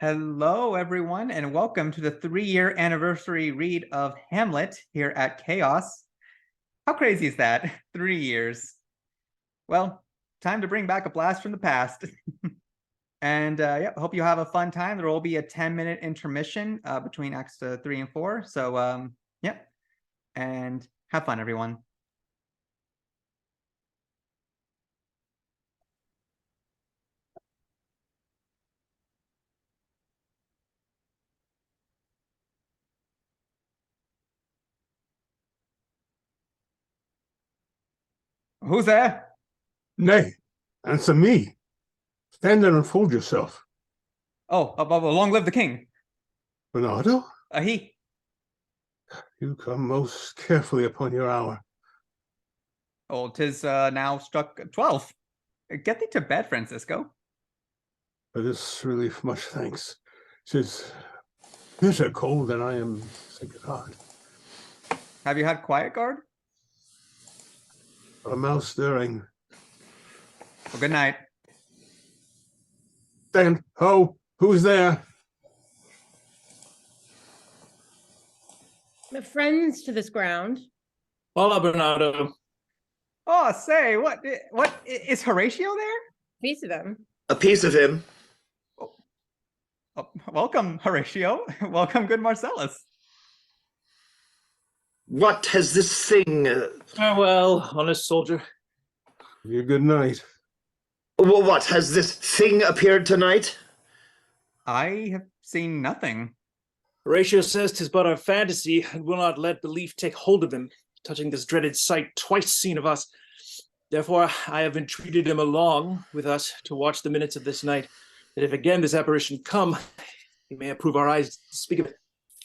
Hello, everyone, and welcome to the 3-year anniversary read of Hamlet here at Chaos. How crazy is that? 3 years. Well, time to bring back a blast from the past. And yeah, hope you have a fun time. There will be a 10-minute intermission between acts 3 and 4. So, yeah, and have fun, everyone. Who's there? Nay, answer me. Stand there and fold yourself. Oh, long live the king. Bernardo, He. you come most carefully upon your hour. Oh, 'tis now struck 12. Get thee to bed, Francisco. For this relief, much thanks. 'Tis bitter cold, and I am sick at heart. Have you had quiet guard? A mouse stirring. Well, good night. Stand, ho! Who's there? My friends to this ground. Hola, Bernardo. Oh, say, what is Horatio there? Piece of them. A piece of him. Oh, welcome, Horatio. Welcome, good Marcellus. What has this thing... Well, honest soldier. Your good night. What, has this thing appeared tonight? I have seen nothing. Horatio says 'tis but our fantasy, and will not let belief take hold of him, touching this dreaded sight twice seen of us. Therefore, I have entreated him along with us to watch the minutes of this night, that if again this apparition come, he may approve our eyes to speak of it.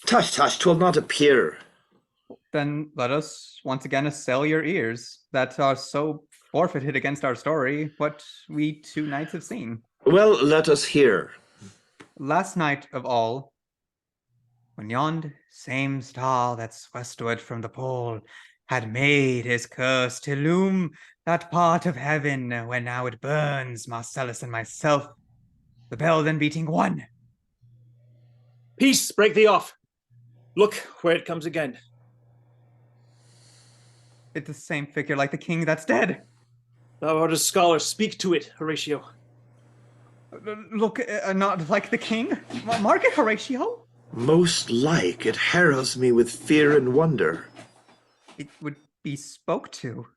Tush, tush, 'twill not appear. Then let us once again assail your ears that are so forfeited against our story, what we 2 nights have seen. Well, let us hear. Last night of all, when yond same star that's westward from the pole had made his curse to illume that part of heaven where now it burns Marcellus and myself, the bell then beating 1. Peace, break thee off. Look where it comes again. It's the same figure like the king that's dead. Thou art a scholar, speak to it, Horatio. Look, not like the king? Mark it, Horatio? Most like it harrows me with fear and wonder. It would be spoke to.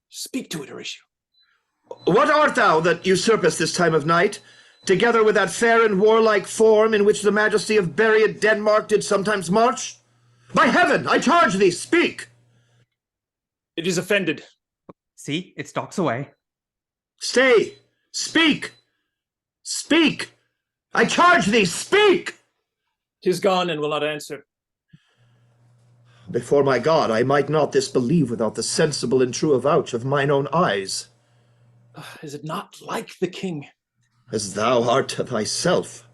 Speak to it, Horatio. What art thou that usurpest this time of night, together with that fair and warlike form in which the majesty of buried Denmark did sometimes march? By heaven, I charge thee, speak! It is offended. See, it stalks away. Stay! Speak! Speak! I charge thee, speak! 'Tis gone and will not answer. Before my God, I might not this believe without the sensible and true avouch of mine own eyes. Is it not like the king? As thou art thyself.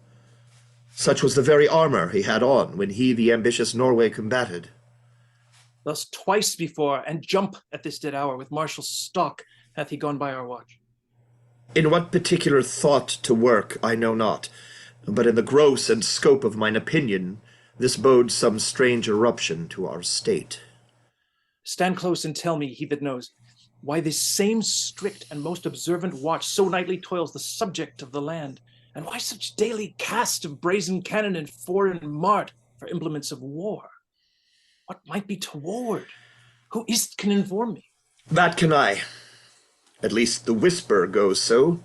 Such was the very armour he had on when he the ambitious Norway combated. Thus twice before, and jump at this dead hour, with martial stalk hath he gone by our watch. In what particular thought to work, I know not, but in the gross and scope of mine opinion, this bodes some strange eruption to our state. Stand close and tell me, he that knows, why this same strict and most observant watch so nightly toils the subject of the land, and why such daily cast of brazen cannon and foreign mart for implements of war? What might be toward? Who is't can inform me? That can I. At least the whisper goes so.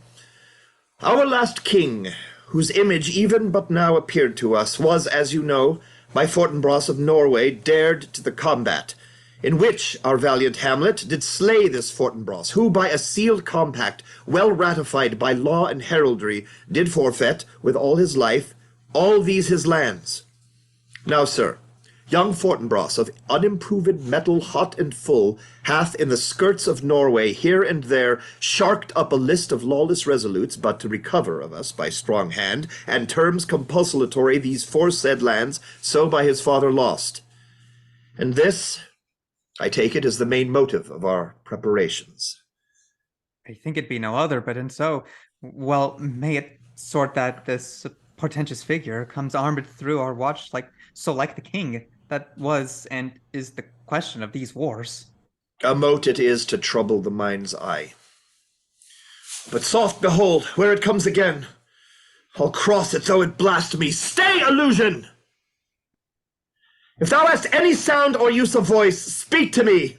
Our last king, whose image even but now appeared to us, was, as you know, by Fortinbras of Norway dared to the combat, in which our valiant Hamlet did slay this Fortinbras, who by a sealed compact, well ratified by law and heraldry, did forfeit, with all his life, all these his lands. Now, sir, young Fortinbras, of unimproved metal hot and full, hath in the skirts of Norway here and there sharked up a list of lawless resolutes, but to recover of us by strong hand, and terms compulsatory these foresaid lands, so by his father lost. And this, I take it, is the main motive of our preparations. I think it be no other, but and so, well, may it sort that this portentous figure comes armored through our watch like the king that was and is the question of these wars. A mote it is to trouble the mind's eye. But soft, behold, where it comes again. I'll cross it though it blast me. Stay, illusion! If thou hast any sound or use of voice, speak to me.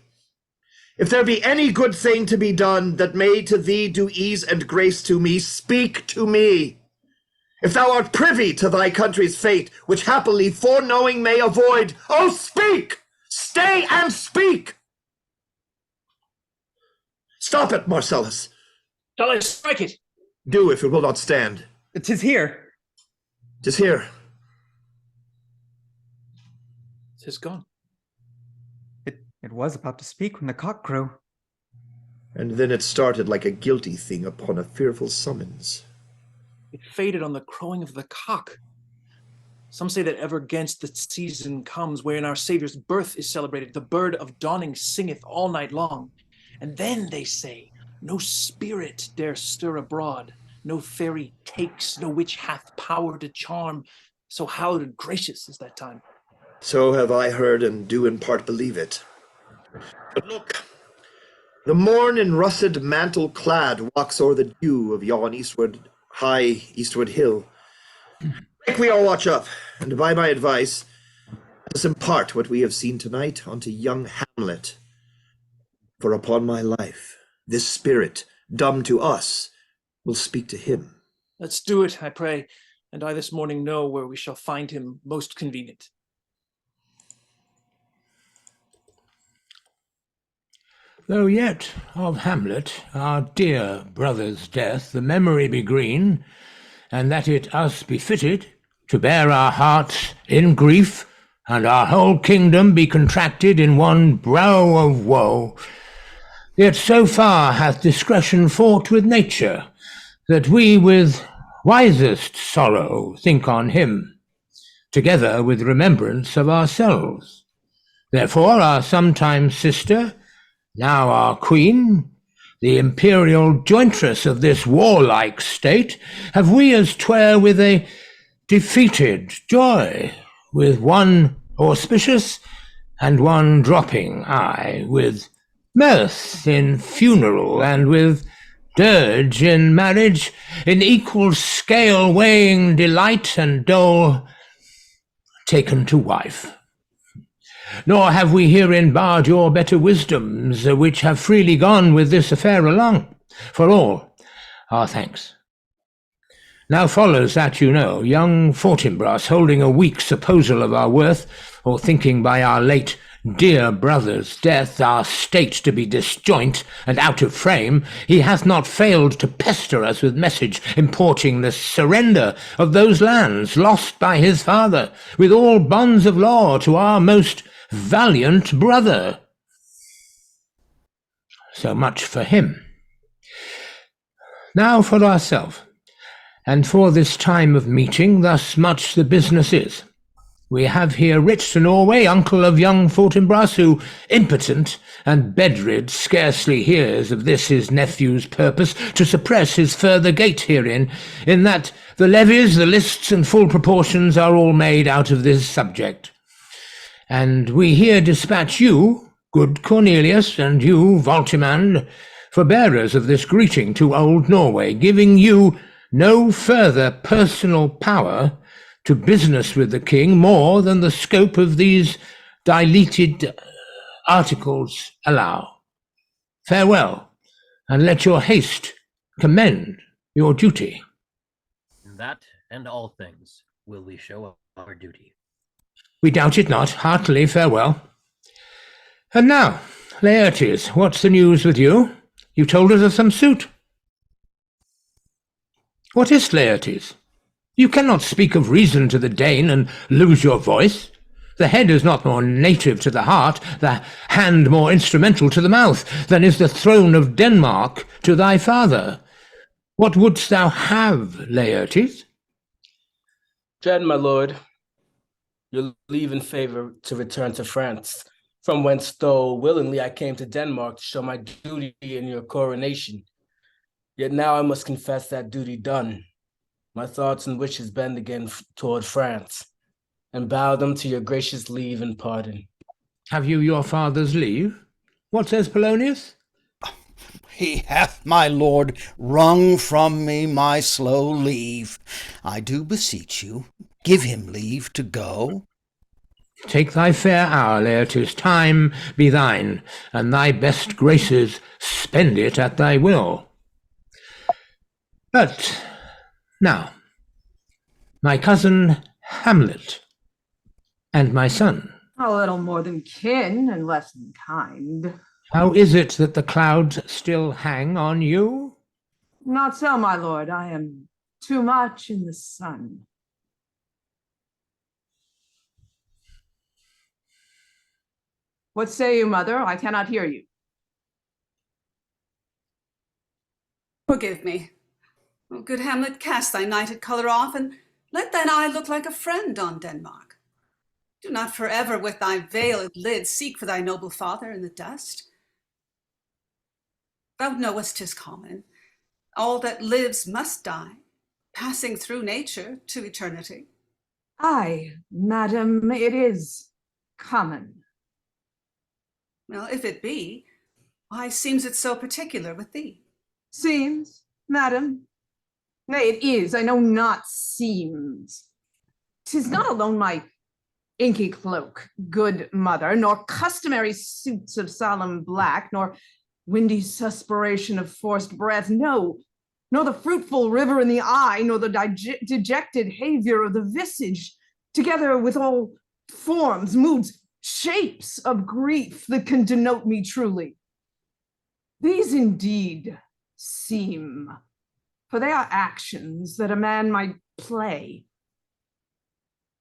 If there be any good thing to be done that may to thee do ease and grace to me, speak to me. If thou art privy to thy country's fate, which happily foreknowing may avoid, oh, speak! Stay and speak! Stop it, Marcellus. Shall I strike it? Do, if it will not stand. 'Tis here. 'Tis here. 'Tis gone. It was about to speak when the cock crew. And then it started like a guilty thing upon a fearful summons. It faded on the crowing of the cock. Some say that ever against the season comes wherein our Saviour's birth is celebrated, the bird of dawning singeth all night long. And then, they say, no spirit dare stir abroad, no fairy takes, no witch hath power to charm. So hallowed and gracious is that time. So have I heard, and do in part believe it. But look, the morn in russet mantle clad walks o'er the dew of yon high eastward hill. Make we all watch up, and by my advice, let us impart what we have seen tonight unto young Hamlet. For upon my life, this spirit, dumb to us, will speak to him. Let's do it, I pray, and I this morning know where we shall find him most convenient. Though yet of Hamlet, our dear brother's death, the memory be green, and that it us befitted to bear our hearts in grief, and our whole kingdom be contracted in one brow of woe. Yet so far hath discretion fought with nature, that we with wisest sorrow think on him, together with remembrance of ourselves. Therefore our sometime sister, now our queen, the imperial jointress of this warlike state, have we as 'twere with a defeated joy, with one auspicious and one dropping eye, with mirth in funeral and with dirge in marriage, in equal scale weighing delight and dole, taken to wife. Nor have we herein barred your better wisdoms, which have freely gone with this affair along, for all our thanks. Now follows that you know, young Fortinbras, holding a weak supposal of our worth, or thinking by our late dear brother's death our state to be disjoint and out of frame, he hath not failed to pester us with message importing the surrender of those lands lost by his father, with all bonds of law to our most valiant brother. So much for him. Now for ourselves, and for this time of meeting, thus much the business is. We have here writ to Norway, uncle of young Fortinbras, who, impotent and bedrid, scarcely hears of this his nephew's purpose to suppress his further gait herein, in that the levies, the lists, and full proportions are all made out of this subject. And we here dispatch you, good Cornelius, and you, Voltimand, for bearers of this greeting to old Norway, giving you no further personal power to business with the king more than the scope of these dilated articles allow. Farewell, and let your haste commend your duty. In that and all things will we show our duty. We doubt it not. Heartily farewell. And now, Laertes, what's the news with you? You told us of some suit. What is Laertes? You cannot speak of reason to the Dane and lose your voice. The head is not more native to the heart, the hand more instrumental to the mouth, than is the throne of Denmark to thy father. What wouldst thou have, Laertes? Dread, my lord, your leave in favor to return to France, from whence though willingly I came to Denmark to show my duty in your coronation. Yet now I must confess that duty done. my thoughts and wishes bend again toward France, and bow them to your gracious leave and pardon. Have you your father's leave? What says Polonius? He hath, my lord, wrung from me my slow leave. I do beseech you, give him leave to go. Take thy fair hour ere 'tis time be thine, and thy best graces spend it at thy will. But now, my cousin Hamlet and my son, A little more than kin and less than kind. how is it that the clouds still hang on you? Not so, my lord. I am too much in the sun. What say you, mother? I cannot hear you. Forgive me. Oh, good Hamlet, cast thy nighted colour off, and let thine eye look like a friend on Denmark. Do not forever with thy veiled lid seek for thy noble father in the dust. Thou knowest 'tis common. All that lives must die, passing through nature to eternity. Aye, madam, it is common. Well, if it be, why seems it so particular with thee? Seems, madam. Nay, it is, I know not seems. 'Tis not alone my inky cloak, good mother, nor customary suits of solemn black, nor windy suspiration of forced breath, no, nor the fruitful river in the eye, nor the dejected havior of the visage, together with all forms, moods, shapes of grief that can denote me truly. These indeed seem, for they are actions that a man might play.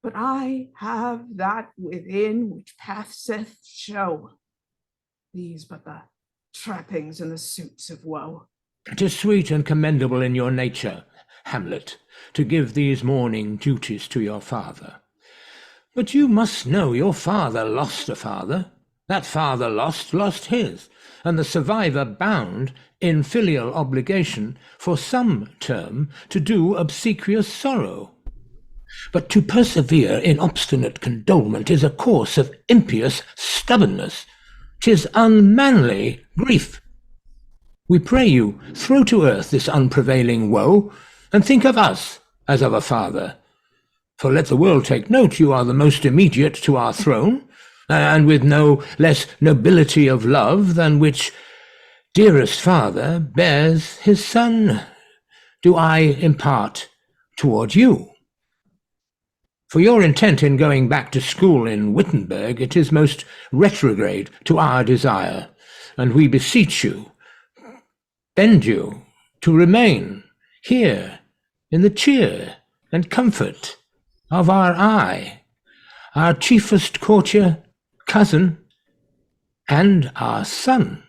But I have that within which passeth show. These but the trappings and the suits of woe. 'Tis sweet and commendable in your nature, Hamlet, to give these mourning duties to your father. But you must know your father lost a father. That father lost his, and the survivor bound in filial obligation for some term to do obsequious sorrow. But to persevere in obstinate condolement is a course of impious stubbornness. 'Tis unmanly grief. We pray you, throw to earth this unprevailing woe, and think of us as of a father. For let the world take note, you are the most immediate to our throne, and with no less nobility of love than which dearest father bears his son, do I impart toward you. For your intent in going back to school in Wittenberg, it is most retrograde to our desire, and we beseech you, bend you to remain here in the cheer and comfort of our eye, our chiefest courtier, cousin, and our son.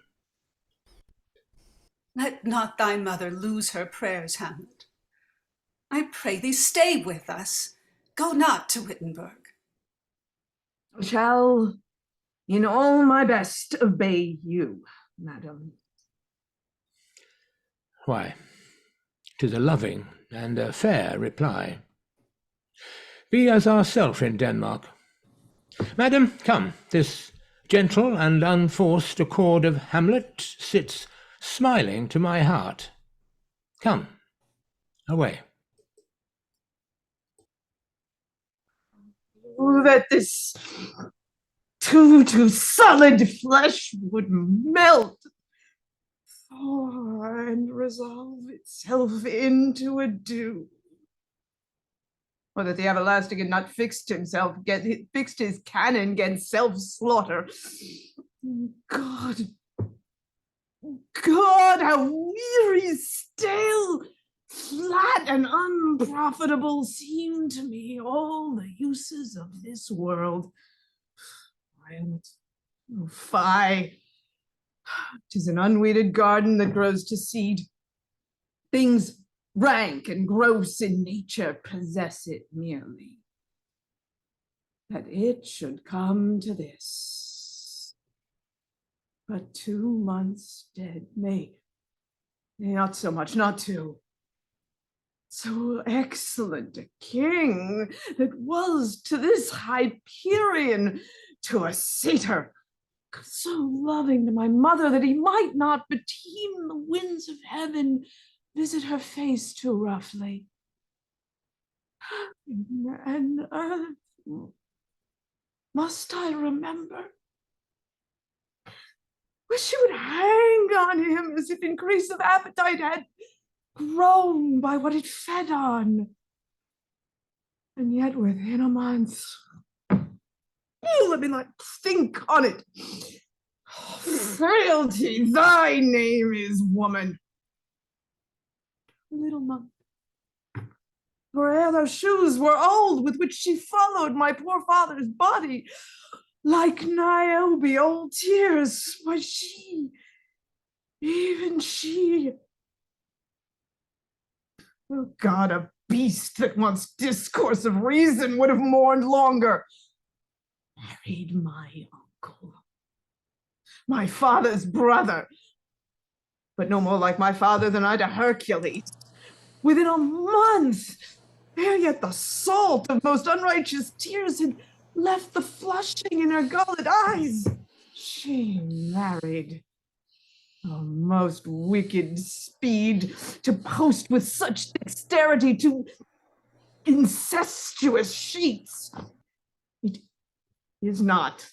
Let not thy mother lose her prayers, Hamlet. I pray thee stay with us. Go not to Wittenberg. Shall, in all my best, obey you, madam. Why, 'tis a loving and a fair reply. Be as ourself in Denmark. Madam, come, this gentle and unforced accord of Hamlet sits smiling to my heart. Come, away. Oh, that this too solid flesh would melt, thaw, and resolve itself into a dew. Or that the everlasting had not fixed his cannon against self-slaughter. God, how weary, stale, flat, and unprofitable seem to me all the uses of this world. Oh, fie. 'Tis an unweeded garden that grows to seed. Things rank and gross in nature possess it merely. That it should come to this. But 2 months dead, nay, not so much, not 2. So excellent a king that was to this Hyperion, to a satyr, so loving to my mother that he might not beteem the winds of heaven visit her face too roughly. And earth, must I remember? Wish she would hang on him as if increase of appetite had grown by what it fed on. And yet within a month, let me not think on it. Frailty, thy name is woman. Little month. For ere those shoes were old with which she followed my poor father's body, like Niobe, old tears, why she, even she, oh God, a beast that wants discourse of reason would have mourned longer. Married my uncle, my father's brother, but no more like my father than I to Hercules. Within a month, ere yet the salt of most unrighteous tears had left the flushing in her gullet eyes, she married. Oh, most wicked speed to post with such dexterity to incestuous sheets. It is not,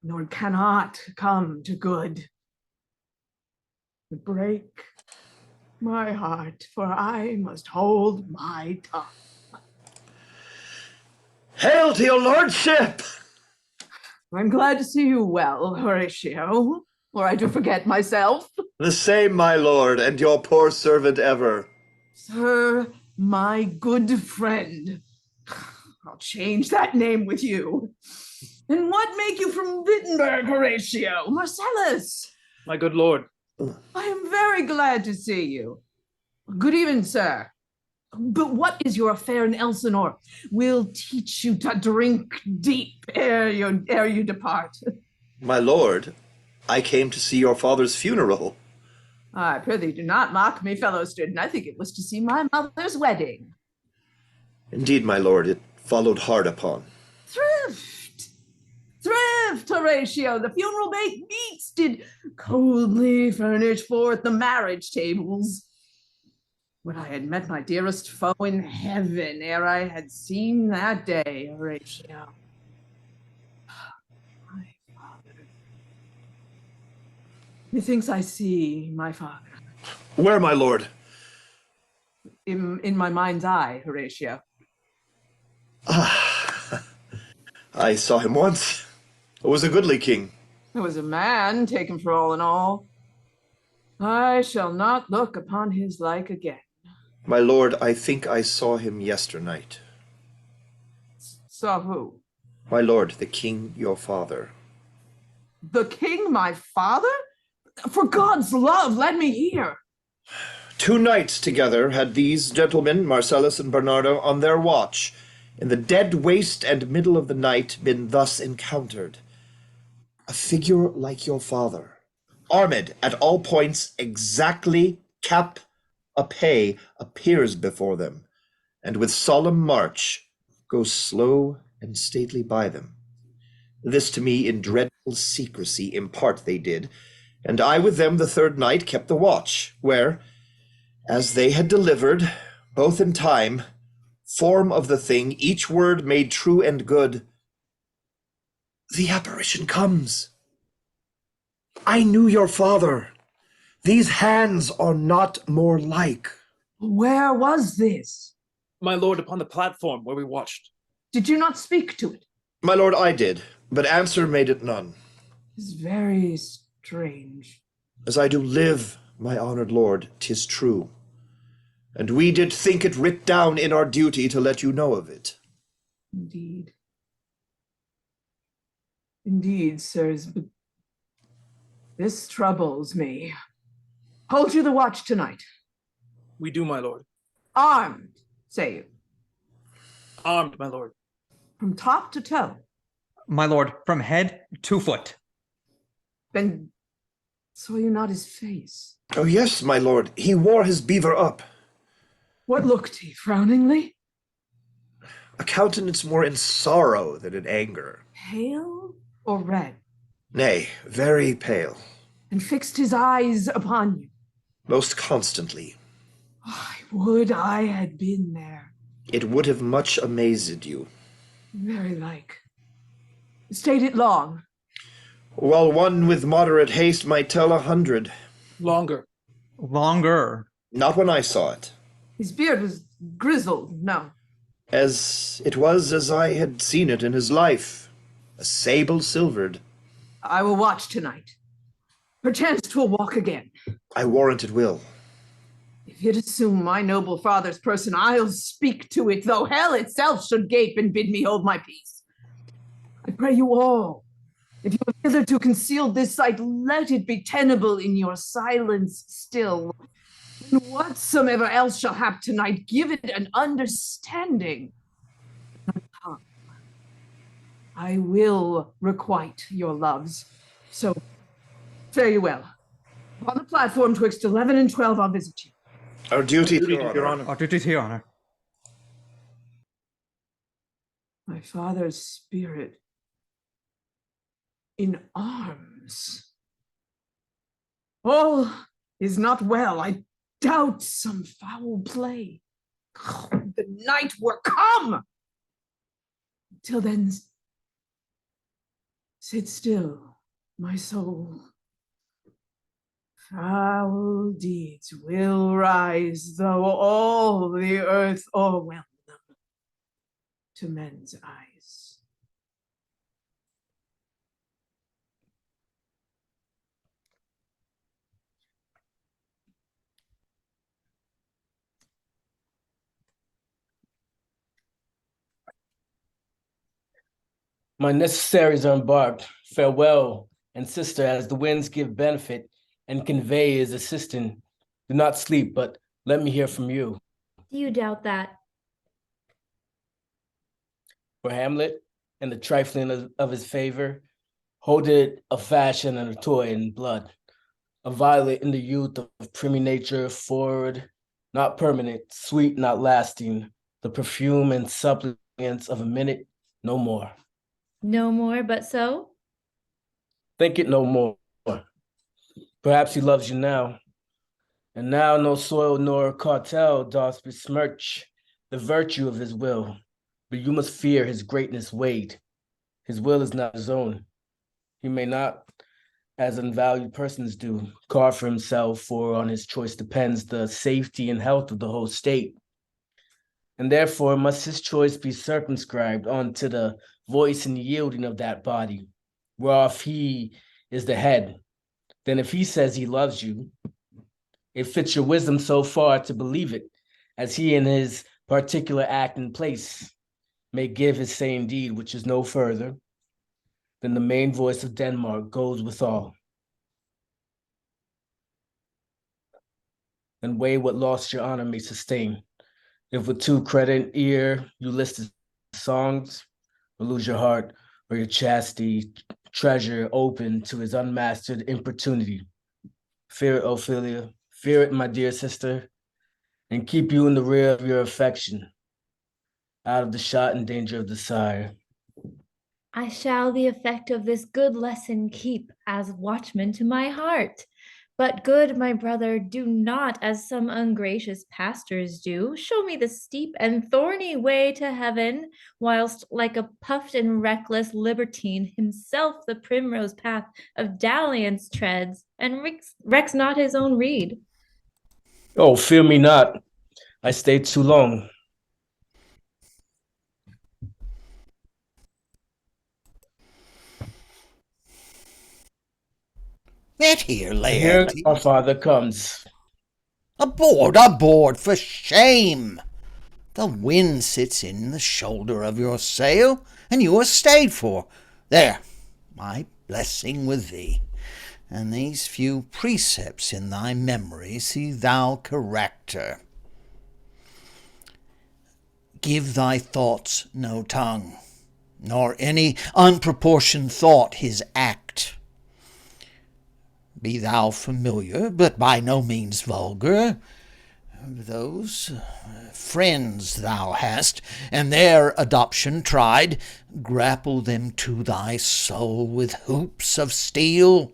nor cannot come to good. Break my heart, for I must hold my tongue. Hail to your lordship! I'm glad to see you well, Horatio, or I do forget myself. The same, my lord, and your poor servant ever. Sir, my good friend. I'll change that name with you. And what make you from Wittenberg, Horatio? Marcellus! My good lord. I am very glad to see you. Good evening, sir. But what is your affair in Elsinore? We'll teach you to drink deep ere you depart. My lord, I came to see your father's funeral. I prithee do not mock me, fellow student. I think it was to see my mother's wedding. Indeed, my lord, it followed hard upon. Thrift, Horatio. The funeral baked meats did coldly furnish forth the marriage tables. Would I had met my dearest foe in heaven ere I had seen that day, Horatio. My father. Methinks I see my father. Where, my lord? In my mind's eye, Horatio. Ah, I saw him once. It was a goodly king. It was a man taken for all in all. I shall not look upon his like again. My lord, I think I saw him yesternight. Saw who? My lord, the king, your father. The king, my father? For God's love, let me hear. 2 nights together had these gentlemen, Marcellus and Bernardo, on their watch, in the dead waste and middle of the night, been thus encountered. A figure like your father, armed at all points exactly cap a pay, appears before them, and with solemn march goes slow and stately by them. This to me in dreadful secrecy impart they did, and I with them the 3rd night kept the watch, where, as they had delivered, both in time, form of the thing, each word made true and good, the apparition comes. I knew your father. These hands are not more like. Where was this? My lord, upon the platform where we watched. Did you not speak to it? My lord, I did, but answer made it none. It's very strange. As I do live, my honored lord, 'tis true. And we did think it writ down in our duty to let you know of it. Indeed. Indeed, sirs, but this troubles me. Hold you the watch tonight. We do, my lord. Armed, say you. Armed, my lord. From top to toe. My lord, from head to foot. Then saw you not his face? Oh yes, my lord, he wore his beaver up. What looked he, frowningly? A countenance more in sorrow than in anger. Pale or red? Nay, very pale. And fixed his eyes upon you. Most constantly. I would I had been there. It would have much amazed you. Very like. Stayed it long? While one with moderate haste might tell 100. Longer. Longer. Not when I saw it. His beard was grizzled, no. As it was as I had seen it in his life. A sable silvered. I will watch tonight. Perchance 'twill walk again. I warrant it will. If it assume my noble father's person, I'll speak to it, though hell itself should gape and bid me hold my peace. I pray you all, if you have hitherto concealed this sight, let it be tenable in your silence still. And whatsoever else shall hap tonight, give it an understanding. I will requite your loves. So, fare you well. Upon the platform twixt 11 and 12, I'll visit you. Our duty, Duty, Your Your Honor. Honor. Our duty to your honor. My father's spirit in arms. All is not well. I doubt some foul play. The night were come. Till then, sit still, my soul. Foul deeds will rise, though all the earth o'erwhelm them to men's eyes. My necessaries are embarked. Farewell, and sister, as the winds give benefit and convey his assistant. Do not sleep, but let me hear from you. Do you doubt that? For Hamlet and the trifling of his favor, hold it a fashion and a toy in blood, a violet in the youth of primy nature, forward, not permanent, sweet, not lasting, the perfume and suppliance of a minute, no more. No more, but so? Think it no more. Perhaps he loves you now. And now no soil nor cartel doth besmirch the virtue of his will. But you must fear his greatness weighed. His will is not his own. He may not, as unvalued persons do, carve for himself, for on his choice depends the safety and health of the whole state. And therefore must his choice be circumscribed unto the voice and yielding of that body, whereof he is the head. Then if he says he loves you, it fits your wisdom so far to believe it, as he in his particular act and place may give his saying deed, which is no further than the main voice of Denmark goes withal. And weigh what loss your honor may sustain. If with too credit ear you list his songs, or lose your heart, or your chastity treasure open to his unmastered importunity. Fear it, Ophelia, fear it, my dear sister, and keep you in the rear of your affection, out of the shot and danger of desire. I shall the effect of this good lesson keep as watchman to my heart. But good my brother, do not as some ungracious pastors do, show me the steep and thorny way to heaven, whilst like a puffed and reckless libertine himself the primrose path of dalliance treads, and recks not his own reed. Oh, fear me not. I stayed too long. Get here, Here Laertes. our father comes. Aboard, aboard, for shame! The wind sits in the shoulder of your sail, and you are stayed for. There, my blessing with thee, and these few precepts in thy memory see thou corrector. Give thy thoughts no tongue, nor any unproportioned thought his act. Be thou familiar, but by no means vulgar, Those friends thou hast, and their adoption tried, grapple them to thy soul with hoops of steel.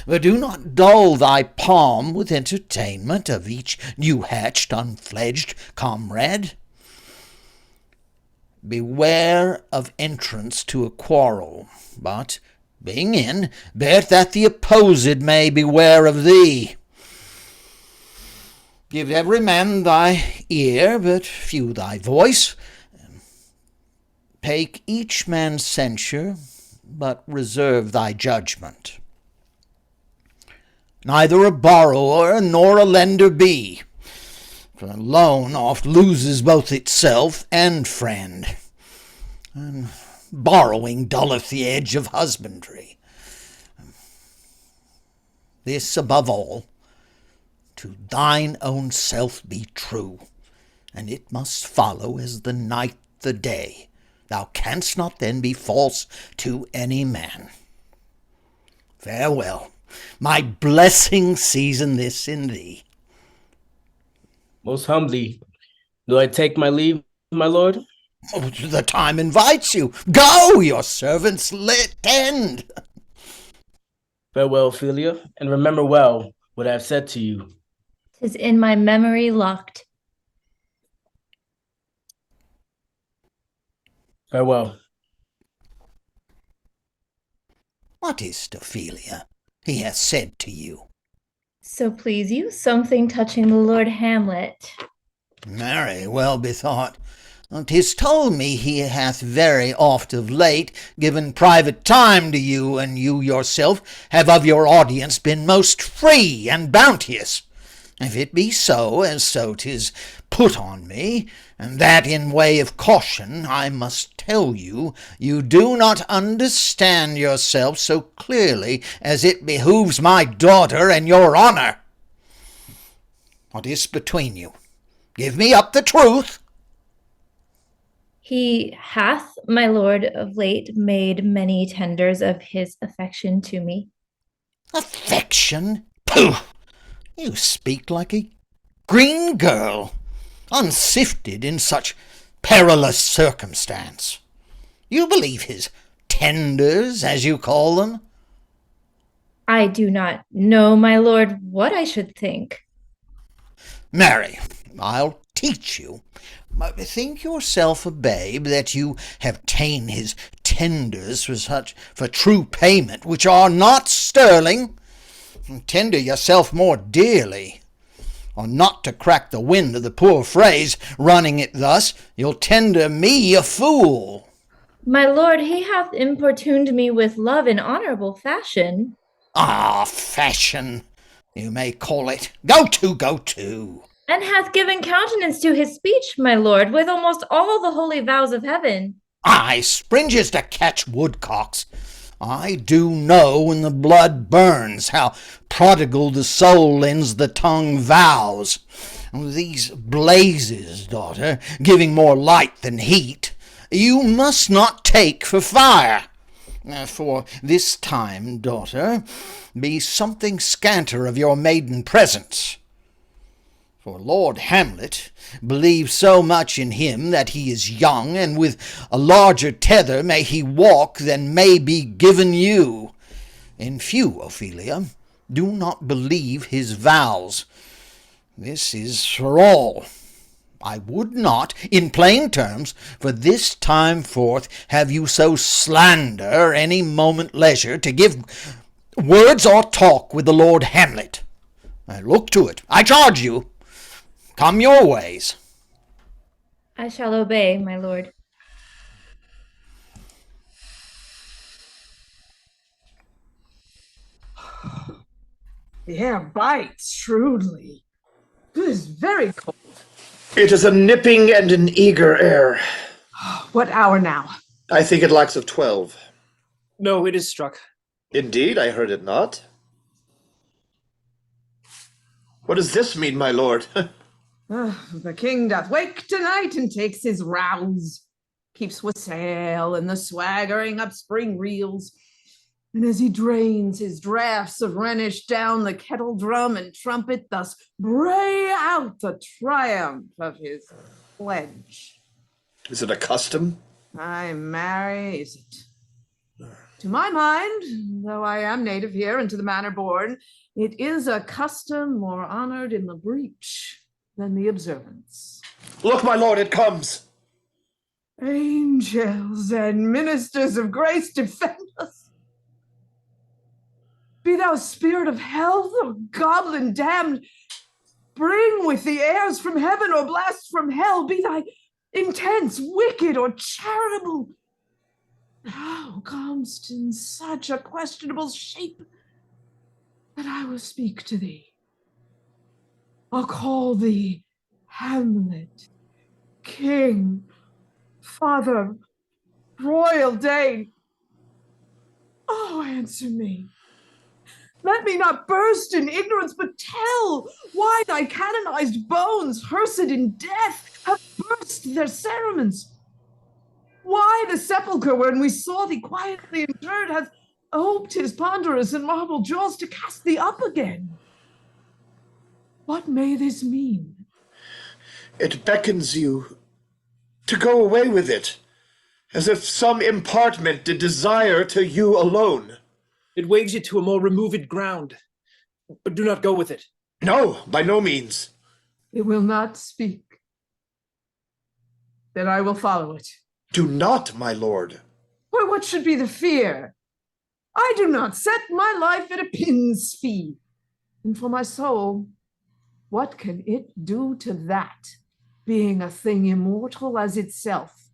But do not dull thy palm with entertainment of each new-hatched, unfledged comrade. Beware of entrance to a quarrel, but, being in, bear that the opposed may beware of thee. Give every man thy ear, but few thy voice. Take each man's censure, but reserve thy judgment. Neither a borrower nor a lender be, for a loan oft loses both itself and friend, and borrowing dulleth the edge of husbandry. This above all, to thine own self be true, and it must follow as the night the day. Thou canst not then be false to any man. Farewell. My blessing season this in thee. Most humbly, do I take my leave, my lord? Oh, the time invites you. Go, your servants tend. Farewell, Ophelia, and remember well what I have said to you. 'Tis in my memory locked. Farewell. What is Ophelia he hath said to you? So please you, something touching the Lord Hamlet. Marry, well bethought. 'Tis told me he hath very oft of late given private time to you, and you yourself have of your audience been most free and bounteous. If it be so, as so 'tis put on me, and that in way of caution, I must tell you, you do not understand yourself so clearly as it behooves my daughter and your honour. What is between you? Give me up the truth. He hath, my lord, of late made many tenders of his affection to me. Affection? Pooh! You speak like a green girl, unsifted in such perilous circumstance. You believe his tenders, as you call them? I do not know, my lord, what I should think. Marry, I'll teach you. But think yourself a babe that you have ta'en his tenders for true payment, which are not sterling. Tender yourself more dearly, or not to crack the wind of the poor phrase, running it thus, you'll tender me a fool. My lord, he hath importuned me with love in honourable fashion. Ah, fashion, you may call it. Go to. And hath given countenance to his speech, my lord, with almost all the holy vows of heaven. Aye, springes to catch woodcocks. I do know when the blood burns how prodigal the soul lends the tongue vows. These blazes, daughter, giving more light than heat, you must not take for fire. For this time, daughter, be something scanter of your maiden presence. For Lord Hamlet believes so much in him that he is young, and with a larger tether may he walk than may be given you. In few, Ophelia, do not believe his vows. This is for all. I would not, in plain terms, for this time forth have you so slander any moment leisure to give words or talk with the Lord Hamlet. Look to it, I charge you. Come your ways. I shall obey, my lord. The air bites shrewdly. It is very cold. It is a nipping and an eager air. What hour now? I think it lacks of 12. No, it is struck. Indeed, I heard it not. What does this mean, my lord? The king doth wake tonight and takes his rouse. Keeps wassail and the swaggering up spring reels. And as he drains his draughts of Rhenish down the kettle drum and trumpet, thus bray out the triumph of his pledge. Is it a custom? Ay, marry, is it? To my mind, though I am native here and to the manor born, it is a custom more honored in the breach than the observance. Look, my lord, it comes. Angels and ministers of grace defend us. Be thou spirit of health or goblin damned, bring with the airs from heaven or blast from hell, be thy intense, wicked, or charitable. Thou comest in such a questionable shape that I will speak to thee. I'll call thee Hamlet, King, Father, Royal Dane. Oh, answer me. Let me not burst in ignorance, but tell why thy canonized bones, hearsed in death, have burst their cerements. Why the sepulchre, when we saw thee quietly interred, hath oped his ponderous and marble jaws to cast thee up again. What may this mean? It beckons you to go away with it, as if some impartment did desire to you alone. It waves you to a more removed ground, but do not go with it. No, by no means. It will not speak. Then I will follow it. Do not, my lord. Why, what should be the fear? I do not set my life at a pin's fee. And for my soul, what can it do to that, being a thing immortal as itself?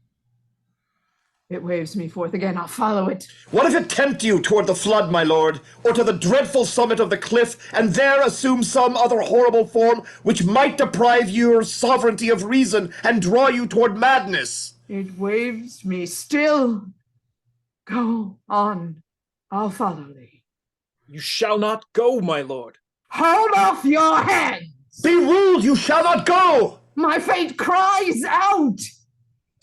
It waves me forth again, I'll follow it. What if it tempt you toward the flood, my lord, or to the dreadful summit of the cliff, and there assume some other horrible form which might deprive your sovereignty of reason and draw you toward madness? It waves me still. Go on, I'll follow thee. You shall not go, my lord. Hold off your hands! Be ruled, you shall not go! My fate cries out!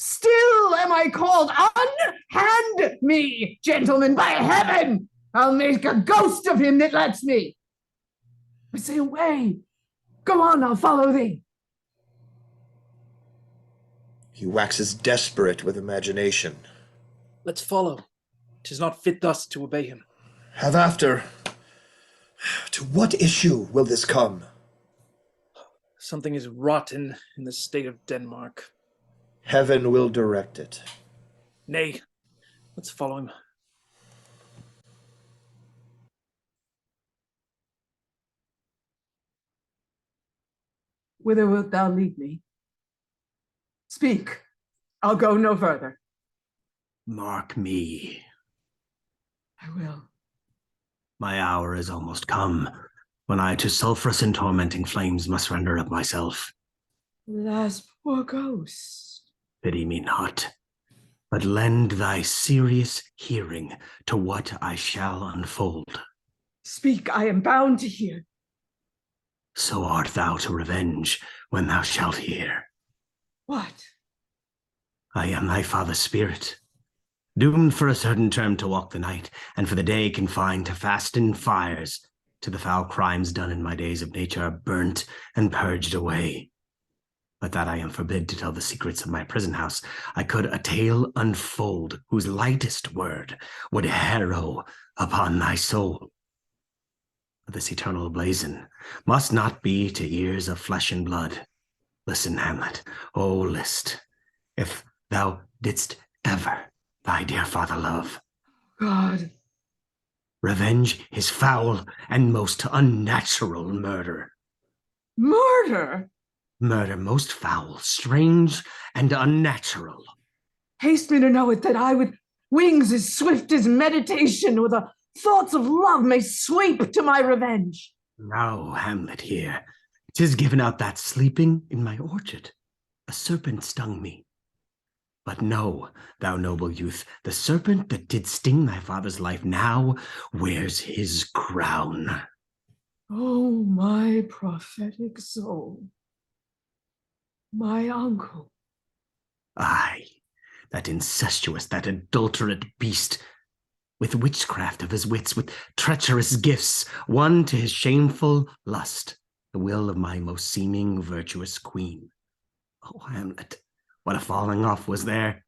Still am I called. Unhand me, gentlemen, by heaven! I'll make a ghost of him that lets me. I say away. Go on, I'll follow thee. He waxes desperate with imagination. Let's follow. 'Tis not fit thus to obey him. Have after. To what issue will this come? Something is rotten in the state of Denmark. Heaven will direct it. Nay, let's follow him. Whither wilt thou lead me? Speak. I'll go no further. Mark me. I will. My hour is almost come, when I to sulphurous and tormenting flames must render up myself. Alas, poor ghost. Pity me not, but lend thy serious hearing to what I shall unfold. Speak, I am bound to hear. So art thou to revenge when thou shalt hear. What? I am thy father's spirit, doomed for a certain term to walk the night, and for the day confined to fasten fires, to the foul crimes done in my days of nature, burnt and purged away. But that I am forbid to tell the secrets of my prison house, I could a tale unfold, whose lightest word would harrow upon thy soul. But this eternal blazon must not be to ears of flesh and blood. Listen, Hamlet, oh, list, if thou didst ever thy dear father love. God. Revenge his foul and most unnatural murder. Murder? Murder most foul, strange, and unnatural. Haste me to know it, that I with wings as swift as meditation or the thoughts of love may sweep to my revenge. Now, Hamlet, here, 'tis given out that sleeping in my orchard, a serpent stung me. But know, thou noble youth, the serpent that did sting thy father's life now wears his crown. Oh, my prophetic soul. My uncle. Aye, that incestuous, that adulterate beast. with witchcraft of his wits, with treacherous gifts, won to his shameful lust the will of my most seeming virtuous queen. Oh, Hamlet, what a falling off was there!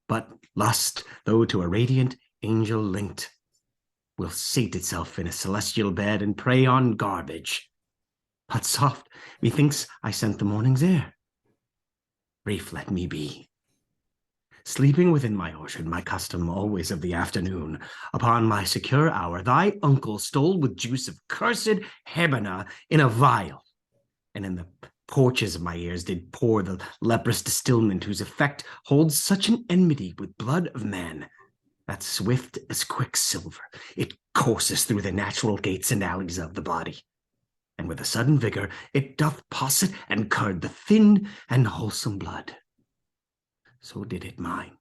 But lust, though to a radiant angel linked, will sate itself in a celestial bed and prey on garbage. But soft, methinks I scent the morning's air. Brief let me be. Sleeping within my orchard, my custom always of the afternoon, upon my secure hour, thy uncle stole with juice of cursed Hebena in a vial, and in the porches of my ears did pour the leprous distilment, whose effect holds such an enmity with blood of man, that swift as quicksilver it courses through the natural gates and alleys of the body, and with a sudden vigor it doth posset and curd the thin and wholesome blood. So did it mine.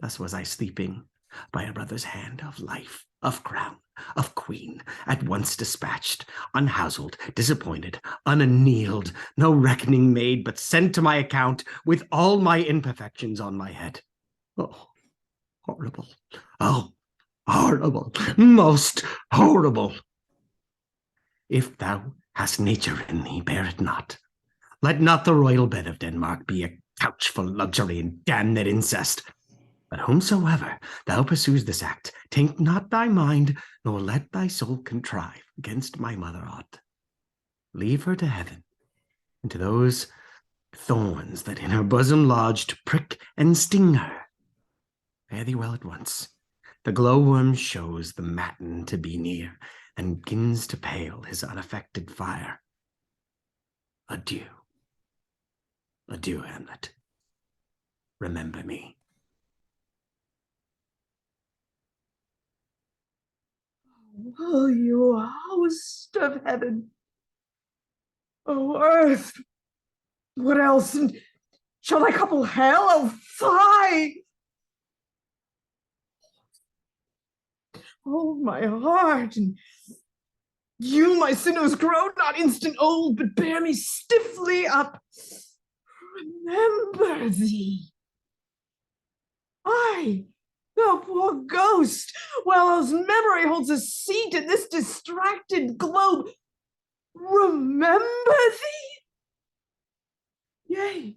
Thus was I sleeping by a brother's hand of life, of crown, of queen, at once dispatched, unhouselled, disappointed, unannealed, no reckoning made, but sent to my account with all my imperfections on my head. Oh, horrible! Oh, horrible! Most horrible! If thou hast nature in thee, bear it not. Let not the royal bed of Denmark be a couch for luxury and damned incest. But whomsoever thou pursues this act, taint not thy mind, nor let thy soul contrive against my mother aught. Leave her to heaven, and to those thorns that in her bosom lodge to prick and sting her. Fare thee well at once. The glowworm shows the matin to be near, and begins to pale his unaffected fire. Adieu. Adieu, Hamlet. Remember me. Oh, you host of heaven. Oh, earth. What else? And shall I couple hell? Oh, fly! Hold my heart, and you, my sinews, grow not instant old, but bear me stiffly up. Remember thee. I, the poor ghost, while whose memory holds a seat in this distracted globe, remember thee? Yea,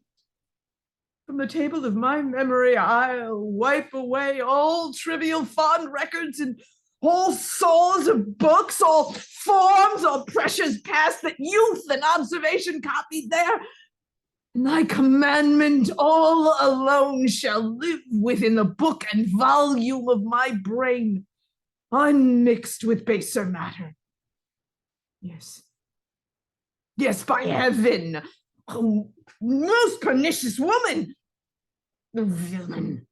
from the table of my memory I'll wipe away all trivial fond records and all souls of books, all forms, all precious past that youth and observation copied there. And thy commandment all alone shall live within the book and volume of my brain, unmixed with baser matter. Yes, yes, by heaven, oh, most pernicious woman, villain,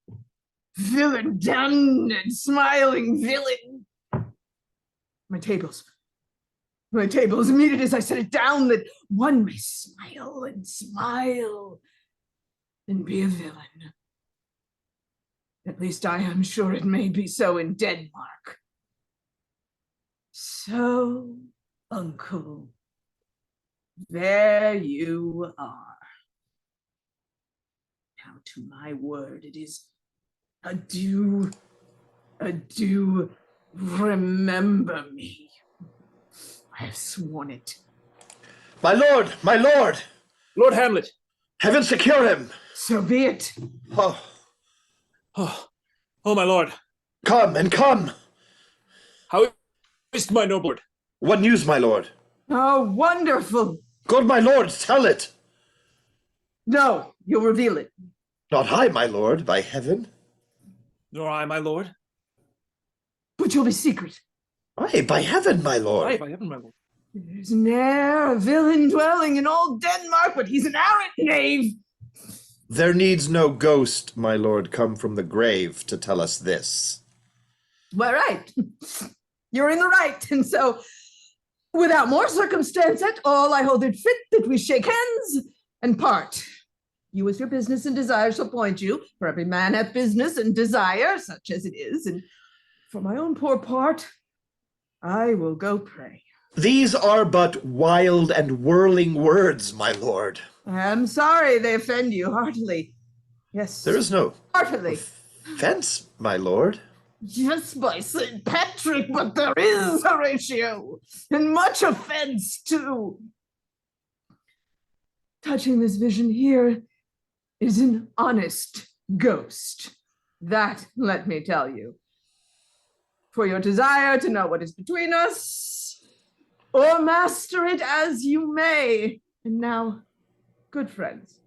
villain, done and smiling villain. My tables, meet it as I set it down, that one may smile and be a villain. At least I am sure it may be so in Denmark. So, uncle, there you are. Now to my word, it is adieu, adieu, remember me. I have sworn it. My lord, my lord! Lord Hamlet! Heaven secure him! So be it. Oh, oh, my lord. come and come! How is my noble lord? What news, my lord? Oh, wonderful. Good my lord, tell it. No, you'll reveal it. Not I, my lord, by heaven. Nor I, my lord. But you'll be secret. Aye, by heaven, my lord. Aye, by heaven, my lord. There's ne'er a villain dwelling in all Denmark, but he's an arrant knave. There needs no ghost, my lord, come from the grave to tell us this. Well, right. You're in the right. And so, without more circumstance at all, I hold it fit that we shake hands and part. You as your business and desire shall point you, for every man hath business and desire, such as it is, and for my own poor part, I will go pray. These are but wild and whirling words, my lord. I am sorry they offend you heartily. Yes. There is no heartily. offense, my lord. Yes, by St. Patrick, but there is, Horatio, and much offense too. Touching this vision here is an honest ghost. That, let me tell you. For your desire to know what is between us, or master it as you may. And now, good friends,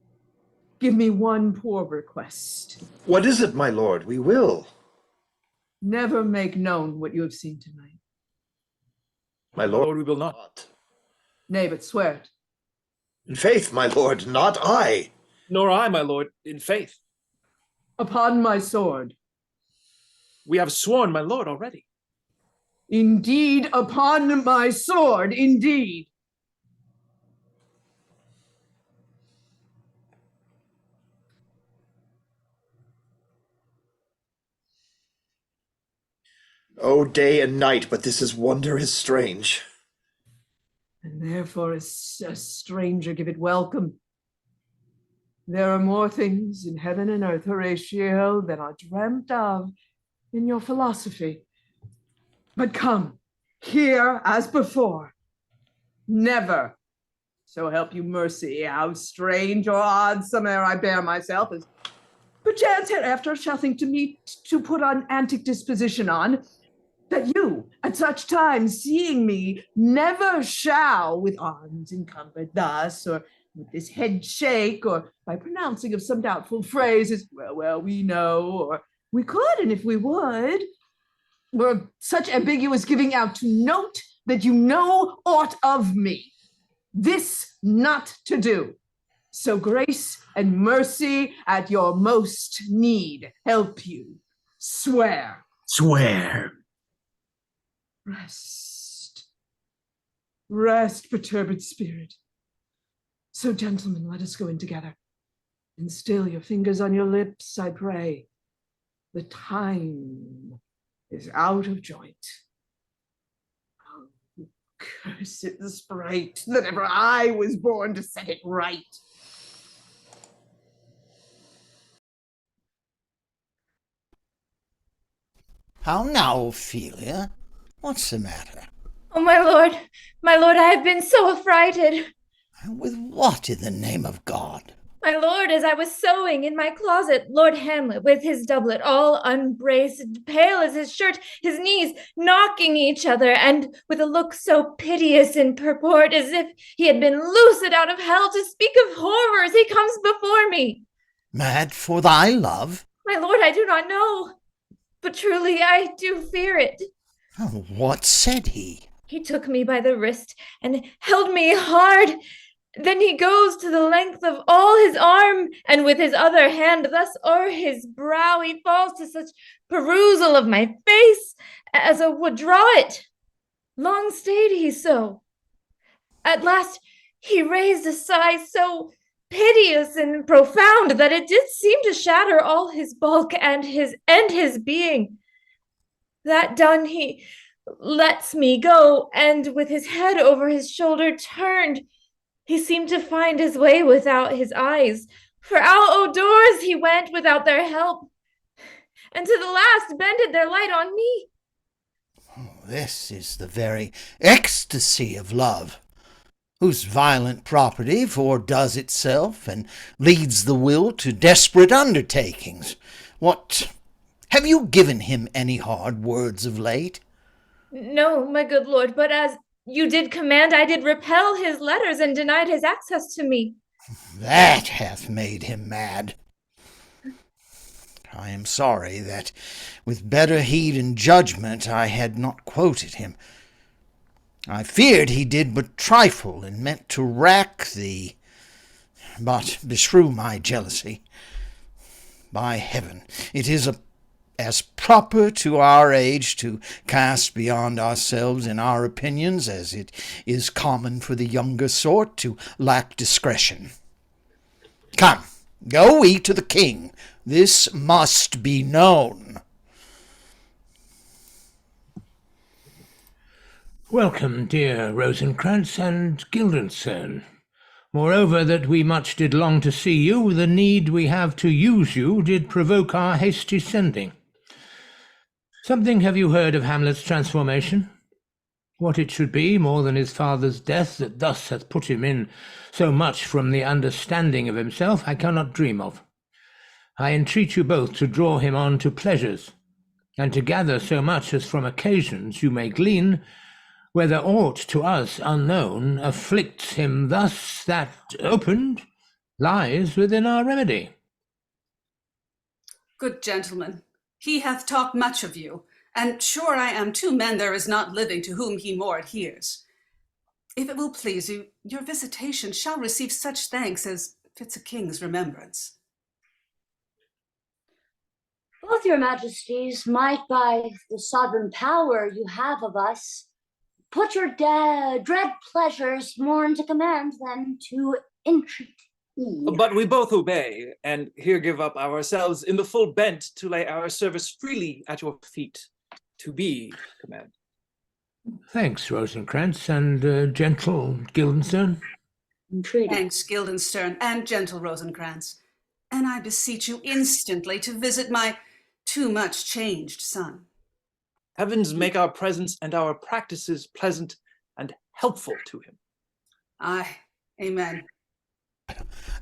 give me one poor request. What is it, my lord? We will. Never make known what you have seen tonight. My Lord, we will not. Nay, but swear it. In faith, my lord, not I. Nor I, my lord, in faith. Upon my sword. We have sworn, my lord, already. Indeed, upon my sword, indeed. Oh, day and night, but this wonder is strange. And therefore, as a stranger, give it welcome. There are more things in heaven and earth, Horatio, than are dreamt of in your philosophy. But come, here as before. Never, so help you mercy, how strange or odd some'er I bear myself, as perchance hereafter shall think to meet to put on antic disposition on, that you, at such times, seeing me, never shall, with arms encumbered thus, or with this head shake, or by pronouncing of some doubtful phrase, as well, we know, or we could, and if we would, or such ambiguous giving out to note that you know aught of me. This not to do. So grace and mercy at your most need help you. Swear. Swear. Rest. Rest, perturbed spirit. So, gentlemen, let us go in together. And still your fingers on your lips, I pray. The time is out of joint. Oh, cursed sprite, that ever I was born to set it right. How now, Ophelia? What's the matter? Oh, my lord, I have been so affrighted. With what in the name of God? My lord, as I was sewing in my closet, Lord Hamlet, with his doublet all unbraced, pale as his shirt, his knees knocking each other, and with a look so piteous in purport, as if he had been loosed out of hell to speak of horrors, he comes before me. Mad for thy love? My lord, I do not know, but truly I do fear it. Oh, what said he? He took me by the wrist and held me hard. Then he goes to the length of all his arm, and with his other hand thus o'er his brow he falls to such perusal of my face as a would draw it. Long stayed he so. At last he raised a sigh so piteous and profound that it did seem to shatter all his bulk and his being. That done, he lets me go, and with his head over his shoulder turned, he seemed to find his way without his eyes, for out o' doors he went without their help, and to the last bended their light on me. Oh, this is the very ecstasy of love, whose violent property foredoes itself and leads the will to desperate undertakings. What, have you given him any hard words of late? No, my good lord, but as you did command, I did repel his letters and denied his access to me. That hath made him mad. I am sorry that with better heed and judgment I had not quoted him. I feared he did but trifle and meant to rack thee, but beshrew my jealousy. By heaven, it is as proper to our age to cast beyond ourselves in our opinions as it is common for the younger sort to lack discretion. Come, go we to the king. This must be known. Welcome, dear Rosencrantz and Guildenstern. Moreover, that we much did long to see you, the need we have to use you did provoke our hasty sending. Something have you heard of Hamlet's transformation? What it should be, more than his father's death, that thus hath put him in so much from the understanding of himself, I cannot dream of. I entreat you both to draw him on to pleasures, and to gather so much as from occasions you may glean, whether aught to us unknown afflicts him thus that, opened, lies within our remedy. Good gentleman, he hath talked much of you, and sure I am 2 men there is not living to whom he more adheres. If it will please you, your visitation shall receive such thanks as fits a king's remembrance. Both your majesties might, by the sovereign power you have of us, put your dread pleasures more into command than to entreat. But we both obey, and here give up ourselves in the full bent to lay our service freely at your feet, to be command. Thanks, Rosencrantz, and gentle Guildenstern. Thanks, Guildenstern, and gentle Rosencrantz. And I beseech you instantly to visit my too much changed son. Heavens make our presence and our practices pleasant and helpful to him. Aye, amen.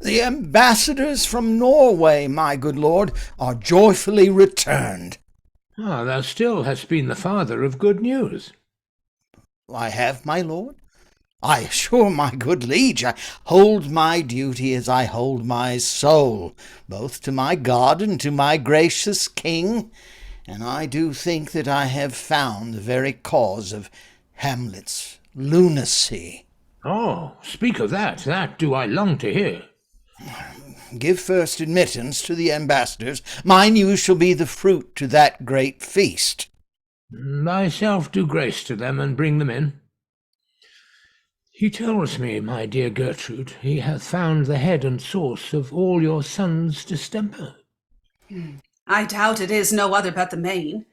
The ambassadors from Norway, my good lord, are joyfully returned. Ah, thou still hast been the father of good news. I have, my lord. I assure my good liege, I hold my duty as I hold my soul, both to my God and to my gracious king, and I do think that I have found the very cause of Hamlet's lunacy. Oh, speak of that. That do I long to hear. Give first admittance to the ambassadors. My news shall be the fruit to that great feast. Thyself do grace to them, and bring them in. He tells me, my dear Gertrude, he hath found the head and source of all your son's distemper. I doubt it is no other but the main.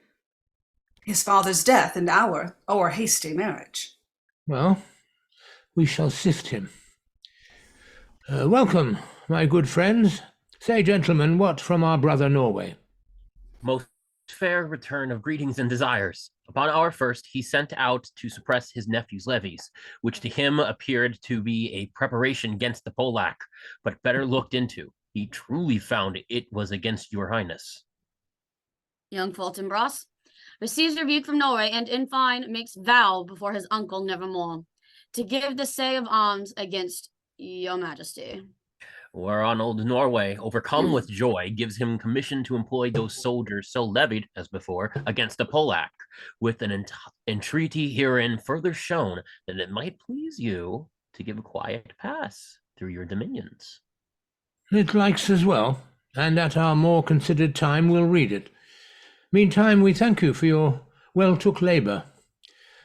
His father's death and our hasty marriage. Well, we shall sift him. Welcome, my good friends. Say, gentlemen, what from our brother Norway? Most fair return of greetings and desires. Upon our first, he sent out to suppress his nephew's levies, which to him appeared to be a preparation against the Polack, but better looked into, he truly found it was against your highness. Young Fortinbras receives rebuke from Norway, and in fine makes vow before his uncle nevermore to give the say of arms against your majesty. Whereon old Norway, overcome with joy, gives him commission to employ those soldiers so levied, as before, against the Polack, with an entreaty herein further shown that it might please you to give a quiet pass through your dominions. It likes as well, and at our more considered time we'll read it. Meantime, we thank you for your well-took labour.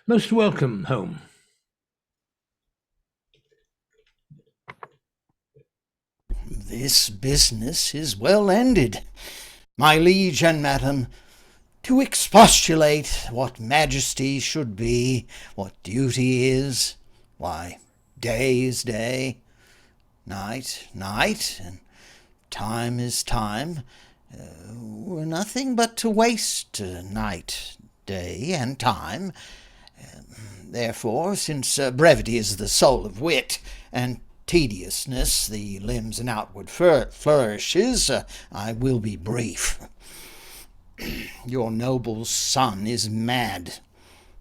Most welcome home. This business is well ended, my liege and madam. To expostulate what majesty should be, what duty is, why, day is day, night, night, and time is time, were nothing but to waste night, day, and time. Therefore, since brevity is the soul of wit, and tediousness the limbs and outward flourishes, I will be brief. Your noble son is mad.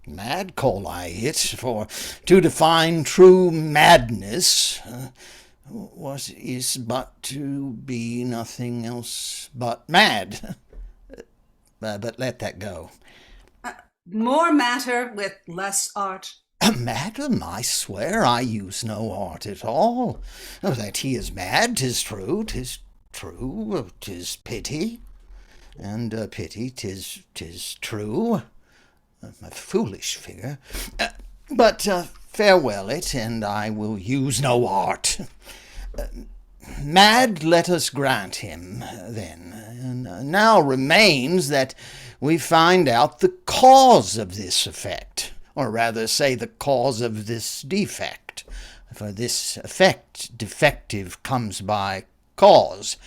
Mad call I it, for to define true madness is but to be nothing else but mad. But let that go. More matter with less art. Madam, I swear I use no art at all. That he is mad, 'tis true, 'tis true, 'tis pity, and pity, 'tis true. A foolish figure. But farewell it, and I will use no art. Mad let us grant him, then. And now remains that we find out the cause of this effect, or rather say the cause of this defect, for this effect defective comes by cause.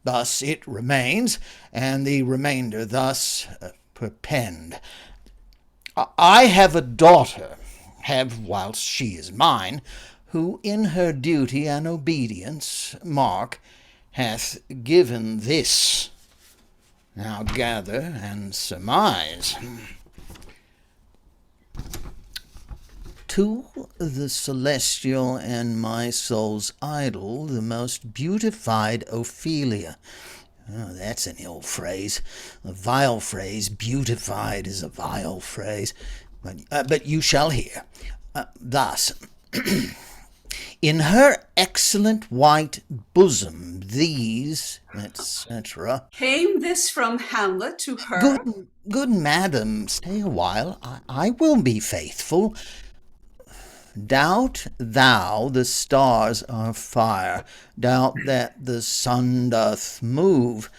Thus it remains, and the remainder thus perpend. I have a daughter, have whilst she is mine, who in her duty and obedience, mark, hath given this. Now gather and surmise. To the celestial and my soul's idol, the most beautified Ophelia. Oh, that's an ill phrase, a vile phrase. Beautified is a vile phrase, but you shall hear. Thus, in her excellent white bosom, these, etc. Came this from Hamlet to her? Good madam, stay a while. I will be faithful. Doubt thou the stars are fire, doubt that the sun doth move,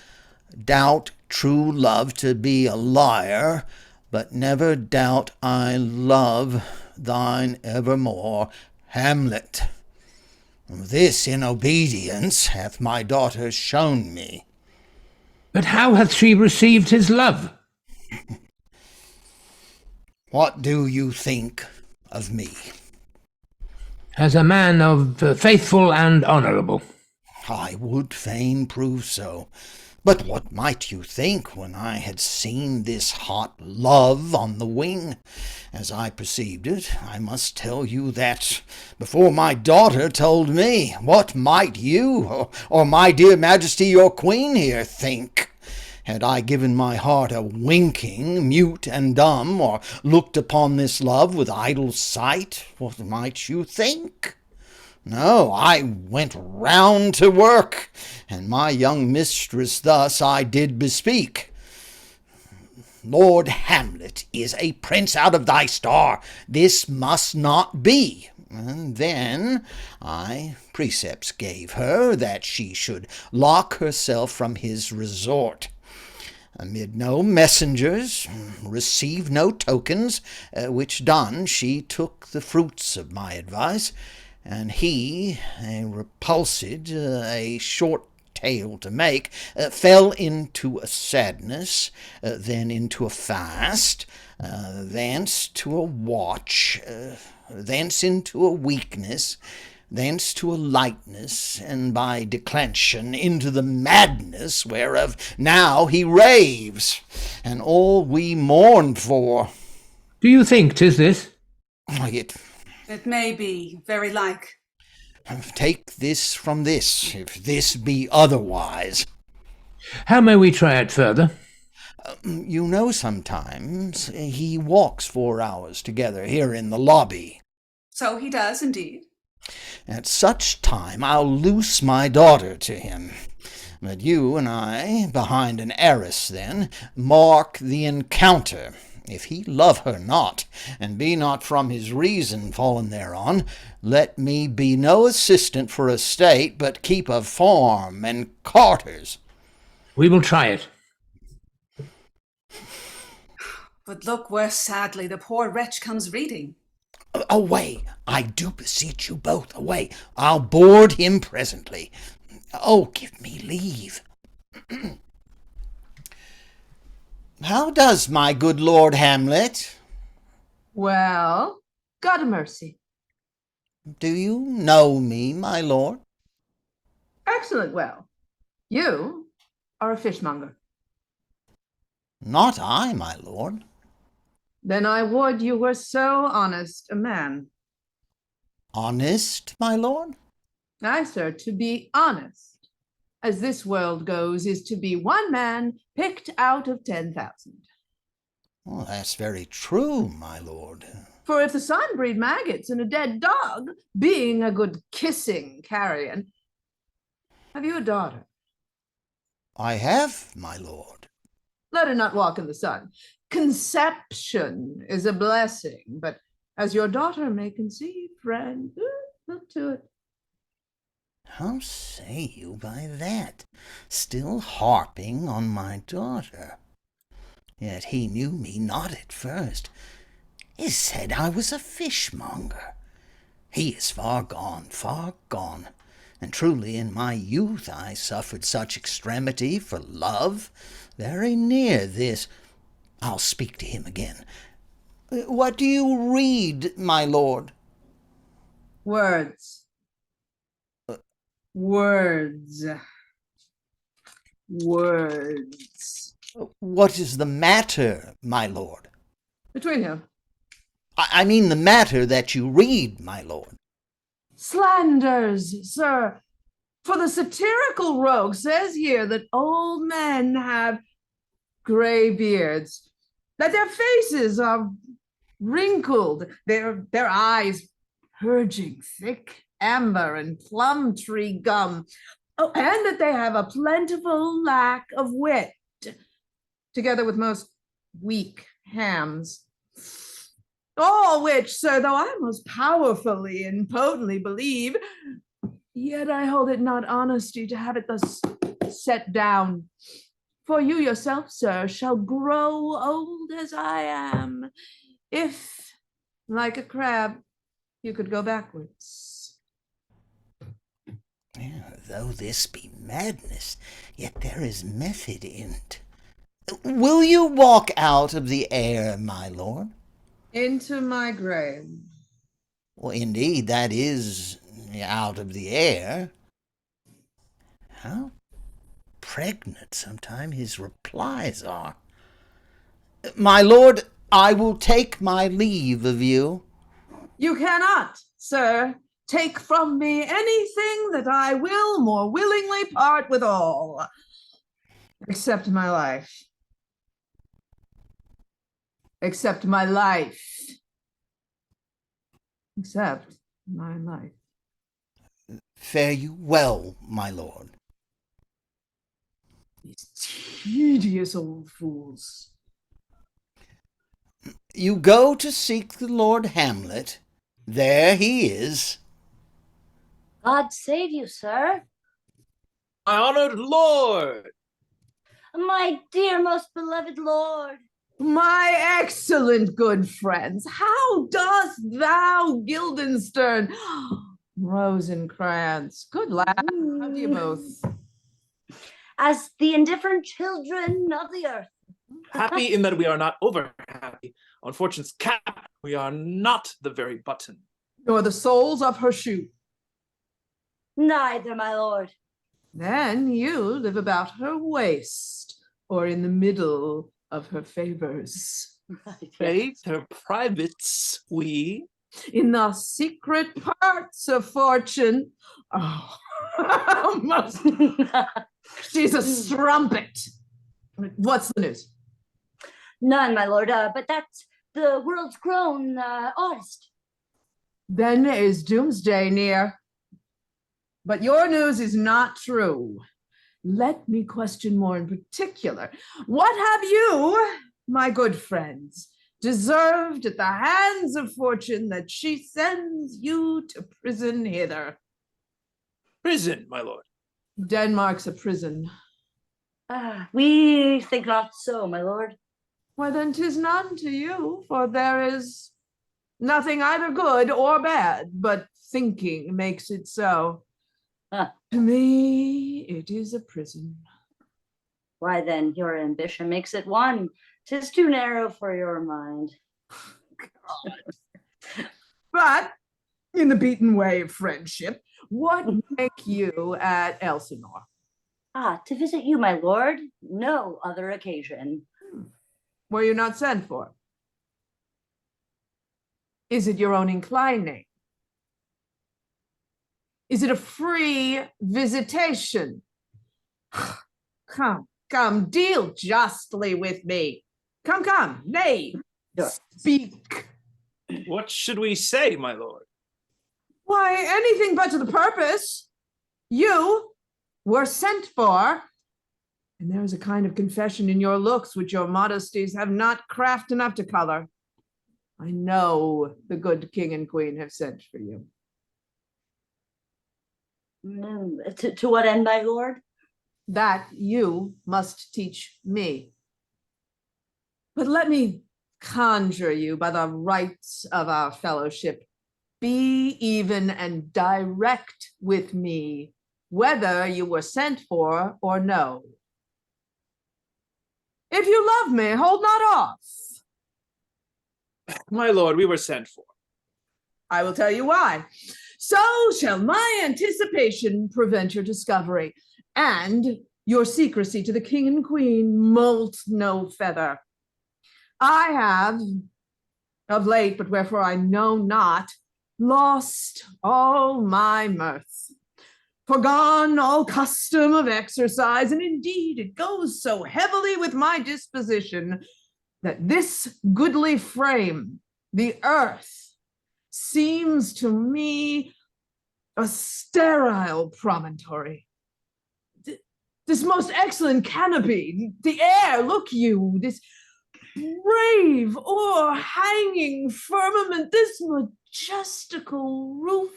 doubt true love to be a liar, but never doubt I love thine evermore, Hamlet. This in obedience hath my daughter shown me. But how hath she received his love? What do you think of me? As a man of faithful and honourable. I would fain prove so. But what might you think when I had seen this hot love on the wing? As I perceived it, I must tell you that, before my daughter told me, what might you, or my dear Majesty your Queen here, think? Had I given my heart a winking, mute and dumb, or looked upon this love with idle sight, what might you think? No, I went round to work, and my young mistress thus I did bespeak. Lord Hamlet is a prince out of thy star. This must not be. And then I precepts gave her that she should lock herself from his resort. Amid no messengers, receive no tokens, which done, she took the fruits of my advice, and he, repulsed, a short tale to make, fell into a sadness, then into a fast, thence to a watch, thence into a weakness, thence to a lightness, and by declension into the madness whereof now he raves, and all we mourn for. Do you think 'tis this? It may be, very like. Take this from this, if this be otherwise. How may we try it further? You know, sometimes he walks 4 hours together here in the lobby. So he does indeed. At such time I'll loose my daughter to him. But you and I, behind an arras then, mark the encounter. If he love her not, and be not from his reason fallen thereon, let me be no assistant for a state, but keep a farm and carters. We will try it. But look where sadly the poor wretch comes reading. Away, I do beseech you both, away. I'll board him presently. Oh, give me leave. How does my good Lord Hamlet? Well, God a mercy. Do you know me, my lord? Excellent well. You are a fishmonger. Not I, my lord. Then I would you were so honest a man. Honest, my lord? Aye, sir, to be honest, as this world goes, is to be one man picked out of 10,000. Well, that's very true, my lord. For if the sun breed maggots in a dead dog, being a good kissing carrion, have you a daughter? I have, my lord. Let her not walk in the sun. Conception is a blessing, but as your daughter may conceive, friend, look to it. How say you by that? Still harping on my daughter. Yet he knew me not at first. He said I was a fishmonger. He is far gone, and truly in my youth I suffered such extremity for love, very near this. I'll speak to him again. What do you read, my lord? Words. Words. Words. What is the matter, my lord? Between who? I mean the matter that you read, my lord. Slanders, sir. For the satirical rogue says here that old men have gray beards, that their faces are wrinkled, their eyes purging thick amber and plum tree gum, oh, and that they have a plentiful lack of wit, together with most weak hams. All which, sir, though I most powerfully and potently believe, yet I hold it not honesty to have it thus set down. For you yourself, sir, shall grow old as I am, if, like a crab, you could go backwards. Though this be madness, yet there is method in't. Will you walk out of the air, my lord? Into my grave. Well, indeed, that is out of the air. How pregnant sometime his replies are. My lord, I will take my leave of you. You cannot, sir, take from me anything that I will more willingly part with all, except my life. Except my life. Except my life. Fare you well, my lord. These tedious old fools. You go to seek the Lord Hamlet. There he is. God save you, sir. My honored lord. My dear, most beloved lord. My excellent good friends, how dost thou, Guildenstern, Rosencrantz, good lad, how do you both? As the indifferent children of the earth. Happy in that we are not over happy. On fortune's cap, we are not the very button. Nor the soles of her shoe. Neither, my lord. Then you live about her waist, or in the middle of her favors. Faith, her privates, we. In the secret parts of fortune. Oh, almost. She's a strumpet. What's the news? None, my lord, but that's the world's grown honest. Then is doomsday near. But your news is not true. Let me question more in particular. What have you, my good friends, deserved at the hands of fortune that she sends you to prison hither? Prison, my lord. Denmark's a prison. We think not so, my lord. Why then 'tis none to you, for there is nothing either good or bad, but thinking makes it so. To me, it is a prison. Why then, your ambition makes it one. 'Tis too narrow for your mind. But in the beaten way of friendship, what make you at Elsinore? To visit you, my lord. No other occasion. Were you not sent for? Is it your own inclining? Is it a free visitation? Come, deal justly with me. Come, nay, speak. What should we say, my lord? Why, anything but to the purpose. You were sent for, and there is a kind of confession in your looks which your modesties have not craft enough to color. I know the good king and queen have sent for you. To what end, my lord? That you must teach me. But let me conjure you by the rights of our fellowship, be even and direct with me, whether you were sent for or no. If you love me, hold not off. My lord, we were sent for. I will tell you why. So shall my anticipation prevent your discovery, and your secrecy to the king and queen molt no feather. I have, of late, but wherefore I know not, lost all my mirth, forgone all custom of exercise, and indeed it goes so heavily with my disposition that this goodly frame, the earth, seems to me a sterile promontory. This most excellent canopy, the air, look you, this brave o'erhanging firmament, this majestical roof,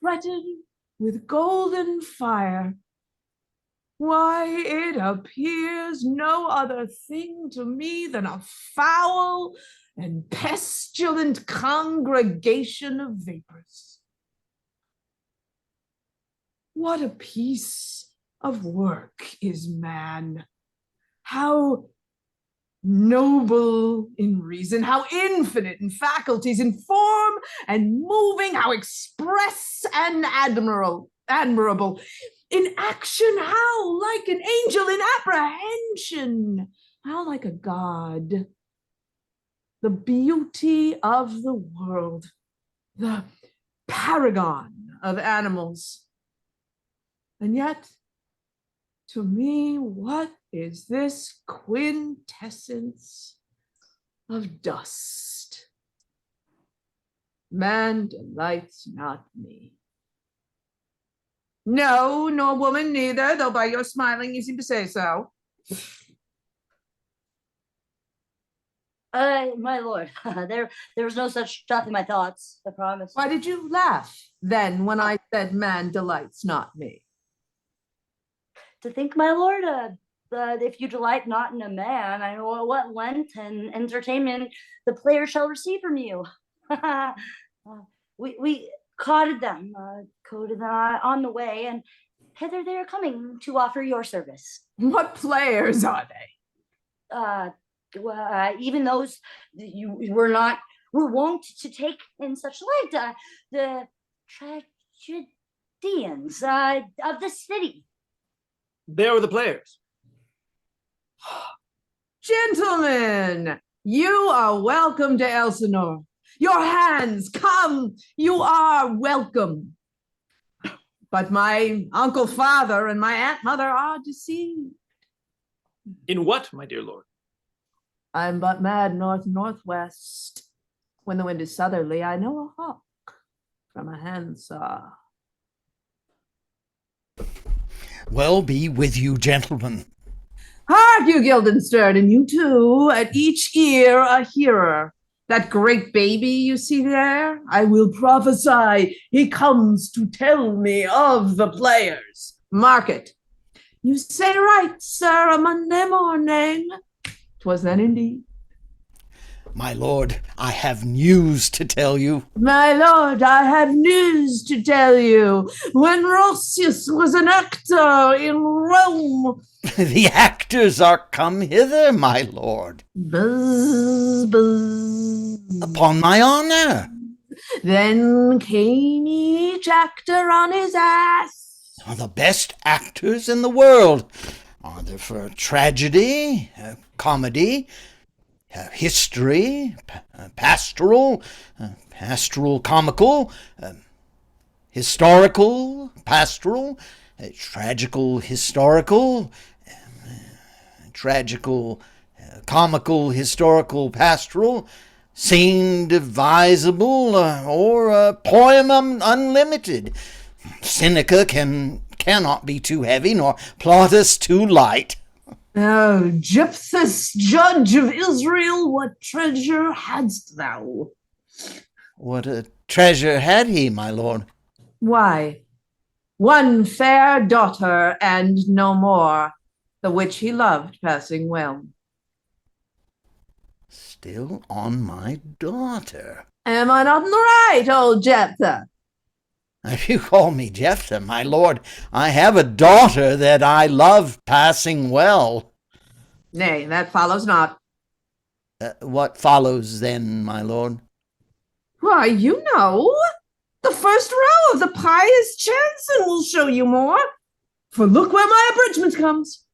fretted with golden fire. Why, it appears no other thing to me than a foul and pestilent congregation of vapors. What a piece of work is man! How noble in reason, how infinite in faculties, in form and moving, how express and admirable. In action, how like an angel; in apprehension, how like a god. The beauty of the world, the paragon of animals. And yet, to me, what is this quintessence of dust? Man delights not me. No, nor woman neither, though by your smiling you seem to say so. My lord, there was no such thought in my thoughts, I promise. Why did you laugh then when I said man delights not me? To think, my lord, if you delight not in a man, I know what lent and entertainment the player shall receive from you. We courted them on the way, and hither they are coming to offer your service. What players are they? Even those you were wont to take in such light, the tragedians of the city. There were the players. Gentlemen, you are welcome to Elsinore. Your hands, come, you are welcome. But my uncle father and my aunt mother are deceived. In what, my dear lord? I'm but mad north-northwest. When the wind is southerly, I know a hawk from a handsaw. Well be with you, gentlemen. Hark you, Guildenstern, and you too, at each ear a hearer. That great baby you see there, I will prophesy, he comes to tell me of the players. Mark it. You say right, sir, a Monday morning. 'Twas then indeed. My lord, I have news to tell you. My lord, I have news to tell you. When Roscius was an actor in Rome. The actors are come hither, my lord. Buzz, buzz. Upon my honor. Then came each actor on his ass. Are the best actors in the world. Are there for tragedy, comedy, history, pastoral, comical, historical, pastoral, tragical, historical, tragical, comical, historical, pastoral, scene devisable, or poem unlimited. Seneca cannot be too heavy, nor Plautus too light. Oh, Jephthah's judge of Israel, what treasure hadst thou? What a treasure had he, my lord? Why, one fair daughter and no more, the which he loved passing well. Still on my daughter. Am I not in the right, old Jephthah? If you call me Jephthah, my lord, I have a daughter that I love passing well. Nay, that follows not. What follows then, my lord? Why, you know, the first row of the pious chanson will show you more. For look where my abridgment comes.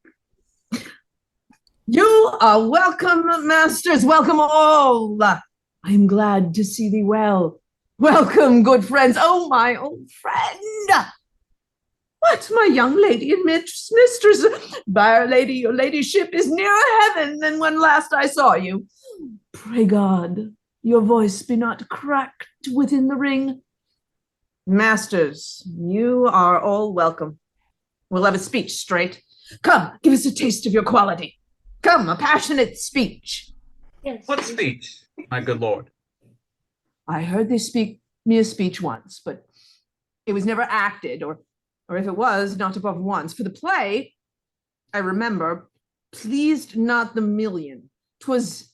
You are welcome, masters, welcome all. I am glad to see thee well. Welcome, good friends. Oh, my old friend. What, my young lady and mistress? Byre lady, your ladyship is nearer heaven than when last I saw you. Pray God, your voice be not cracked within the ring. Masters, you are all welcome. We'll have a speech straight. Come, give us a taste of your quality. Come, a passionate speech. Yes. What speech, my good lord? I heard they speak me a speech once, but it was never acted, or if it was, not above once. For the play, I remember, pleased not the million. 'Twas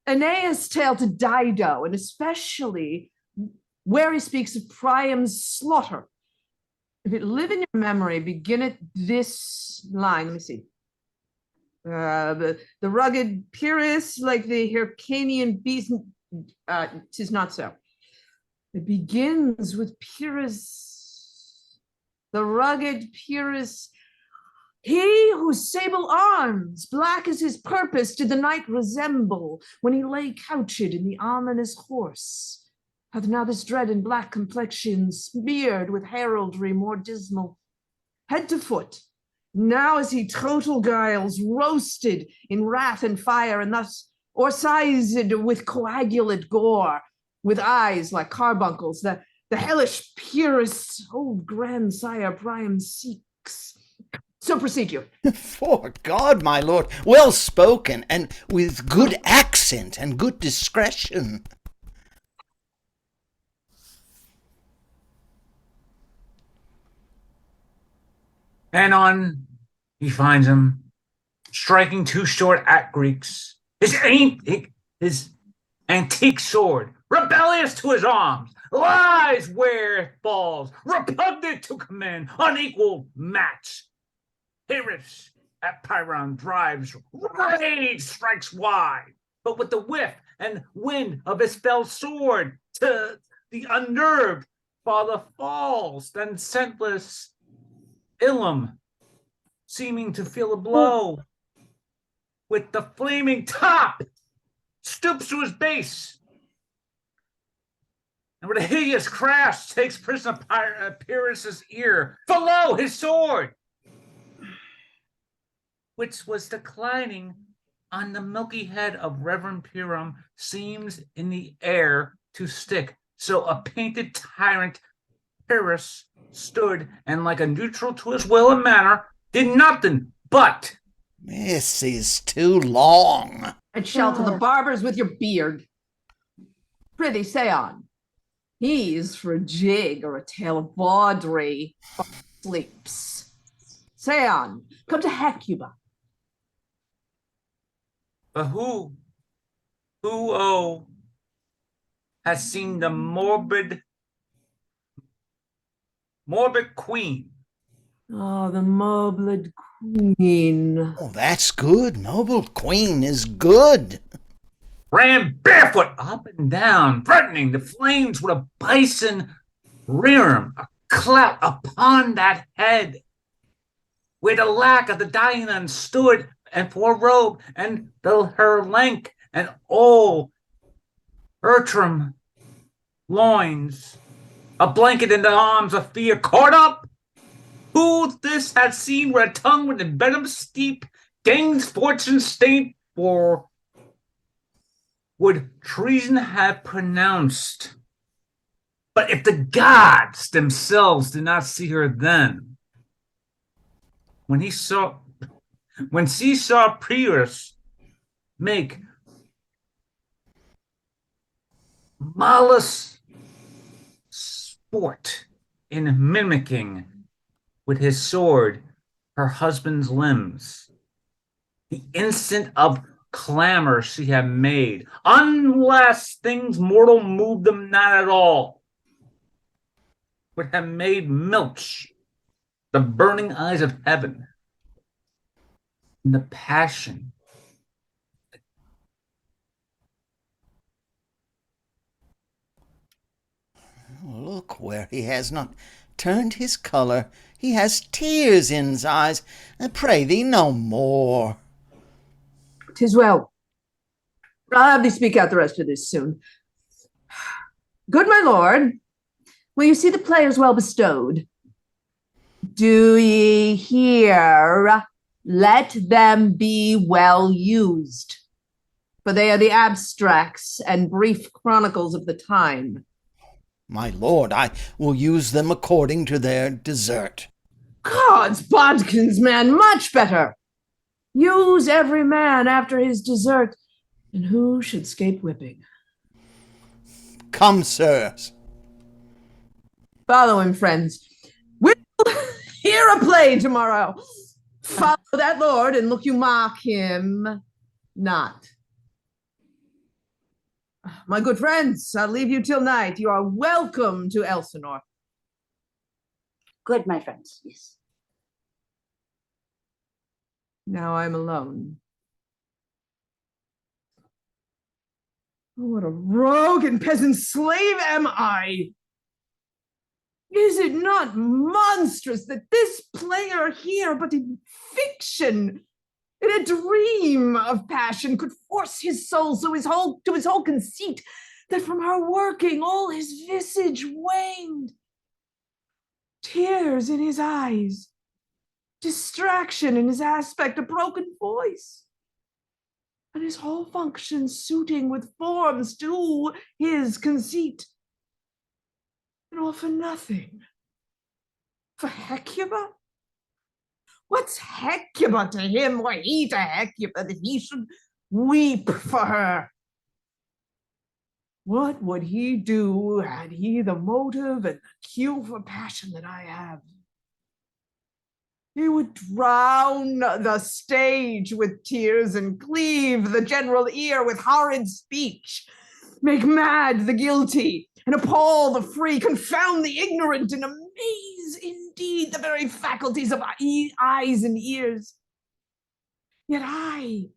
Aeneas' tale to Dido, and especially where he speaks of Priam's slaughter. If it live in your memory, begin at this line. Let me see. The rugged Pyrrhus, like the Hyrcanian beast, 'tis not so. It begins with Pyrrhus, the rugged Pyrrhus, he whose sable arms, black as his purpose, did the night resemble when he lay couched in the ominous horse, hath now this dread and black complexion smeared with heraldry more dismal. Head to foot, now is he total guiles, roasted in wrath and fire, and thus orsized with coagulate gore, with eyes like carbuncles, the hellish Pyrrhus, old grandsire Bryan seeks. So proceed you. 'Fore God, my lord, well spoken, and with good accent and good discretion. And on he finds him, striking two short at Greeks. His antique sword, rebellious to his arms, lies where it falls, repugnant to command, unequal match. Pyrrhus at Pyrrhon drives, rage strikes wide, but with the whiff and wind of his fell sword, to the unnerved father falls, then senseless Ilum, seeming to feel a blow, with the flaming top, stoops to his base, and with a hideous crash takes prisoner Pyrrhus' ear. For lo, his sword, which was declining on the milky head of Reverend Pyrrhum, seems in the air to stick. So a painted tyrant Pyrrhus stood, and like a neutral to his will and manner, did nothing but. This is too long. And shall to the barbers with your beard. Prithee, say on. He's for a jig or a tale of bawdry, or sleeps. Say on. Come to Hecuba. But who has seen the morbid queen? Oh, the morbid queen. Oh, that's good. Noble queen is good. Ran barefoot up and down, threatening the flames with a bison rearum, a clout upon that head, where the lack of the Diana stood, and for robe, and her length, and all Ertram loins, a blanket in the arms of fear, caught up. Who this had seen where a tongue with a venom steep, gains fortune stained, for would treason have pronounced. But if the gods themselves did not see her then, when she saw Pyrrhus make malice sport in mimicking with his sword her husband's limbs, the instant of clamor she had made, unless things mortal moved them not at all, would have made milch the burning eyes of heaven. In the passion Look where he has not turned his colour. He has tears in his eyes. Pray thee no more. 'Tis well. I'll have thee speak out the rest of this soon. Good my lord, will you see the players well bestowed? Do ye hear? Let them be well used, for they are the abstracts and brief chronicles of the time. My lord, I will use them according to their desert. God's bodkins, man, much better. Use every man after his desert, and who should scape whipping? Come, sirs. Follow him, friends. We'll hear a play tomorrow. Follow that lord, and look you mock him not. My good friends, I'll leave you till night. You are welcome to Elsinore. Good, my friends, yes. Now I'm alone. Oh, what a rogue and peasant slave am I! Is it not monstrous that this player here, but in fiction, in a dream of passion, could force his soul to his whole conceit, that from her working all his visage waned? Tears in his eyes, distraction in his aspect, a broken voice, and his whole function suiting with forms to his conceit. And all for nothing. For Hecuba? What's Hecuba to him, or he to Hecuba, that he should weep for her? What would he do had he the motive and the cue for passion that I have? He would drown the stage with tears and cleave the general ear with horrid speech, make mad the guilty, and appall the free, confound the ignorant, and amaze indeed the very faculties of eyes and ears. Yet I,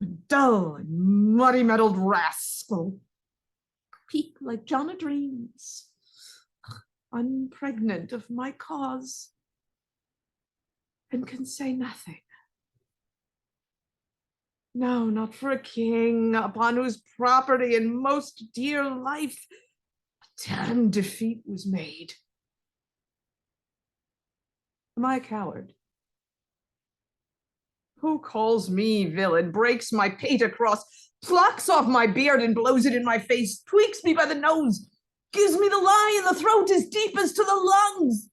a dull and muddy-mettled rascal, peak like John o' Dreams, unpregnant of my cause, and can say nothing. No, not for a king, upon whose property and most dear life a damned defeat was made. Am I a coward? Who calls me villain, breaks my pate across, plucks off my beard and blows it in my face, tweaks me by the nose, gives me the lie in the throat as deep as to the lungs?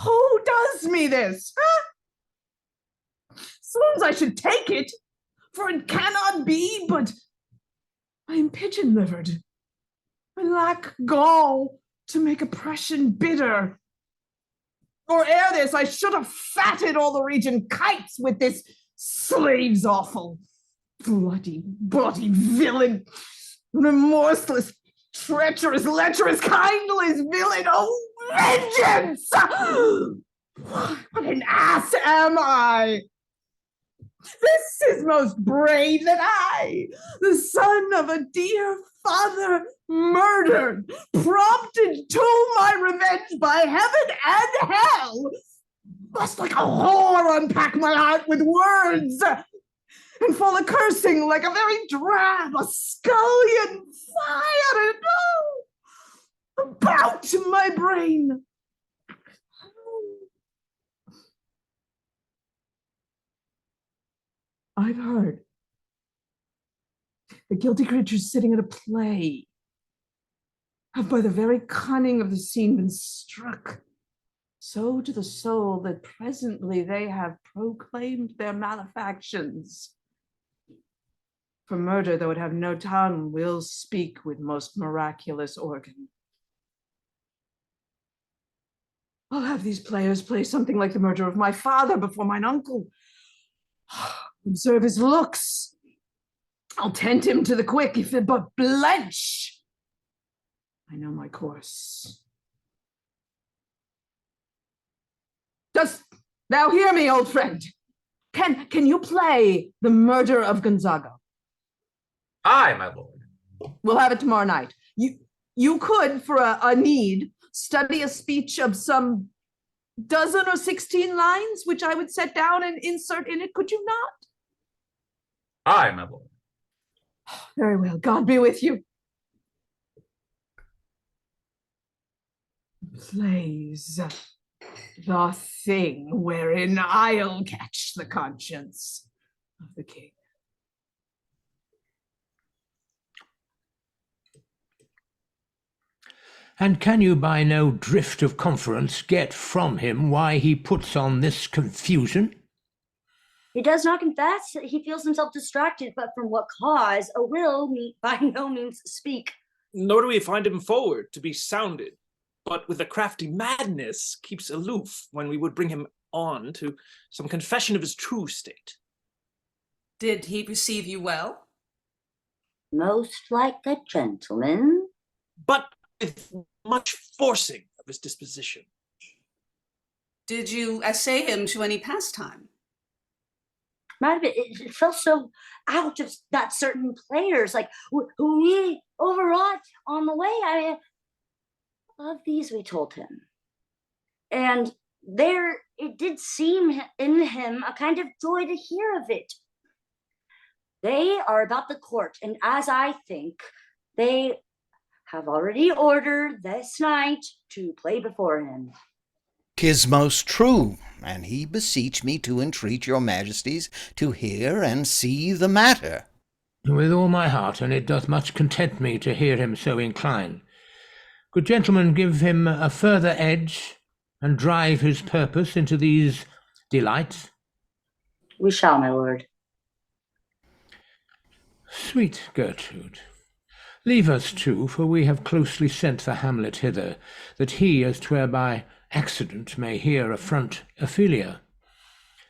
Who does me this? Huh? Soon as I should take it, for it cannot be, but I am pigeon-livered. I lack gall to make oppression bitter. Or ere this, I should have fatted all the region kites with this slave's offal. Bloody villain, remorseless, treacherous, lecherous, kindless villain, oh, vengeance! What an ass am I! This is most brave that I, the son of a dear father, murdered, prompted to my revenge by heaven and hell, must like a whore unpack my heart with words, and fall a cursing like a very drab, a scullion fire, and about my brain. I've heard the guilty creatures sitting at a play have by the very cunning of the scene been struck so to the soul that presently they have proclaimed their malefactions. For murder, though it have no tongue, will speak with most miraculous organ. I'll have these players play something like the murder of my father before mine uncle. Observe his looks. I'll tent him to the quick if it but blench. I know my course. Dost thou hear me, old friend? Can you play the murder of Gonzaga? Aye, my lord. We'll have it tomorrow night. You could, for a need, study a speech of some dozen or 16 lines, which I would set down and insert in it, could you not? Aye, my lord. Very well, God be with you. Plays the thing wherein I'll catch the conscience of the king. And can you by no drift of conference get from him why he puts on this confusion? He does not confess. He feels himself distracted, but from what cause a will by no means speak. Nor do we find him forward to be sounded, but with a crafty madness keeps aloof when we would bring him on to some confession of his true state. Did he receive you well? Most like a gentleman. But with much forcing of his disposition. Did you essay him to any pastime? Madam, it felt so out of that certain players, like who we overwrought on the way. Of these we told him. And there it did seem in him a kind of joy to hear of it. They are about the court, and as I think, they have already ordered this night to play before him. 'Tis most true, and he beseech me to entreat your majesties to hear and see the matter. With all my heart, and it doth much content me to hear him so incline. Good gentlemen, give him a further edge, and drive his purpose into these delights. We shall, my lord. Sweet Gertrude, leave us too, for we have closely sent the Hamlet hither, that he, as 'twere by accident, may here affront Ophelia.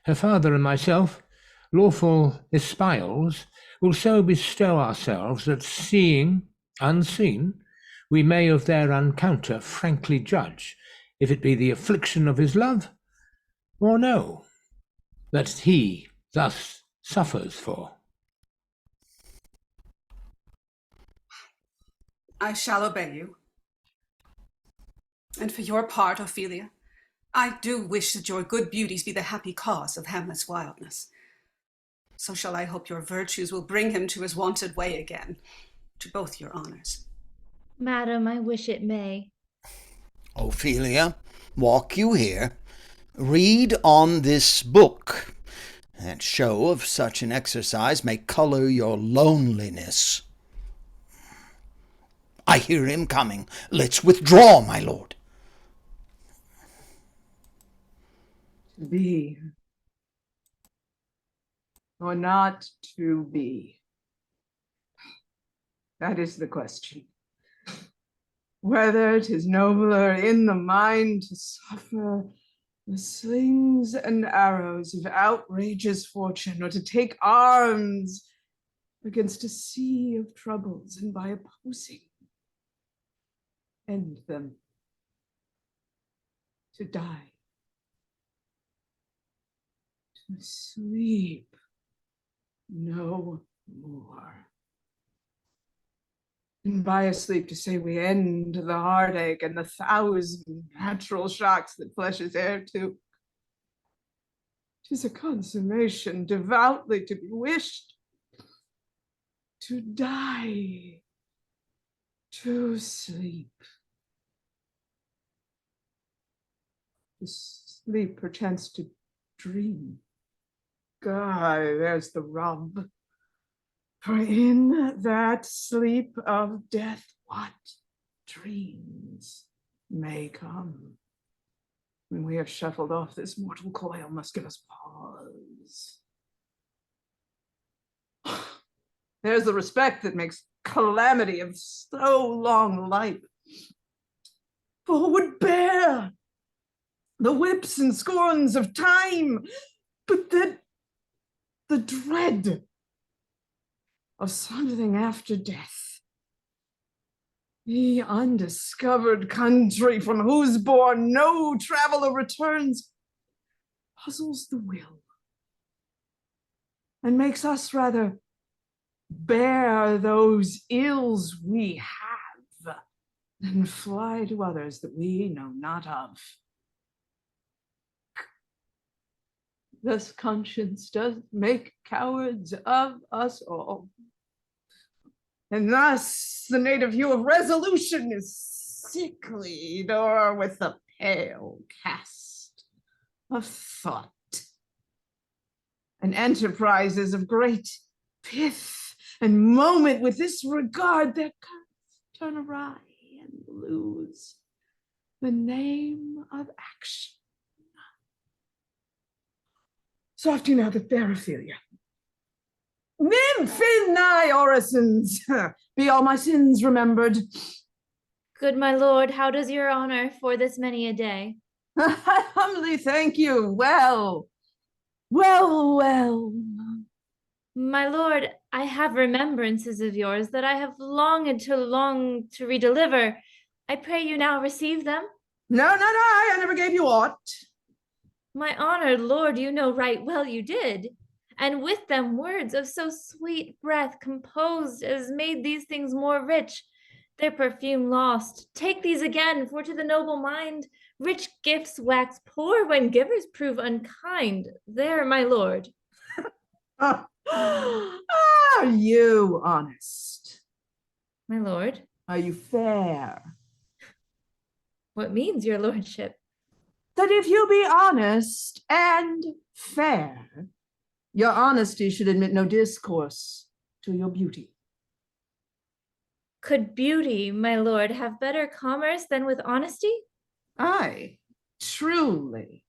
Her father and myself, lawful espials, will so bestow ourselves that, seeing unseen, we may of their encounter frankly judge, if it be the affliction of his love, or no, that he thus suffers for. I shall obey you. And for your part, Ophelia, I do wish that your good beauties be the happy cause of Hamlet's wildness. So shall I hope your virtues will bring him to his wonted way again, to both your honors. Madam, I wish it may. Ophelia, walk you here. Read on this book. That show of such an exercise may color your loneliness. I hear him coming. Let's withdraw, my lord. To be or not to be? That is the question. Whether 'tis nobler in the mind to suffer the slings and arrows of outrageous fortune, or to take arms against a sea of troubles, and by opposing end them, to die, to sleep no more. And by a sleep to say we end the heartache and the thousand natural shocks that flesh is heir to. 'Tis a consummation devoutly to be wished, to die, to sleep. To sleep, perchance to dream. God, there's the rub. For in that sleep of death, what dreams may come, when we have shuffled off this mortal coil, must give us pause. There's the respect that makes calamity of so long life. For who would bear the whips and scorns of time, but that the dread of something after death, the undiscovered country from whose bourne no traveler returns, puzzles the will and makes us rather bear those ills we have and fly to others that we know not of. Thus conscience does make cowards of us all. And thus the native hue of resolution is sicklied o'er with the pale cast of thought. And enterprises of great pith and moment with this regard their curves turn awry and lose the name of action. Softy now the fair Ophelia. Nymph in thy orisons, be all my sins remembered. Good my lord, how does your honor for this many a day? I humbly thank you. Well. My lord, I have remembrances of yours that I have longed to redeliver. I pray you now receive them. No, I never gave you aught. My honored lord, you know right well you did. And with them words of so sweet breath composed as made these things more rich, their perfume lost. Take these again, for to the noble mind, rich gifts wax poor when givers prove unkind. There, my lord. Are you honest? My lord? Are you fair? What means your lordship? That if you be honest and fair, your honesty should admit no discourse to your beauty. Could beauty, my lord, have better commerce than with honesty? Aye, truly.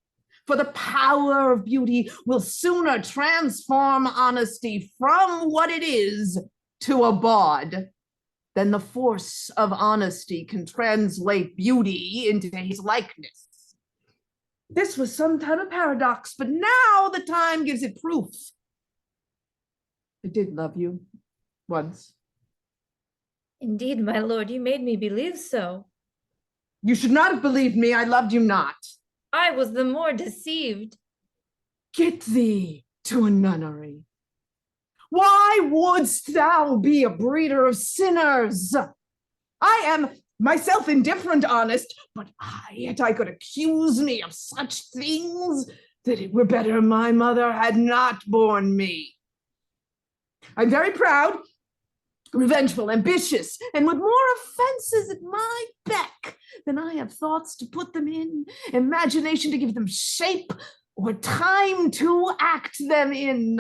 For the power of beauty will sooner transform honesty from what it is to a bawd than the force of honesty can translate beauty into his likeness. This was sometime a paradox, but now the time gives it proof. I did love you once. Indeed, my lord, you made me believe so. You should not have believed me. I loved you not. I was the more deceived. Get thee to a nunnery. Why wouldst thou be a breeder of sinners? I am myself indifferent honest, but yet I could accuse me of such things that it were better my mother had not borne me. I'm very proud, revengeful, ambitious, and with more offenses at my beck than I have thoughts to put them in, imagination to give them shape, or time to act them in.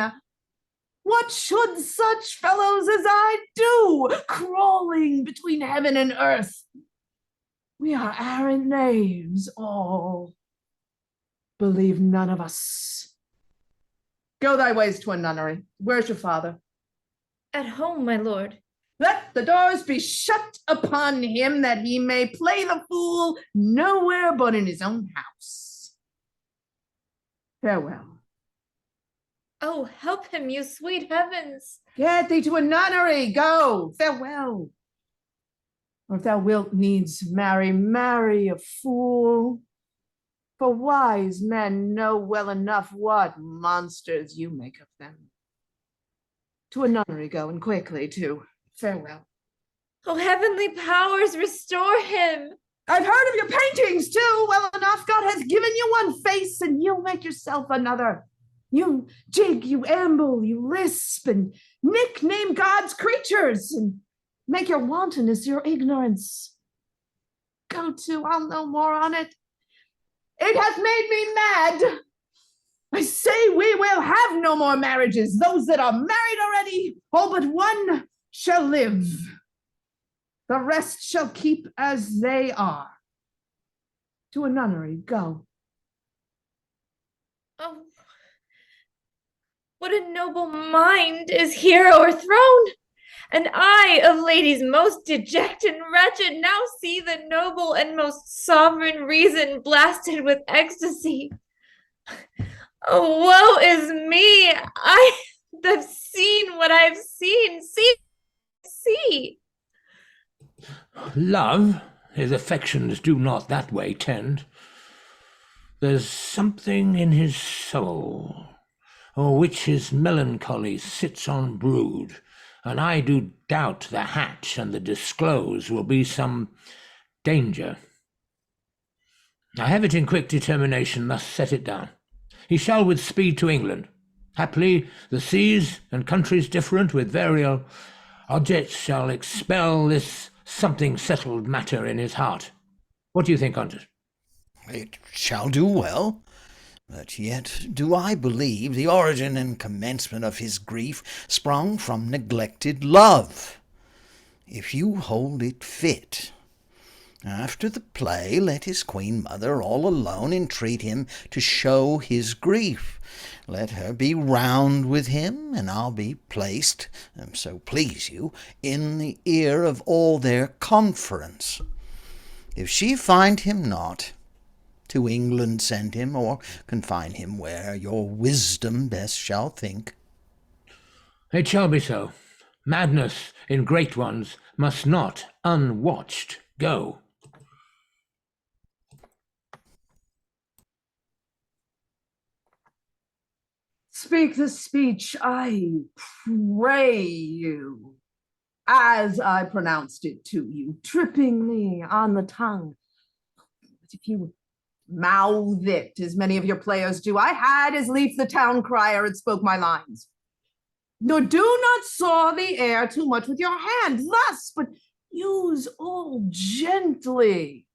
What should such fellows as I do, crawling between heaven and earth? We are arrant knaves all. Believe none of us. Go thy ways to a nunnery. Where's your father? At home, my lord. Let the doors be shut upon him, that he may play the fool nowhere but in his own house. Farewell. Oh, help him, you sweet heavens. Get thee to a nunnery, go, farewell. Or if thou wilt needs marry, marry a fool. For wise men know well enough what monsters you make of them. To a nunnery go, and quickly too. Farewell. Oh, heavenly powers, restore him. I've heard of your paintings too, well enough. God has given you one face, and you'll make yourself another. You jig, you amble, you lisp, and nickname God's creatures, and make your wantonness your ignorance. Go to, I'll no more on it. It hath made me mad. I say we will have no more marriages. Those that are married already, all but one shall live. The rest shall keep as they are. To a nunnery, go. Oh, what a noble mind is here o'erthrown! And I, of ladies most dejected and wretched, now see the noble and most sovereign reason blasted with ecstasy. Oh, woe is me! I have seen what I've seen. See. Love, his affections do not that way tend. There's something in his soul, o'er which his melancholy sits on brood, and I do doubt the hatch and the disclose will be some danger. I have it in quick determination, thus set it down. He shall with speed to England. Haply the seas and countries different with varial objects shall expel this something settled matter in his heart. What do you think on't? It shall do well. But yet do I believe the origin and commencement of his grief sprung from neglected love. If you hold it fit, after the play let his queen mother all alone entreat him to show his grief. Let her be round with him, and I'll be placed, so please you, in the ear of all their conference. If she find him not, to England send him, or confine him where your wisdom best shall think. It shall be so. Madness in great ones must not, unwatched, go. Speak the speech, I pray you, as I pronounced it to you, trippingly on the tongue. But if you mouth it, as many of your players do, I had as lief the town crier and spoke my lines. Nor do not saw the air too much with your hand thus, but use all gently.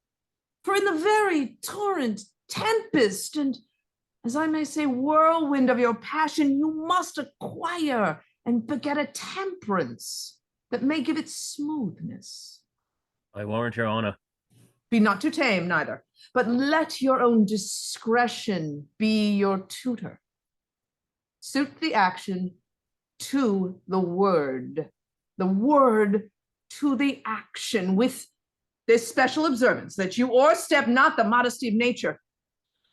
For in the very torrent, tempest, and, as I may say, whirlwind of your passion, you must acquire and beget a temperance that may give it smoothness. I warrant your honor. Be not too tame, neither, but let your own discretion be your tutor. Suit the action to the word to the action, with this special observance that you o'erstep not the modesty of nature,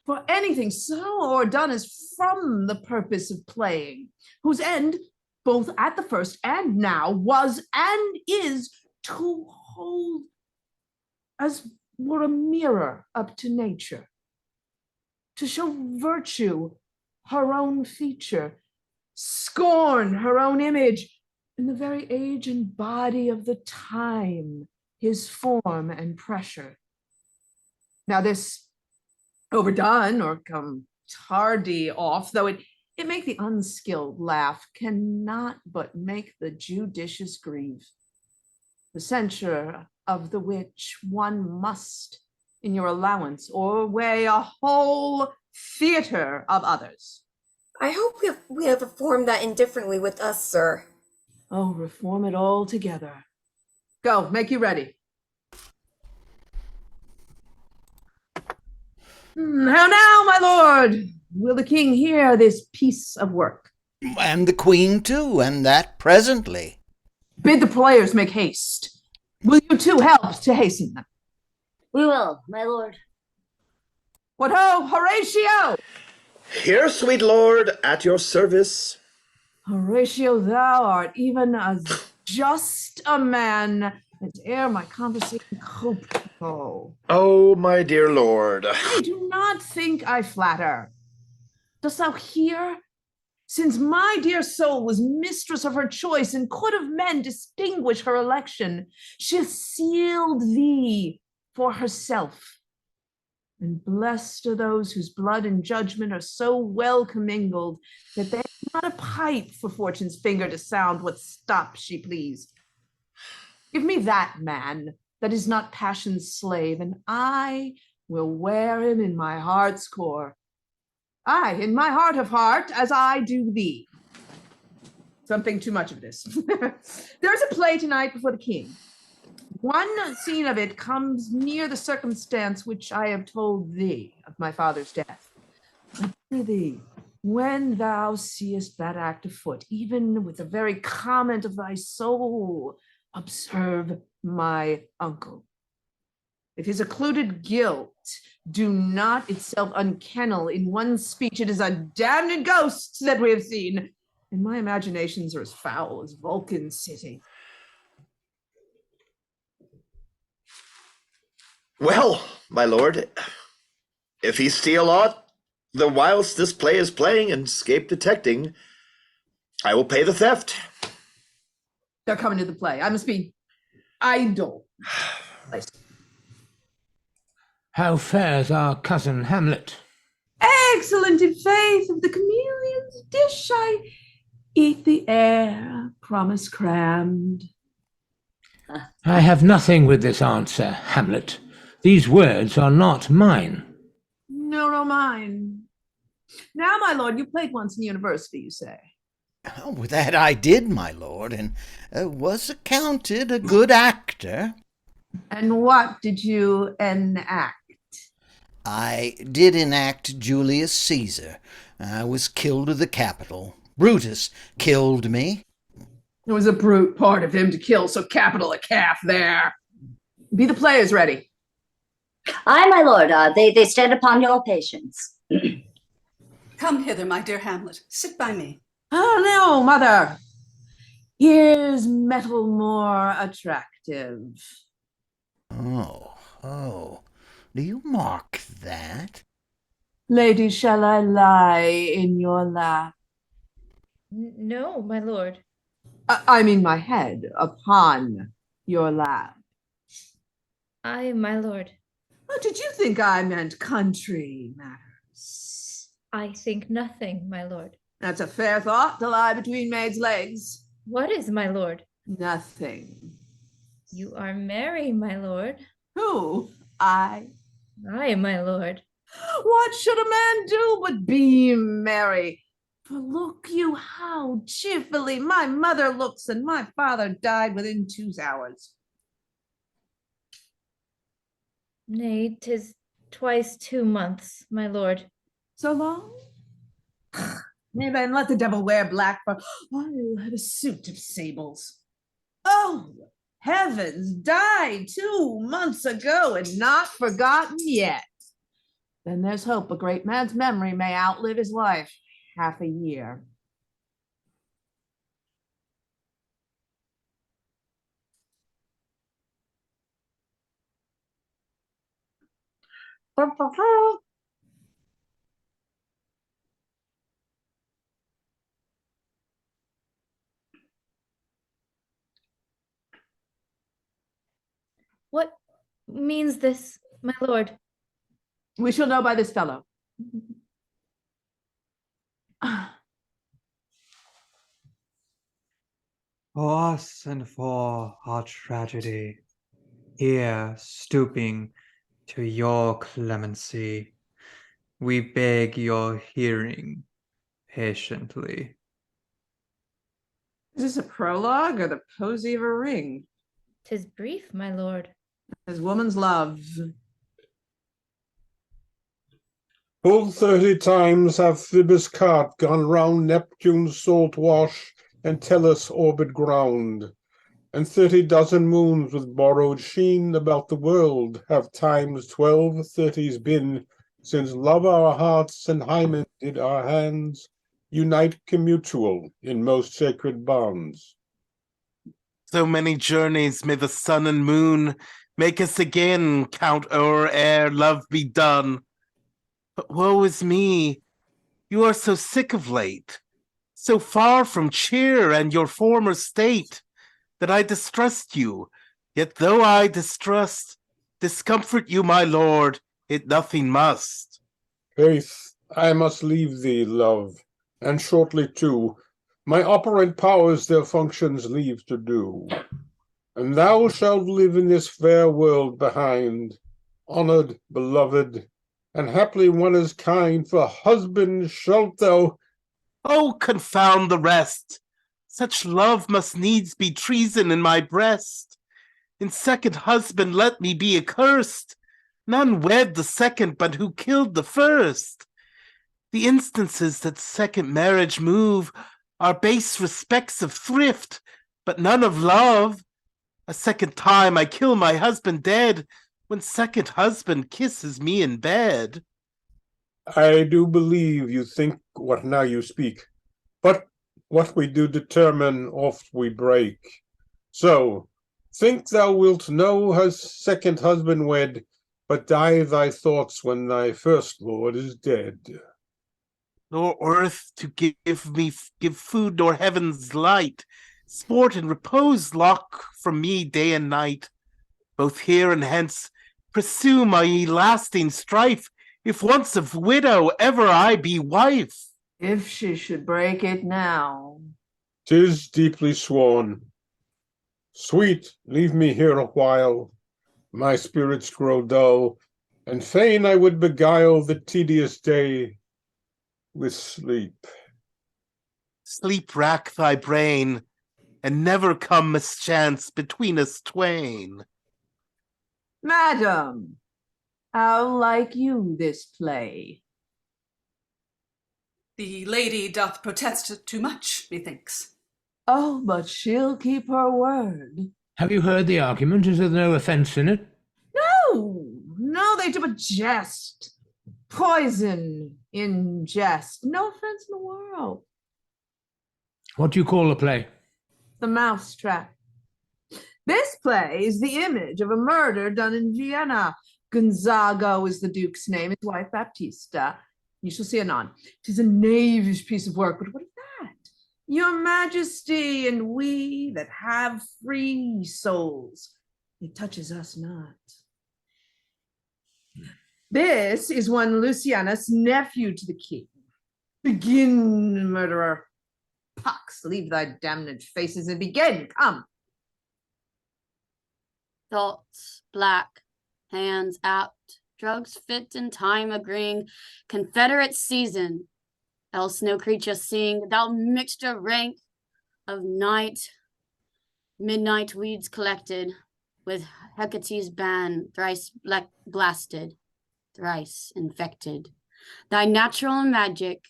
for anything so o'erdone is from the purpose of playing, whose end, both at the first and now, was and is to hold as were a mirror up to nature, to show virtue her own feature, scorn her own image, in the very age and body of the time, his form and pressure. Now this overdone or come tardy off, though it make the unskilled laugh, cannot but make the judicious grieve. The censure of the which one must, in your allowance, o'erweigh a whole theatre of others. I hope we have reformed that indifferently with us, sir. Oh, reform it all together. Go, make you ready. How now, my lord? Will the king hear this piece of work? And the queen too, and that presently. Bid the players make haste. Will you two help to hasten them? We will, my lord. What ho, Horatio! Here, sweet lord, at your service. Horatio, thou art even as just a man as ere my conversation coped. Oh, my dear lord. I do not think I flatter. Dost thou hear? Since my dear soul was mistress of her choice and could of men distinguish her election, she sealed thee for herself. And blessed are those whose blood and judgment are so well commingled that they have not a pipe for fortune's finger to sound what stop she pleased. Give me that man that is not passion's slave, and I will wear him in my heart's core. Aye, in my heart of heart, as I do thee. Something too much of this. There's a play tonight before the king. One scene of it comes near the circumstance which I have told thee of my father's death. I pray thee, when thou seest that act afoot, even with the very comment of thy soul, observe my uncle. If his occluded guilt do not itself unkennel in one speech, it is a damned ghost that we have seen, and my imaginations are as foul as Vulcan's city. Well, my lord, if he steal aught, the whilst this play is playing and escape detecting, I will pay the theft. They're coming to the play. I must be idle. How fares our cousin Hamlet? Excellent in faith of the chameleon's dish. I eat the air, promise crammed. I have nothing with this answer, Hamlet. These words are not mine. No, mine. Now, my lord, you played once in university, you say? Oh, that I did, my lord, and was accounted a good actor. And what did you enact? I did enact Julius Caesar. I was killed at the Capitol. Brutus killed me. It was a brute part of him to kill so capital a calf there. Be the players ready. Aye, my lord, they stand upon your patience. Come hither, my dear Hamlet. Sit by me. Oh, no, mother. Here's metal more attractive. Oh, do you mark that? Lady, shall I lie in your lap? No, my lord. I mean my head upon your lap. Aye, my lord. Oh, did you think I meant country matters? I think nothing, my lord. That's a fair thought to lie between maids' legs. What is, my lord? Nothing. You are merry, my lord. Who? I? Aye, my lord. What should a man do but be merry? For look you how cheerfully my mother looks, and my father died within 2 hours. Nay, 'tis twice 2 months, my lord. So long? Nay, then let the devil wear black, for I'll have a suit of sables. Oh, heavens, died 2 months ago and not forgotten yet. Then there's hope a great man's memory may outlive his life half a year. What means this, my lord? We shall know by this fellow. For us and for our tragedy, here stooping to your clemency, we beg your hearing patiently. Is this a prologue or the posy of a ring? 'Tis brief, my lord. As woman's love. Full 30 times hath Phoebus' cart gone round Neptune's salt wash and Tellus' orbit ground, and 30 dozen moons with borrowed sheen about the world have times 12 30s been, since love our hearts and hymen did our hands unite commutual in most sacred bonds. So many journeys may the sun and moon make us again count o'er ere love be done. But woe is me, you are so sick of late, so far from cheer and your former state, that I distrust you. Yet though I discomfort you, my lord, it nothing must. Faith, I must leave thee, love, and shortly too. My operant powers their functions leave to do. And thou shalt live in this fair world behind, honored, beloved, and haply one as kind, for husband shalt thou. Oh, confound the rest! Such love must needs be treason in my breast. In second husband let me be accursed. None wed the second but who killed the first. The instances that second marriage move are base respects of thrift, but none of love. A second time I kill my husband dead, when second husband kisses me in bed. I do believe you think what now you speak, but what we do determine oft we break. So, think thou wilt know her second husband wed, but die thy thoughts when thy first lord is dead. Nor earth to give food, nor heaven's light, sport and repose lock from me day and night. Both here and hence Pursue my lasting strife, if once of widow ever I be wife. If she should break it now. 'Tis deeply sworn. Sweet, leave me here a while. My spirits grow dull, and fain I would beguile the tedious day with sleep. Sleep rack thy brain, and never come mischance between us twain. Madam, how like you this play? The lady doth protest too much, methinks. Oh, but she'll keep her word. Have you heard the argument? Is there no offence in it? No, they do but jest. Poison in jest. No offense in the world. What do you call the play? The Mousetrap. This play is the image of a murder done in Vienna. Gonzago is the Duke's name, his wife Baptista. You shall see anon. 'Tis a knavish piece of work, but what of that? Your Majesty and we that have free souls, it touches us not. This is one Lucianus, nephew to the king. Begin, murderer. Pox, leave thy damned faces and begin. Come. Thoughts black, hands apt, drugs fit in time agreeing, confederate season, else no creature seeing, thou mixture rank of night, midnight weeds collected, with Hecate's ban thrice blasted, thrice infected. Thy natural magic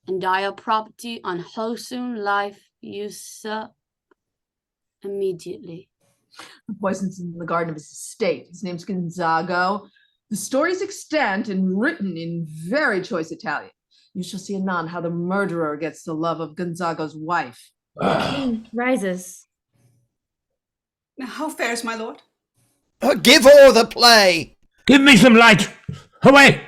and dire property on wholesome life usurp immediately. The poison's in the garden of his estate. His name's Gonzago. The story's extant and written in very choice Italian. You shall see anon how the murderer gets the love of Gonzago's wife. King rises. Now, how fares my lord? Give o'er the play. Give me some light. Away!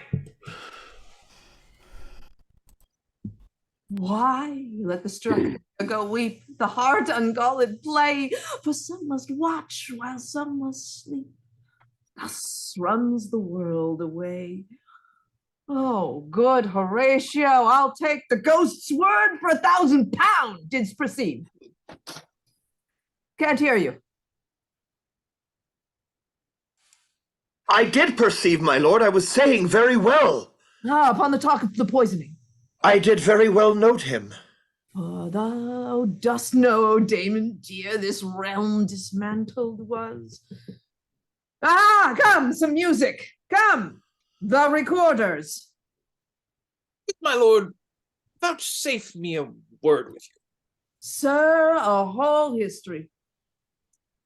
Why let the struck go weep, the heart ungalled play? For some must watch while some must sleep. Thus runs the world away. Oh, good Horatio, I'll take the ghost's word for £1,000. Didst proceed? Can't hear you. I did perceive, my lord. I was saying very well. Upon the talk of the poisoning. I did very well note him. For thou dost know, Damon dear, this realm dismantled was. Come, some music. Come, the recorders. My lord, vouchsafe me a word with you. Sir, a whole history.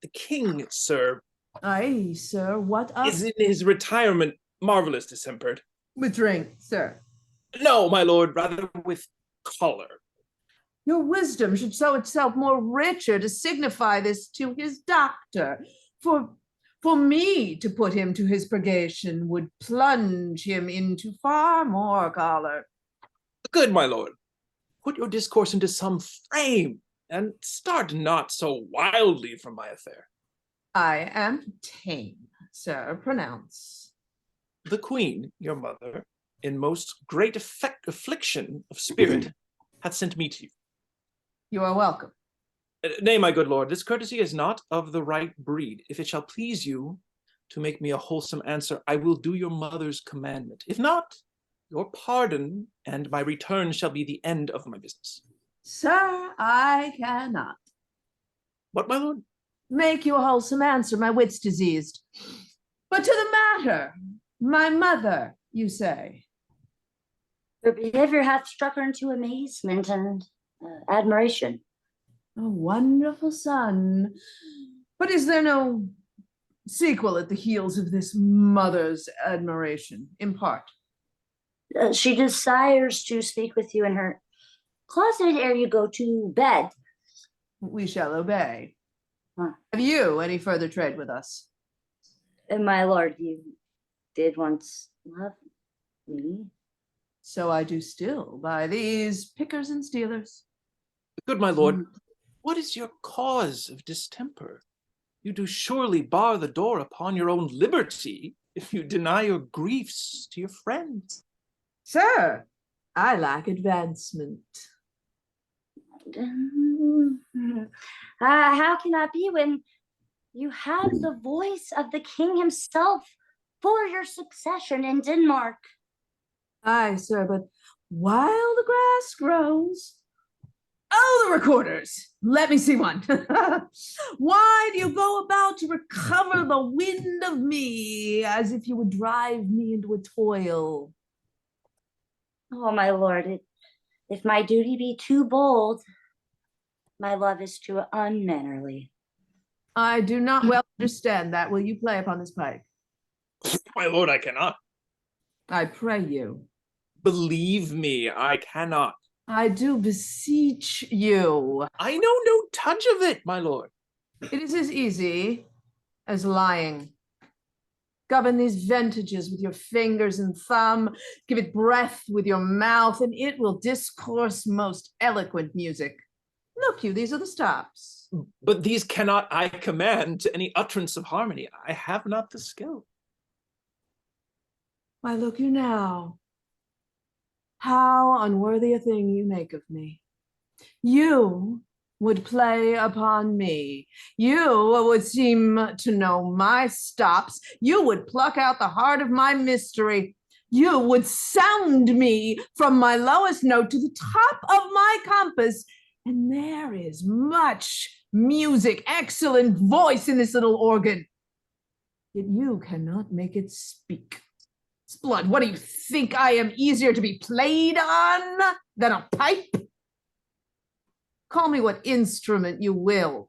The king, sir, Aye, sir, what of? is in his retirement marvelous distempered. With drink, sir. No, my lord, rather with choler. Your wisdom should show itself more richer to signify this to his doctor. For me to put him to his purgation would plunge him into far more choler. Good, my lord. Put your discourse into some frame, and start not so wildly from my affair. I am tame, sir. Pronounce. The queen, your mother, in most great affliction of spirit, hath sent me to you. You are welcome. Nay, my good lord, this courtesy is not of the right breed. If it shall please you to make me a wholesome answer, I will do your mother's commandment. If not, your pardon and my return shall be the end of my business. Sir, I cannot. What, my lord? Make you a wholesome answer, my wit's diseased. But to the matter, my mother, you say? Her behavior hath struck her into amazement and admiration. A wonderful son. But is there no sequel at the heels of this mother's admiration, in part? She desires to speak with you in her closet ere you go to bed. We shall obey. Have you any further trade with us? My lord, you did once love me. So I do still by these pickers and stealers. Good, my lord, what is your cause of distemper? You do surely bar the door upon your own liberty, if you deny your griefs to your friends? Sir, I lack advancement. How can that be when you have the voice of the king himself for your succession in Denmark? Aye, sir, but while the grass grows. Oh, the recorders. Let me see one. Why do you go about to recover the wind of me as if you would drive me into a toil? Oh, my lord, if my duty be too bold, my love is too unmannerly. I do not well understand that. Will you play upon this pipe? My lord, I cannot. I pray you. Believe me, I cannot. I do beseech you. I know no touch of it, my lord. It is as easy as lying. Govern these vintages with your fingers and thumb, give it breath with your mouth, and it will discourse most eloquent music. Look you, these are the stops. But these cannot I command to any utterance of harmony. I have not the skill. Why, look you now. How unworthy a thing you make of me. You would play upon me. You would seem to know my stops. You would pluck out the heart of my mystery. You would sound me from my lowest note to the top of my compass. And there is much music, excellent voice in this little organ. Yet you cannot make it speak. Blood, what do you think? I am easier to be played on than a pipe? Call me what instrument you will.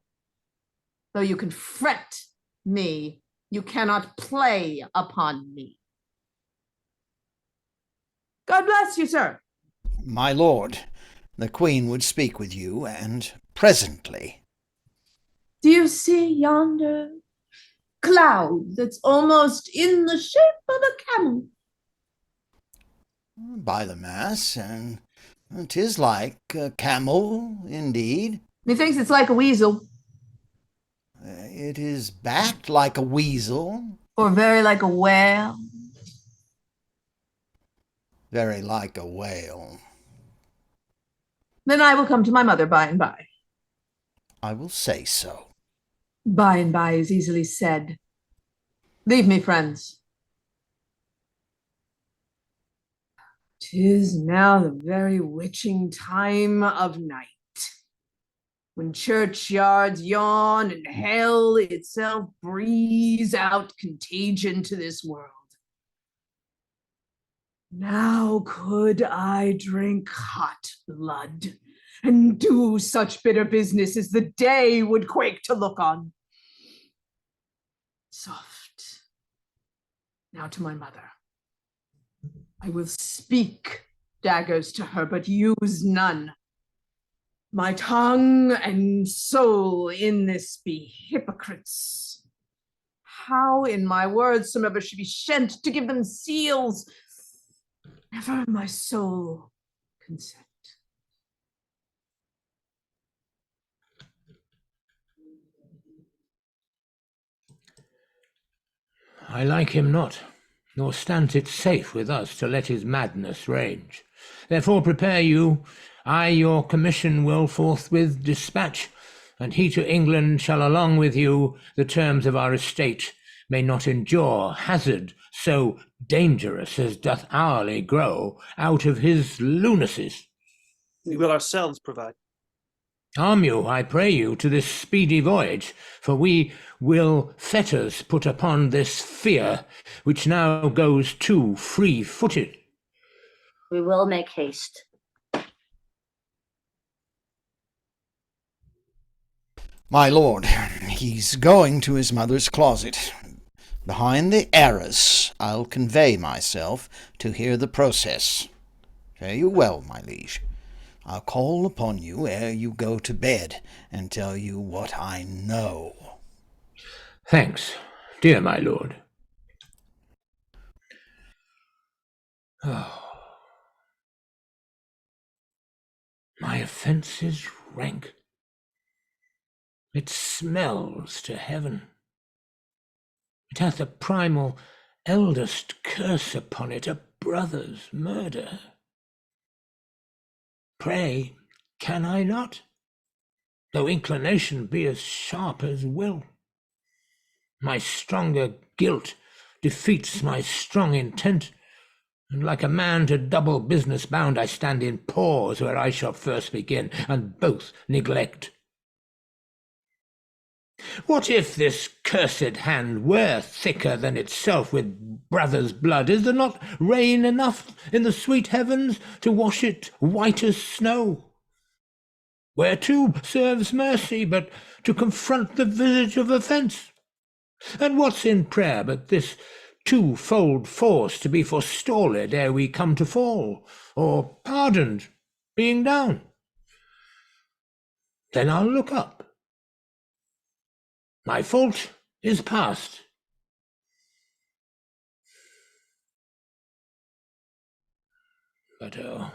Though you can fret me, you cannot play upon me. God bless you, sir. My lord, the Queen would speak with you, and presently. Do you see yonder cloud that's almost in the shape of a camel? By the mass, and 'tis like a camel, indeed. Methinks it's like a weasel. It is backed like a weasel. Or very like a whale. Very like a whale. Then I will come to my mother by and by. I will say so. By and by is easily said. Leave me, friends. 'Tis now the very witching time of night, when churchyards yawn and hell itself breathes out contagion to this world. Now could I drink hot blood and do such bitter business as the day would quake to look on. Soft. Now to my mother. I will speak daggers to her, but use none. My tongue and soul in this be hypocrites. How in my words somever should be shent to give them seals, never my soul consent. I like him not, nor stands it safe with us to let his madness range. Therefore prepare you, I your commission will forthwith dispatch, and he to England shall along with you the terms of our estate may not endure hazard so dangerous as doth hourly grow out of his lunacies. We will ourselves provide. Arm you, I pray you, to this speedy voyage, for we will fetters put upon this fear, which now goes too free-footed. We will make haste. My lord, he's going to his mother's closet. Behind the arras I'll convey myself to hear the process. Fare you well, my liege. I'll call upon you ere you go to bed, and tell you what I know. Thanks, dear my lord. Oh. My offence is rank. It smells to heaven. It hath a primal eldest curse upon it a brother's murder. Pray, can I not? Though inclination be as sharp as will. My stronger guilt defeats my strong intent, and like a man to double business bound, I stand in pause where I shall first begin, and both neglect. What if this cursed hand were thicker than itself with brother's blood? Is there not rain enough in the sweet heavens to wash it white as snow? Whereto serves mercy but to confront the visage of offence? And what's in prayer but this twofold force to be forestalled ere we come to fall, or pardoned, being down? Then I'll look up. My fault is past. But oh,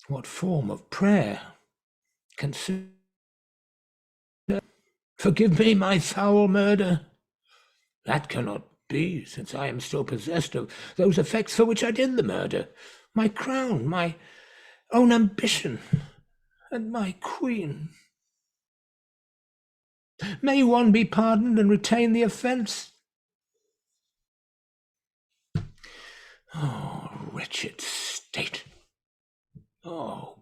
what form of prayer can forgive me my foul murder? That cannot be, since I am still possessed of those effects for which I did the murder. My crown, my own ambition, and my queen. May one be pardoned and retain the offence? Oh, wretched state! Oh,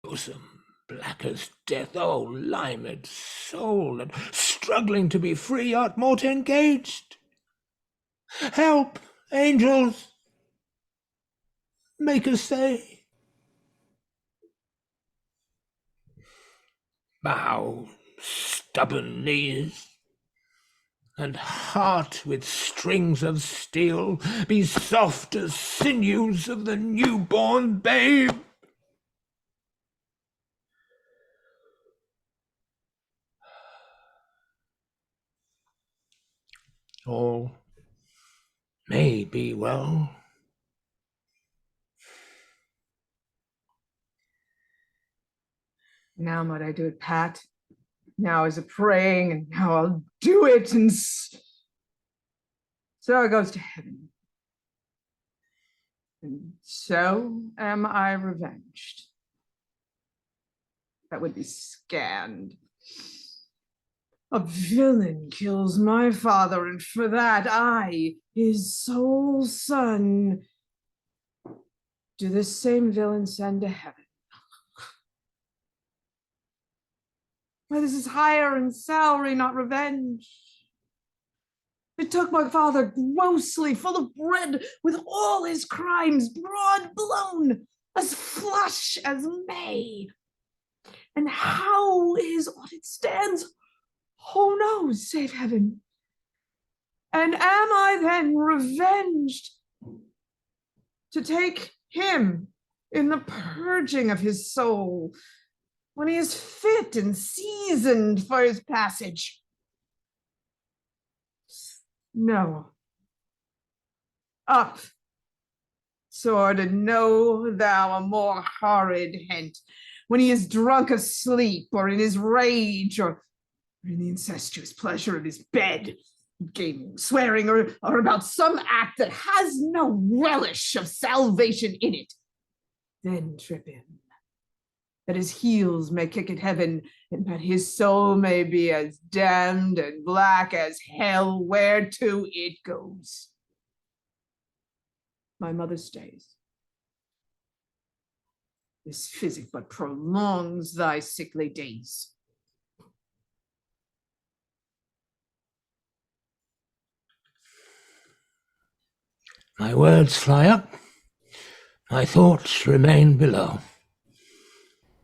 bosom black as death! Oh, limed soul, and struggling to be free, art more engaged! Help, angels! Make us say. Bow, stubborn knees, and heart with strings of steel, be soft as sinews of the newborn babe. All may be well. Now might I do it, Pat? Now is a praying, and now I'll do it, and so it goes to heaven. And so am I revenged. That would be scanned. A villain kills my father, and for that I, his sole son, do this same villain send to heaven. Why, this is hire and salary, not revenge. It took my father grossly, full of bread, with all his crimes broad blown, as flush as May. And how his audit stands, who knows, save heaven? And am I then revenged to take him in the purging of his soul, when he is fit and seasoned for his passage? No. Up, sword, and know thou a more horrid hint, when he is drunk asleep, or in his rage, or in the incestuous pleasure of his bed, gaming, swearing, or about some act that has no relish of salvation in it. Then trip him, that his heels may kick at heaven, and that his soul may be as damned and black as hell, whereto it goes. My mother stays. This physic but prolongs thy sickly days. My words fly up, my thoughts remain below.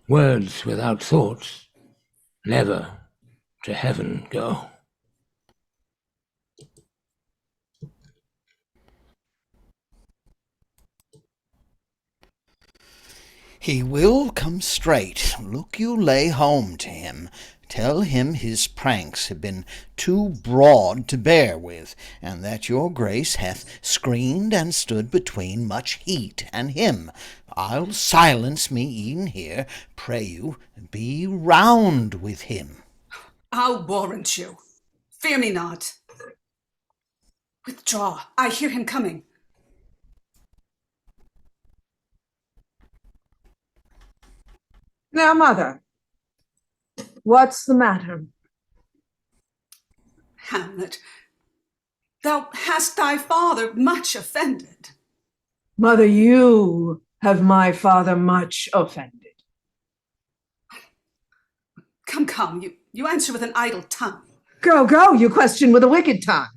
Words without thoughts never to heaven go. He will come straight. Look you lay home to him. Tell him his pranks have been too broad to bear with, and that your grace hath screened and stood between much heat and him. I'll silence me e'en here. Pray you, be round with him. I'll warrant you. Fear me not. Withdraw. I hear him coming. Now, mother, what's the matter? Hamlet, thou hast thy father much offended. Mother, you have my father much offended. Come, you answer with an idle tongue. Go, you question with a wicked tongue.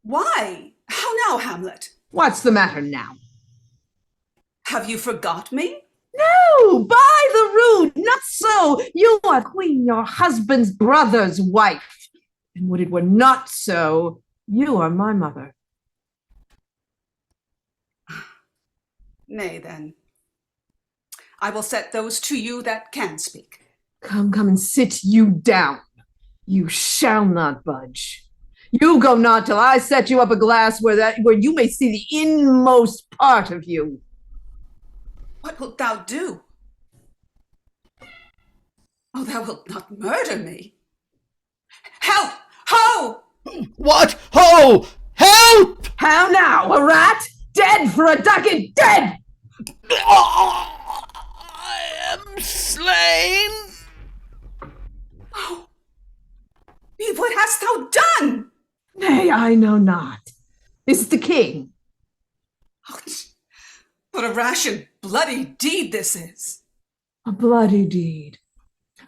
Why? How now, Hamlet? What's the matter now? Have you forgot me? No, by the rood, not so. You are queen, your husband's brother's wife. And would it were not so, you are my mother. Nay, then. I will set those to you that can speak. Come and sit you down. You shall not budge. You go not till I set you up a glass where you may see the inmost part of you. What wilt thou do? Oh, thou wilt not murder me. Help! Ho! What? Ho! Help! How now, a rat? Dead for a ducat, dead! Oh, I am slain. Oh, what hast thou done? Nay, I know not. Is it the king? Oh, what a rash and bloody deed this is. A bloody deed.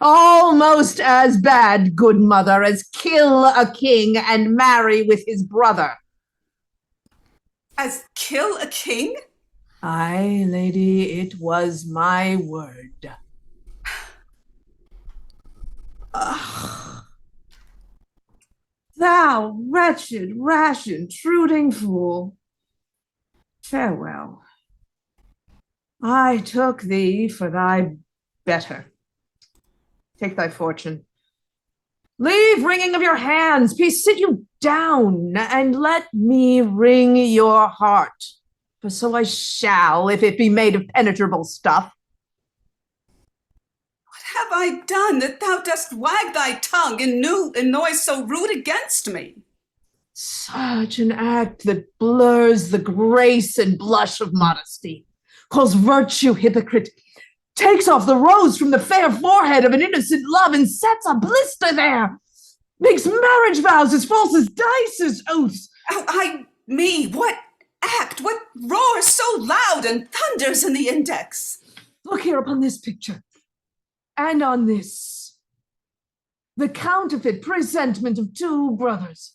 Almost as bad, good mother, as kill a king and marry with his brother. As kill a king? Aye, lady, it was my word. Thou wretched, rash, intruding fool. Farewell. I took thee for thy better. Take thy fortune. Leave wringing of your hands. Peace, sit you down, and let me wring your heart. For so I shall, if it be made of penetrable stuff. What have I done that thou dost wag thy tongue in noise so rude against me? Such an act that blurs the grace and blush of modesty, calls virtue hypocrite, takes off the rose from the fair forehead of an innocent love and sets a blister there, makes marriage vows as false as dice oaths. Oh, me, what act, what roars so loud and thunders in the index? Look here upon this picture, and on this, the counterfeit presentment of two brothers.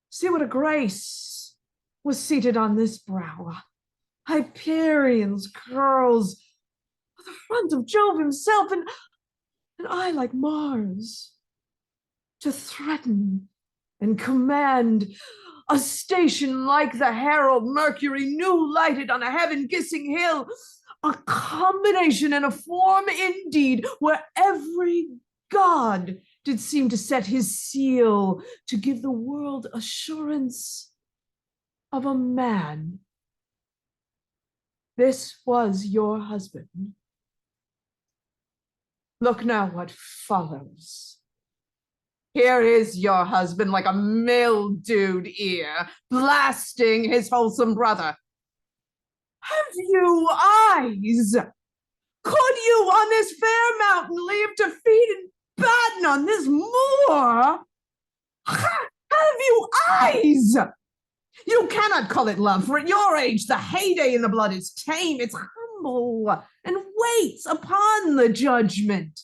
See what a grace was seated on this brow. Hyperion's curls, the front of Jove himself, and I like Mars, to threaten and command, a station like the herald Mercury new lighted on a heaven-kissing hill, a combination and a form indeed, where every god did seem to set his seal to give the world assurance of a man. This was your husband. Look now what follows. Here is your husband like a mildewed ear, blasting his wholesome brother. Have you eyes? Could you on this fair mountain leave to feed and batten on this moor? Have you eyes? You cannot call it love, for at your age the heyday in the blood is tame. It's humble and waits upon the judgment.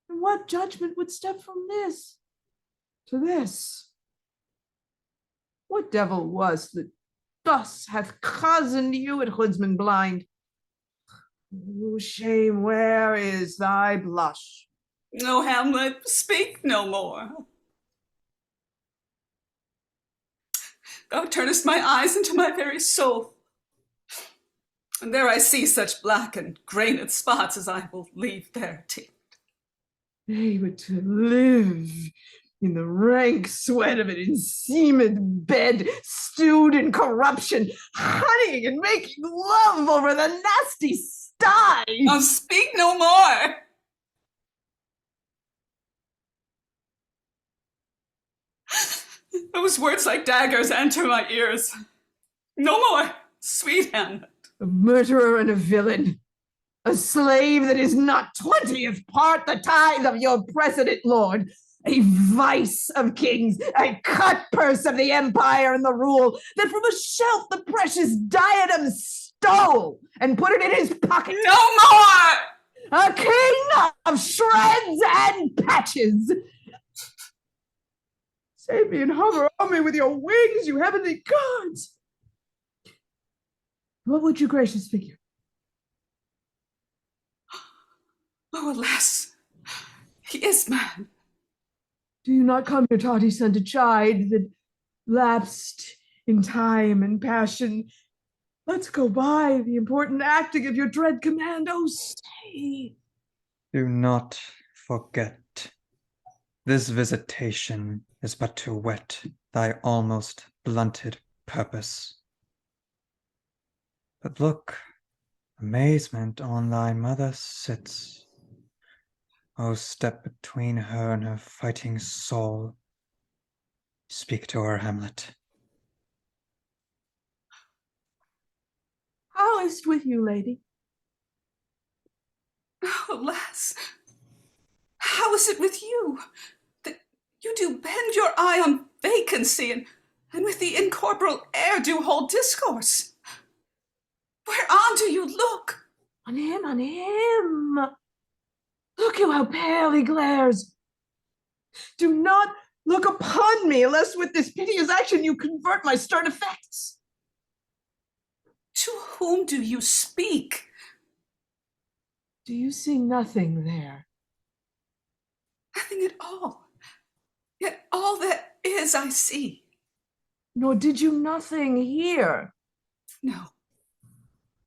And what judgment would step from this to this? What devil was that thus hath cozened you at hoodsman blind? Oh, shame, where is thy blush? No, Hamlet, speak no more. Thou turnest my eyes into my very soul, and there I see such black and grained spots as I will leave there to. Nay, but to live in the rank sweat of an enseamed bed, stewed in corruption, honeying and making love over the nasty sty. Oh, speak no more. Those words like daggers enter my ears. No more, sweet Hamlet. A murderer and a villain. A slave that is not 20th part the tithe of your precedent lord. A vice of kings, a cut purse of the empire and the rule, that from a shelf the precious diadem stole and put it in his pocket. No more! A king of shreds and patches. Save me and hover on me with your wings, you heavenly gods. What would you, gracious figure? Oh, alas, he is mad. Do you not come your tardy son to chide that lapsed in time and passion? Let's go by the important acting of your dread command. Oh, stay. Do not forget. This visitation is but to whet thy almost blunted purpose. But look, amazement on thy mother sits. Oh, step between her and her fighting soul. Speak to her, Hamlet. How is't with you, lady? Oh, alas, how is it with you? That you do bend your eye on vacancy, and with the incorporeal air do hold discourse. Whereon do you look? On him, on him. Look you how pale he glares. Do not look upon me, lest with this piteous action you convert my stern effects. To whom do you speak? Do you see nothing there? Nothing at all. Yet all that is I see. Nor did you nothing hear? No,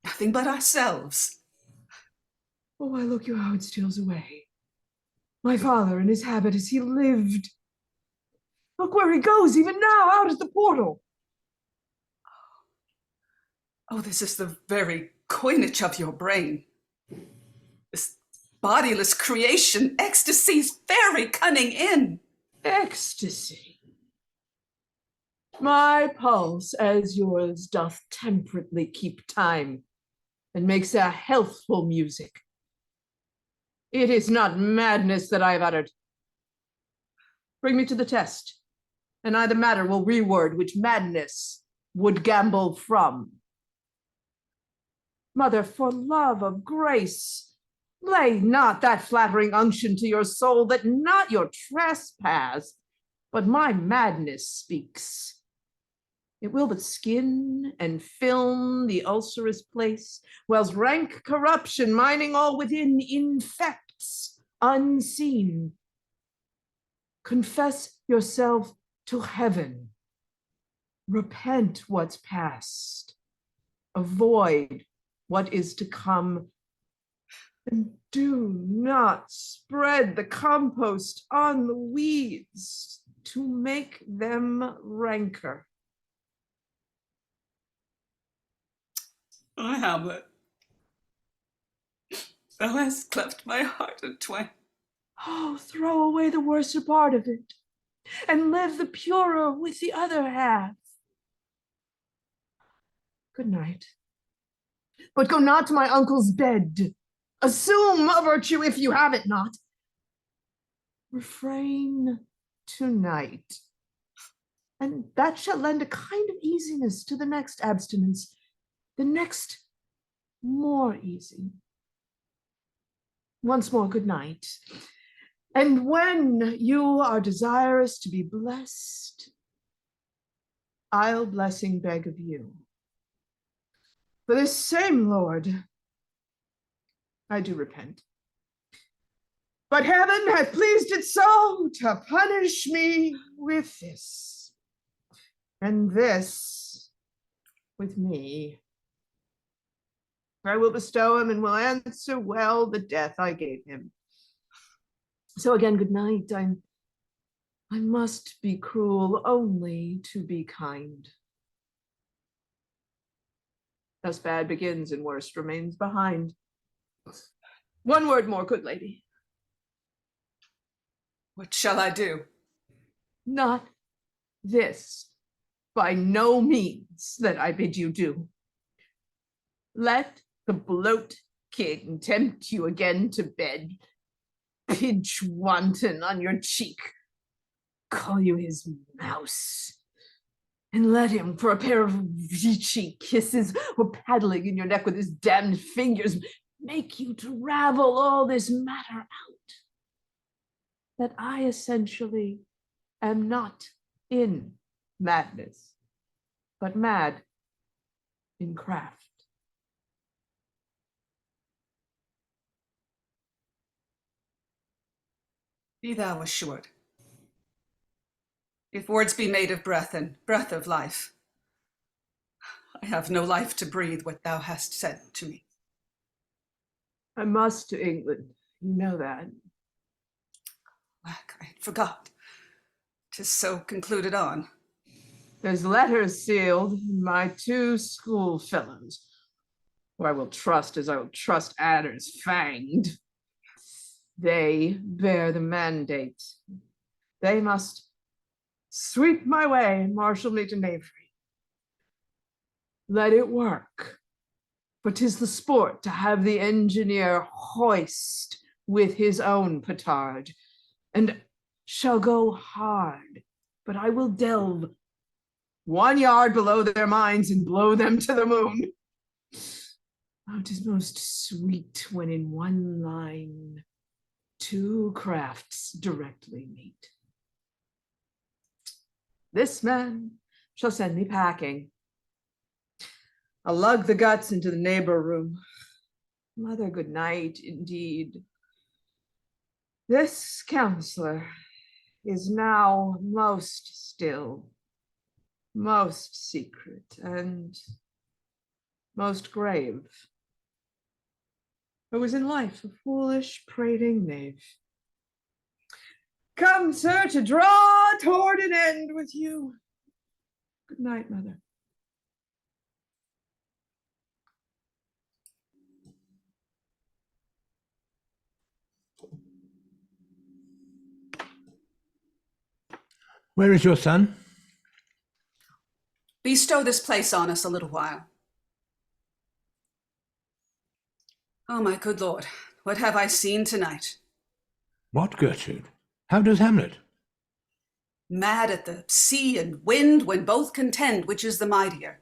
nothing but ourselves. Oh, I look you how it steals away. My father in his habit as he lived. Look where he goes, even now, out at the portal. Oh, this is the very coinage of your brain. This bodiless creation, ecstasy's very cunning in. Ecstasy. My pulse, as yours, doth temperately keep time, and makes a healthful music. It is not madness that I have uttered. Bring me to the test, and I the matter will reword which madness would gamble from. Mother, for love of grace, lay not that flattering unction to your soul that not your trespass, but my madness speaks. It will but skin and film the ulcerous place, whilst rank corruption, mining all within, infects unseen. Confess yourself to heaven. Repent what's past. Avoid what is to come. And do not spread the compost on the weeds to make them rancor. Oh, Hamlet, thou hast cleft my heart in twain. Oh, throw away the worser part of it, and live the purer with the other half. Good night. But go not to my uncle's bed. Assume a virtue if you have it not. Refrain tonight, and that shall lend a kind of easiness to the next abstinence, the next more easy. Once more, good night. And when you are desirous to be blessed, I'll blessing beg of you. For this same Lord, I do repent. But heaven hath pleased it so to punish me with this, and this with me. I will bestow him and will answer well the death I gave him. So again, good night. I must be cruel only to be kind. Thus bad begins and worst remains behind. One word more, good lady. What shall I do? Not This by no means that I bid you do. Let the bloat king tempt you again to bed, pinch wanton on your cheek, call you his mouse, and let him, for a pair of reaching kisses or paddling in your neck with his damned fingers, make you to ravel all this matter out. That I essentially am not in madness, but mad in craft. Be thou assured. If words be made of breath and breath of life, I have no life to breathe what thou hast said to me. I must to England, you know that. Lack, I forgot. 'Tis so concluded on. There's letters sealed, my 2 schoolfellows, who I will trust as I will trust adders fanged. They bear the mandate. They must sweep my way and marshal me to knavery. Let it work, for 'tis the sport to have the engineer hoist with his own petard, and shall go hard, but I will delve 1 yard below their minds and blow them to the moon. Oh, 'tis most sweet when in one line 2 crafts directly meet. This man shall send me packing. I'll lug the guts into the neighbor room. Mother, good night, indeed. This counselor is now most still, most secret, and most grave. Who was in life a foolish, prating knave. Come, sir, to draw toward an end with you. Good night, mother. Where is your son? Bestow this place on us a little while. Oh, my good lord, what have I seen tonight? What, Gertrude? How does Hamlet? Mad at the sea and wind when both contend which is the mightier.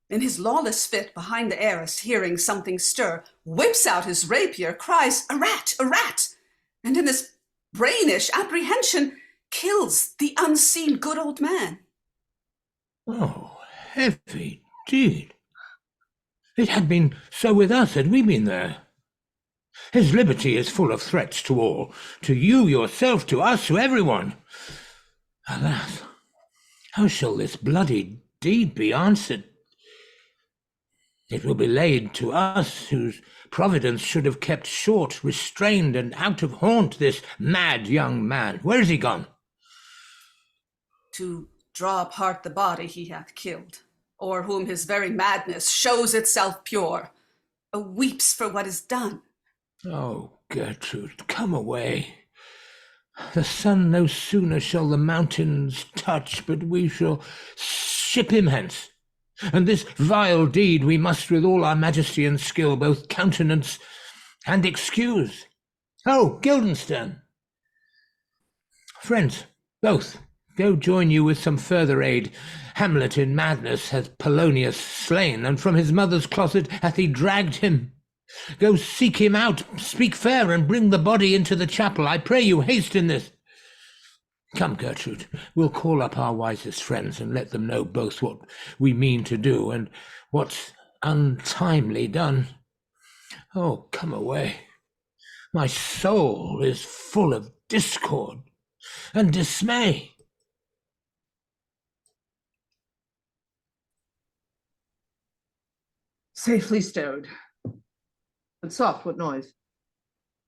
In his lawless fit behind the arras, hearing something stir, whips out his rapier, cries, "A rat, a rat!" And in this brainish apprehension, kills the unseen good old man. Oh, heavy deed. It had been so with us had we been there. His liberty is full of threats to all, to you yourself, to us, to everyone. Alas, how shall this bloody deed be answered? It will be laid to us, whose providence should have kept short, restrained, and out of haunt this mad young man. Where is he gone? To draw apart the body he hath killed, or whom his very madness shows itself pure, weeps for what is done. Oh, Gertrude, come away. The sun no sooner shall the mountains touch, but we shall ship him hence. And this vile deed we must with all our majesty and skill both countenance and excuse. Oh, Guildenstern! Friends, both, go join you with some further aid. Hamlet in madness hath Polonius slain, and from his mother's closet hath he dragged him. Go seek him out, speak fair, and bring the body into the chapel. I pray you, haste in this. Come, Gertrude, we'll call up our wisest friends and let them know both what we mean to do and what's untimely done. Oh, come away. My soul is full of discord and dismay. Safely stowed. But soft, what noise?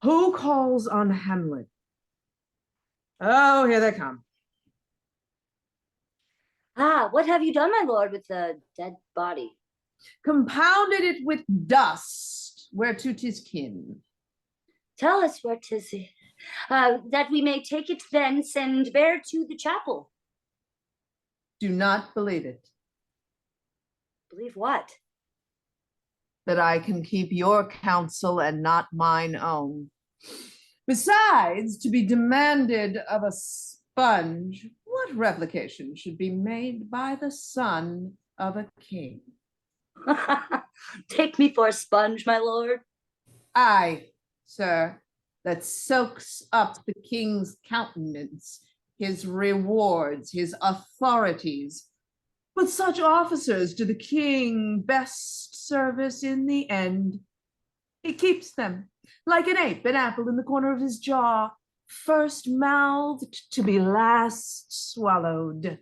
Who calls on Hamlet? Oh, here they come. Ah, what have you done, my lord, with the dead body? Compounded it with dust, whereto 'tis kin. Tell us where 'tis, that we may take it thence and bear to the chapel. Do not believe it. Believe what? That I can keep your counsel and not mine own. Besides, to be demanded of a sponge, what replication should be made by the son of a king? Take me for a sponge, my lord. Aye, sir, that soaks up the king's countenance, his rewards, his authorities. But such officers do the king best service in the end. He keeps them, like an ape, an apple in the corner of his jaw, first mouthed to be last swallowed.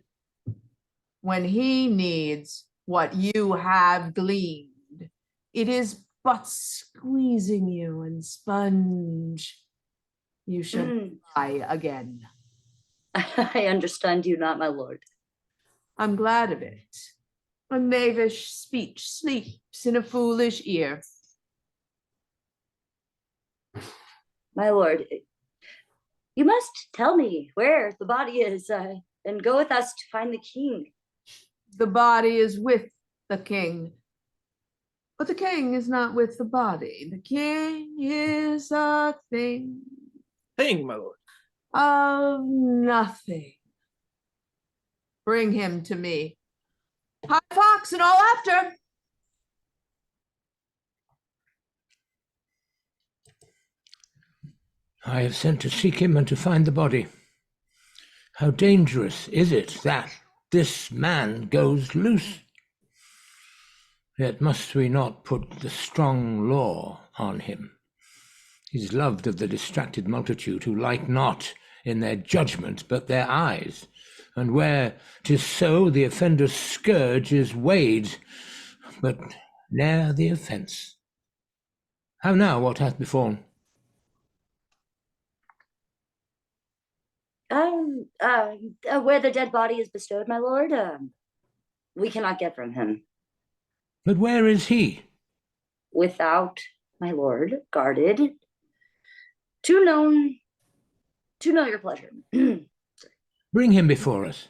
When he needs what you have gleaned, it is but squeezing you and sponge. You should die again. I understand you not, my lord. I'm glad of it. A knavish speech sleeps in a foolish ear. My lord, you must tell me where the body is and go with us to find the king. The body is with the king, but the king is not with the body. The king is a thing. Thing, my lord. Of nothing. Bring him to me. High fox and all after. I have sent to seek him and to find the body. How dangerous is it that this man goes loose? Yet must we not put the strong law on him? He's loved of the distracted multitude, who like not in their judgment but their eyes, and where 'tis so, the offender's scourge is weighed, but ne'er the offence. How now, what hath befallen? Where the dead body is bestowed, my lord, we cannot get from him. But where is he? Without, my lord, guarded. To know your pleasure. Bring him before us.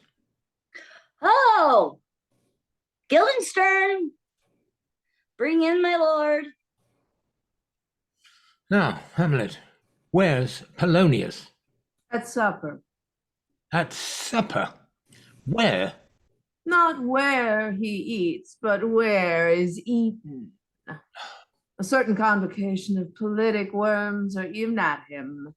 Oh, Guildenstern, bring in my lord. Now, Hamlet, where's Polonius? At supper. At supper? Where? Not where he eats, but where is eaten. A certain convocation of politic worms are even at him.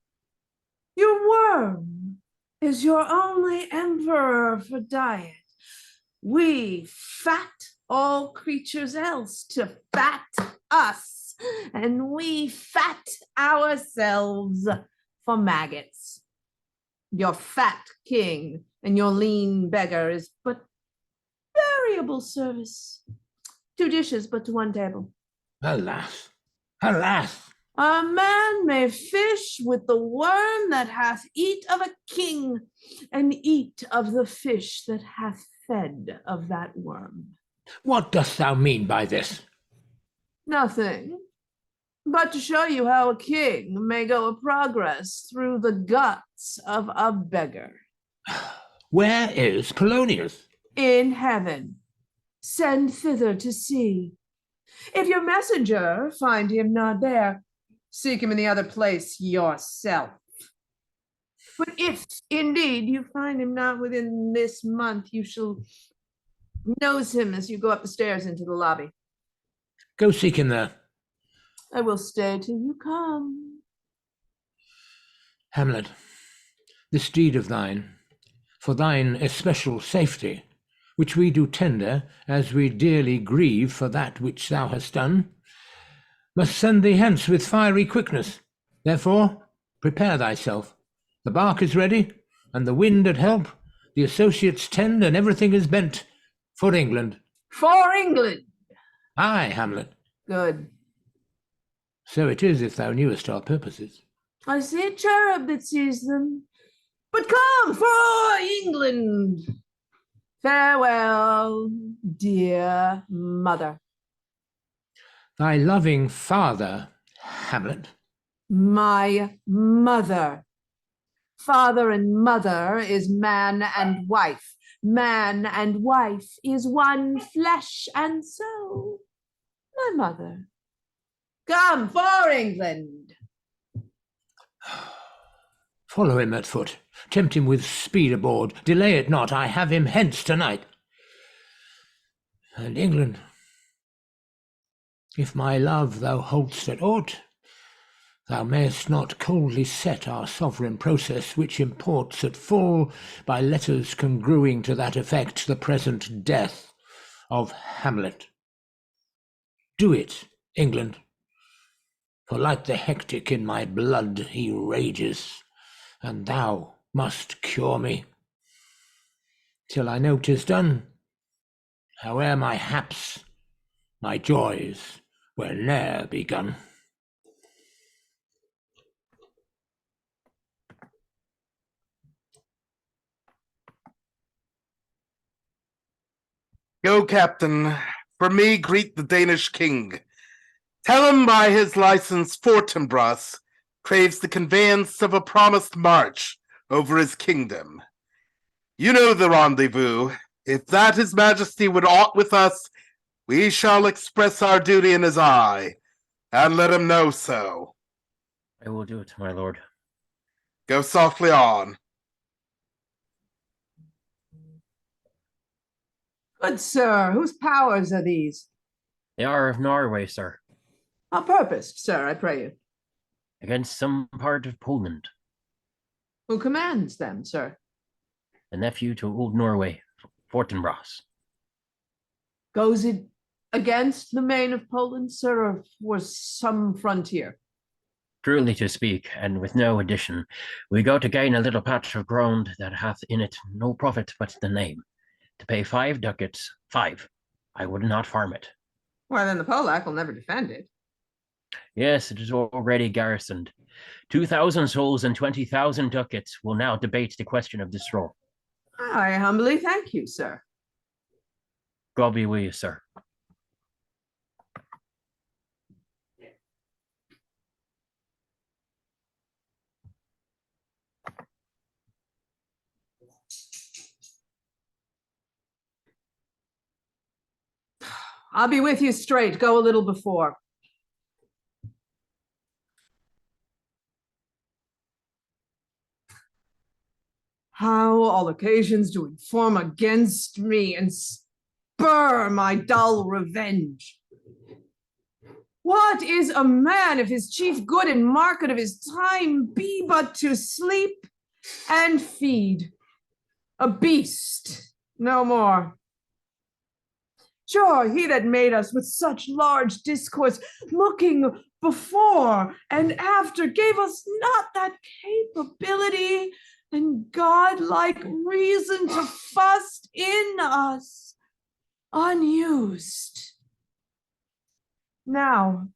Your worm is your only emperor for diet. We fat all creatures else to fat us, and we fat ourselves for maggots. Your fat king and your lean beggar is but variable service. 2 dishes, but to 1 table. Alas, alas! A man may fish with the worm that hath eat of a king, and eat of the fish that hath fed of that worm. What dost thou mean by this? Nothing, but to show you how a king may go a progress through the guts of a beggar. Where is Polonius? In heaven. Send thither to see. If your messenger find him not there, seek him in the other place yourself. But if indeed you find him not within this month, you shall nose him as you go up the stairs into the lobby. Go seek him there. I will stay till you come. Hamlet, this deed of thine, for thine especial safety, which we do tender, as we dearly grieve for that which thou hast done, must send thee hence with fiery quickness. Therefore, prepare thyself. The bark is ready, and the wind at help, the associates tend, and everything is bent for England. For England! Aye, Hamlet. Good. So it is, if thou knewest our purposes. I see a cherub that sees them. But come for England! Farewell, dear mother. Thy loving father, Hamlet. My mother. Father and mother is man and wife. Man and wife is one flesh and soul. My mother. Come for England. Follow him at foot. Tempt him with speed aboard. Delay it not. I have him hence tonight. And England, if my love thou hold'st at aught, thou mayst not coldly set our sovereign process, which imports at full, by letters congruing to that effect, the present death of Hamlet. Do it, England, for like the hectic in my blood he rages, and thou must cure me. Till I know 'tis done, howe'er my haps, my joys were ne'er begun. Go, Captain. For me, greet the Danish king. Tell him by his license Fortinbras craves the conveyance of a promised march over his kingdom. You know the rendezvous. If that his majesty would aught with us, we shall express our duty in his eye, and let him know so. I will do it, my lord. Go softly on. Good sir, whose powers are these? They are of Norway, sir. On purpose, sir, I pray you. Against some part of Poland. Who commands them, sir? The nephew to old Norway, Fortinbras. Goes it against the main of Poland, sir, or for some frontier? Truly to speak, and with no addition, we go to gain a little patch of ground that hath in it no profit but the name. To pay 5 ducats, 5, I would not farm it. Well, then the Polack will never defend it. Yes, it is already garrisoned. 2,000 souls and 20,000 ducats will now debate the question of this role. I humbly thank you, sir. God be with you, sir. I'll be with you straight. Go a little before. How all occasions do inform against me and spur my dull revenge. What is a man if his chief good and market of his time be but to sleep and feed? A beast, no more. Sure, he that made us with such large discourse, looking before and after, gave us not that capability and godlike reason to fuss in us, unused. Now,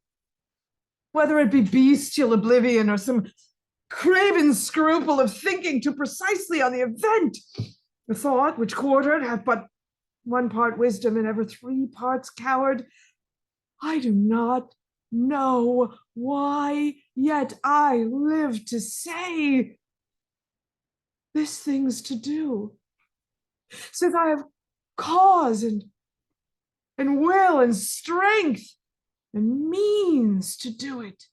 whether it be bestial oblivion or some craven scruple of thinking too precisely on the event, the thought which quartered hath but 1 part wisdom and ever 3 parts coward, I do not know why, yet I live to say this thing's to do, since I have cause and will and strength and means to do it.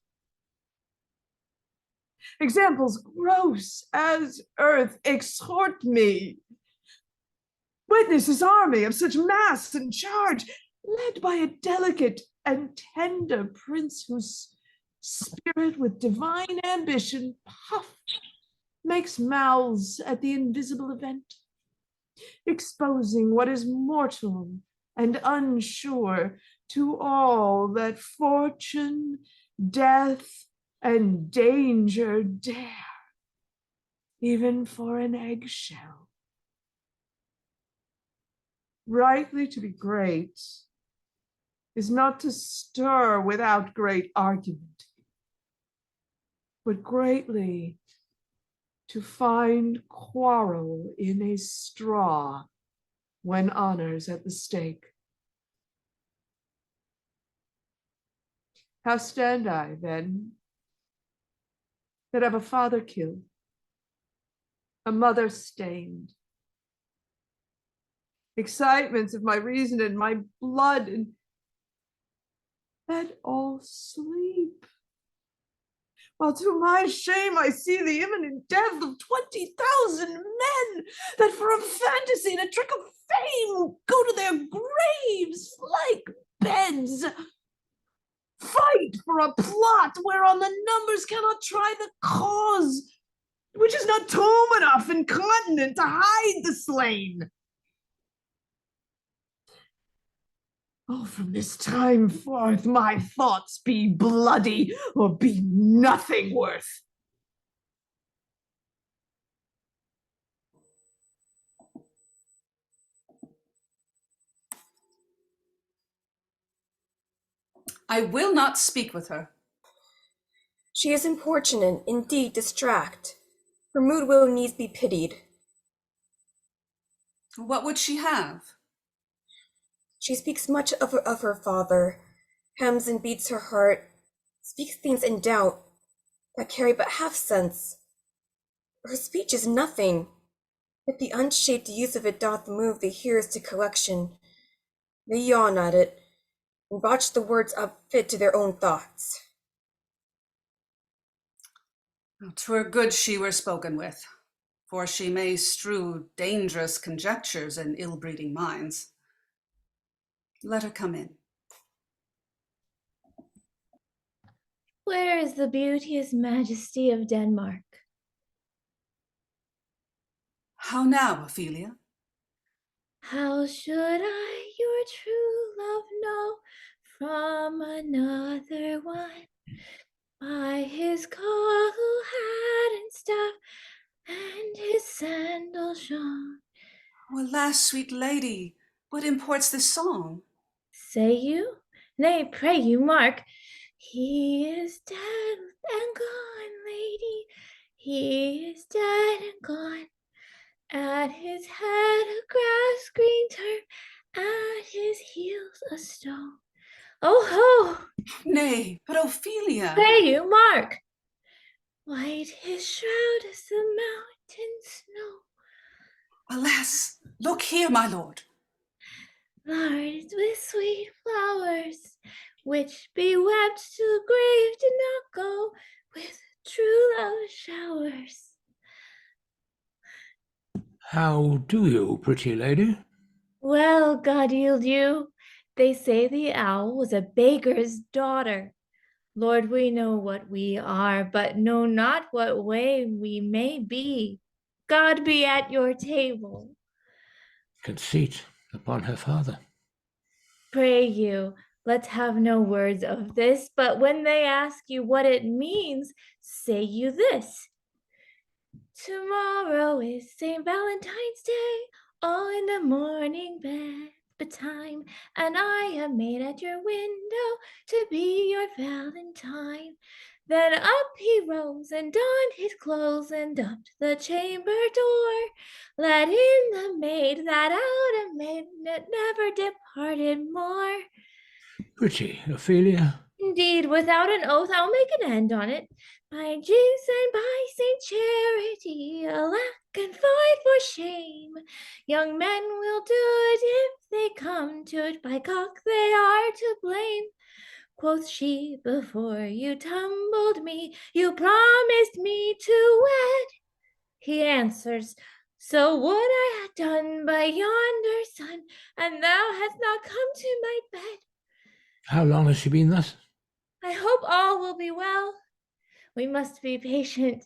Examples gross as earth exhort me. Witness his army of such mass and charge, led by a delicate and tender prince whose spirit with divine ambition puffed makes mouths at the invisible event, exposing what is mortal and unsure to all that fortune, death, and danger dare, even for an eggshell. Rightly to be great is not to stir without great argument, but greatly to find quarrel in a straw when honor's at the stake. How stand I, then, that have a father killed, a mother stained. Excitements of my reason and my blood, and all sleep. While to my shame I see the imminent death of 20,000 men that for a fantasy and a trick of fame go to their graves like beds. Fight for a plot whereon the numbers cannot try the cause, which is not tomb enough and continent to hide the slain. Oh, from this time forth my thoughts be bloody or be nothing worth. I will not speak with her. She is importunate, indeed distract. Her mood will needs be pitied. What would she have? She speaks much of her father, hems and beats her heart, speaks things in doubt, that carry but half sense. Her speech is nothing, yet the unshaped use of it doth move the hearers to collection. They yawn at it, and botch the words up fit to their own thoughts. 'Twere good she were spoken with, for she may strew dangerous conjectures in ill-breeding minds. Let her come in. Where is the beauteous majesty of Denmark? How now, Ophelia? How should I your true love know from another one? By his cockle hat and staff, and his sandal shone. Alas, sweet lady, what imports this song? Say you? Nay, pray you, mark. He is dead and gone, lady. He is dead and gone. At his head a grass green turf, at his heels a stone. Oh ho! Nay, but Ophelia. Pray you, mark. White his shroud as the mountain snow. Alas, look here, my lord. Large with sweet flowers, which be wept to the grave did not go with true love showers. How do you, pretty lady? Well, God yield you. They say the owl was a baker's daughter. Lord, we know what we are, but know not what way we may be. God be at your table. Conceit upon her father. Pray you, let's have no words of this, but when they ask you what it means, say you this. Tomorrow is St. Valentine's Day, all in the morning bedtime, and I am made at your window to be your Valentine. Then up he rose and donned his clothes and up the chamber door, let in the maid that out a maid that never departed more. Pretty Ophelia. Indeed, without an oath, I'll make an end on it. By Jesus and by Saint Charity, alack and fight for shame. Young men will do it if they come to it. By cock, they are to blame. Quoth she, before you tumbled me, you promised me to wed. He answers, so would I had done by yonder sun, and thou hast not come to my bed. How long has she been thus? I hope all will be well. We must be patient,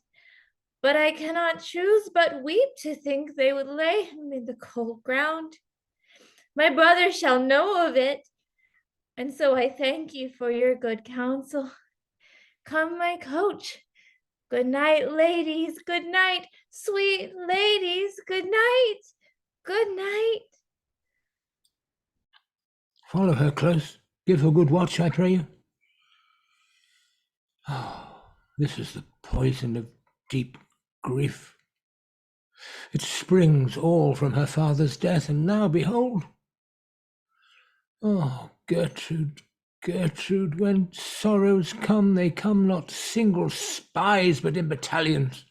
but I cannot choose but weep to think they would lay him in the cold ground. My brother shall know of it, and so I thank you for your good counsel. Come, my coach. Good night, ladies. Good night, sweet ladies. Good night. Good night. Follow her close. Give her good watch, I pray you. Oh, this is the poison of deep grief. It springs all from her father's death, and now behold. Oh, Gertrude, Gertrude, when sorrows come, they come not single spies, but in battalions.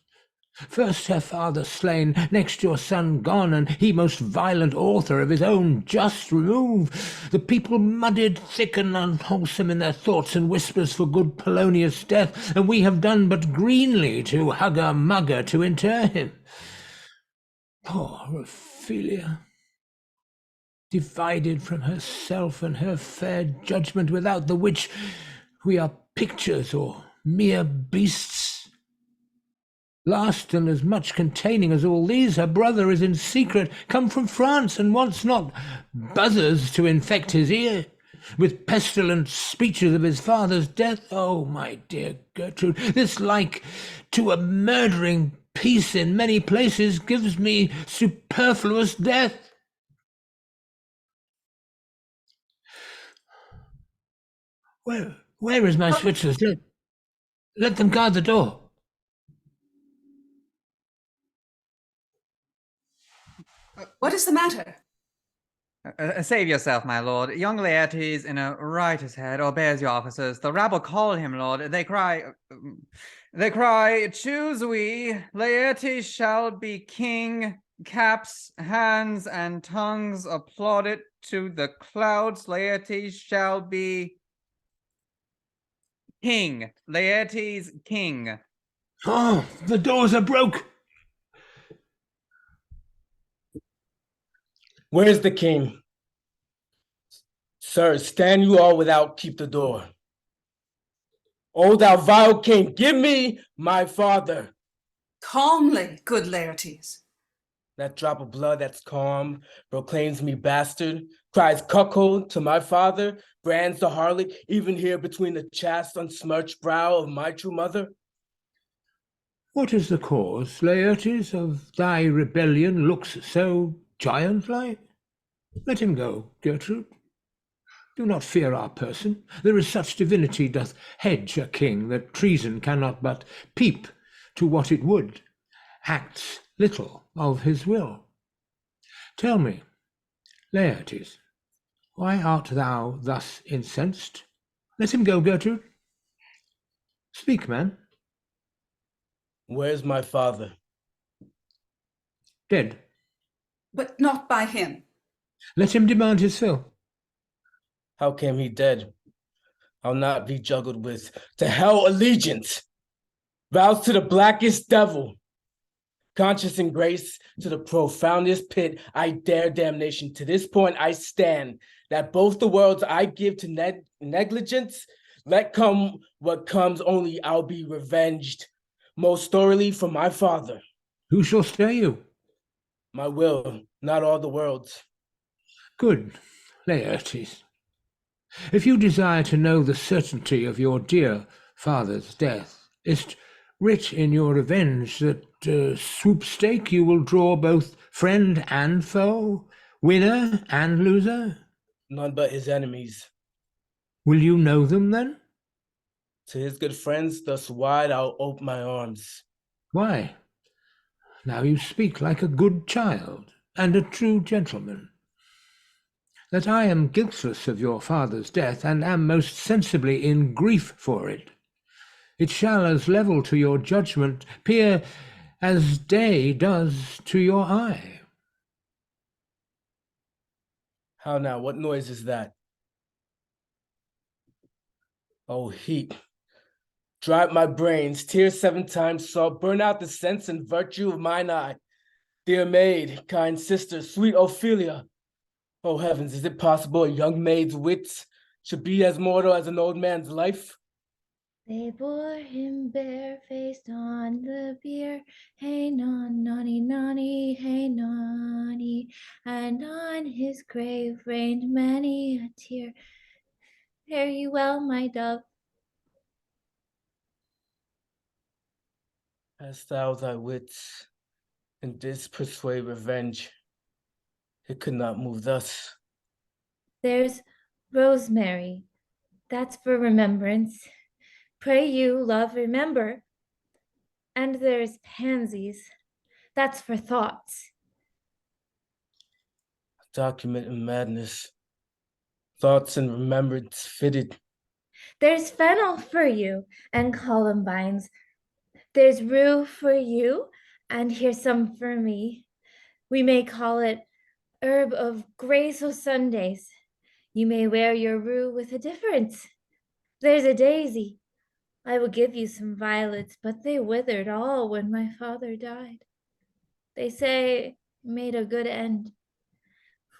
First her father slain, next your son gone, and he most violent author of his own just remove. The people muddied, thick and unwholesome in their thoughts and whispers for good Polonius' death, and we have done but greenly to hugger-mugger to inter him. Poor Ophelia, divided from herself and her fair judgment, without the which we are pictures or mere beasts. Last, and as much containing as all these, her brother is in secret come from France, and wants not buzzers to infect his ear with pestilent speeches of his father's death. Oh, my dear Gertrude, this like to a murdering peace in many places gives me superfluous death. Where is my Switzers? Let them guard the door. What is the matter? Save yourself, my lord. Young Laertes in a riotous head obeys your officers. The rabble call him, lord. They cry, choose we. Laertes shall be king. Caps, hands, and tongues applaud it to the clouds. Laertes shall be king. Laertes king. Oh, the doors are broke. Where's the king? Sir, stand you all without, keep the door. O thou vile king, give me my father. Calmly, good Laertes. That drop of blood that's calm proclaims me bastard, cries cuckold to my father, brands the harlot, even here between the chaste, unsmirched brow of my true mother. What is the cause, Laertes, of thy rebellion looks so giant-like? Let him go, Gertrude. Do not fear our person. There is such divinity doth hedge a king that treason cannot but peep to what it would, acts little of his will. Tell me, Laertes, why art thou thus incensed? Let him go, Gertrude. Speak, man. Where's my father? Dead. But not by him. Let him demand his fill. How came he dead? I'll not be juggled with. To hell allegiance, vows to the blackest devil. Conscience and grace to the profoundest pit, I dare damnation. To this point I stand, that both the worlds I give to negligence, let come what comes, only I'll be revenged, most thoroughly for my father. Who shall stay you? My will, not all the worlds. Good, Laertes. If you desire to know the certainty of your dear father's death, is't writ in your revenge that swoop-stake you will draw both friend and foe, winner and loser? None but his enemies. Will you know them then? To his good friends thus wide I'll ope my arms. Why? Now you speak like a good child and a true gentleman. That I am guiltless of your father's death, and am most sensibly in grief for it. It shall as level to your judgment peer as day does to your eye. How now, what noise is that? Oh, heat. Dry up my brains, tears 7 times salt, burn out the sense and virtue of mine eye. Dear maid, kind sister, sweet Ophelia. Oh heavens, is it possible a young maid's wits should be as mortal as an old man's life? They bore him barefaced on the bier, hey non nonny nonny, hey nonny, and on his grave rained many a tear. Fare you well, my dove. Hast thou thy wits, and didst persuade revenge? It could not move thus. There's rosemary, that's for remembrance. Pray you, love, remember. And there's pansies, that's for thoughts. Document in madness, thoughts and remembrance fitted. There's fennel for you, and columbines. There's rue for you, And here's some for me. We may call it herb of grace o' Sundays. You may wear your rue with a difference. There's a daisy. I will give you some violets, but they withered all when my father died. They say made a good end.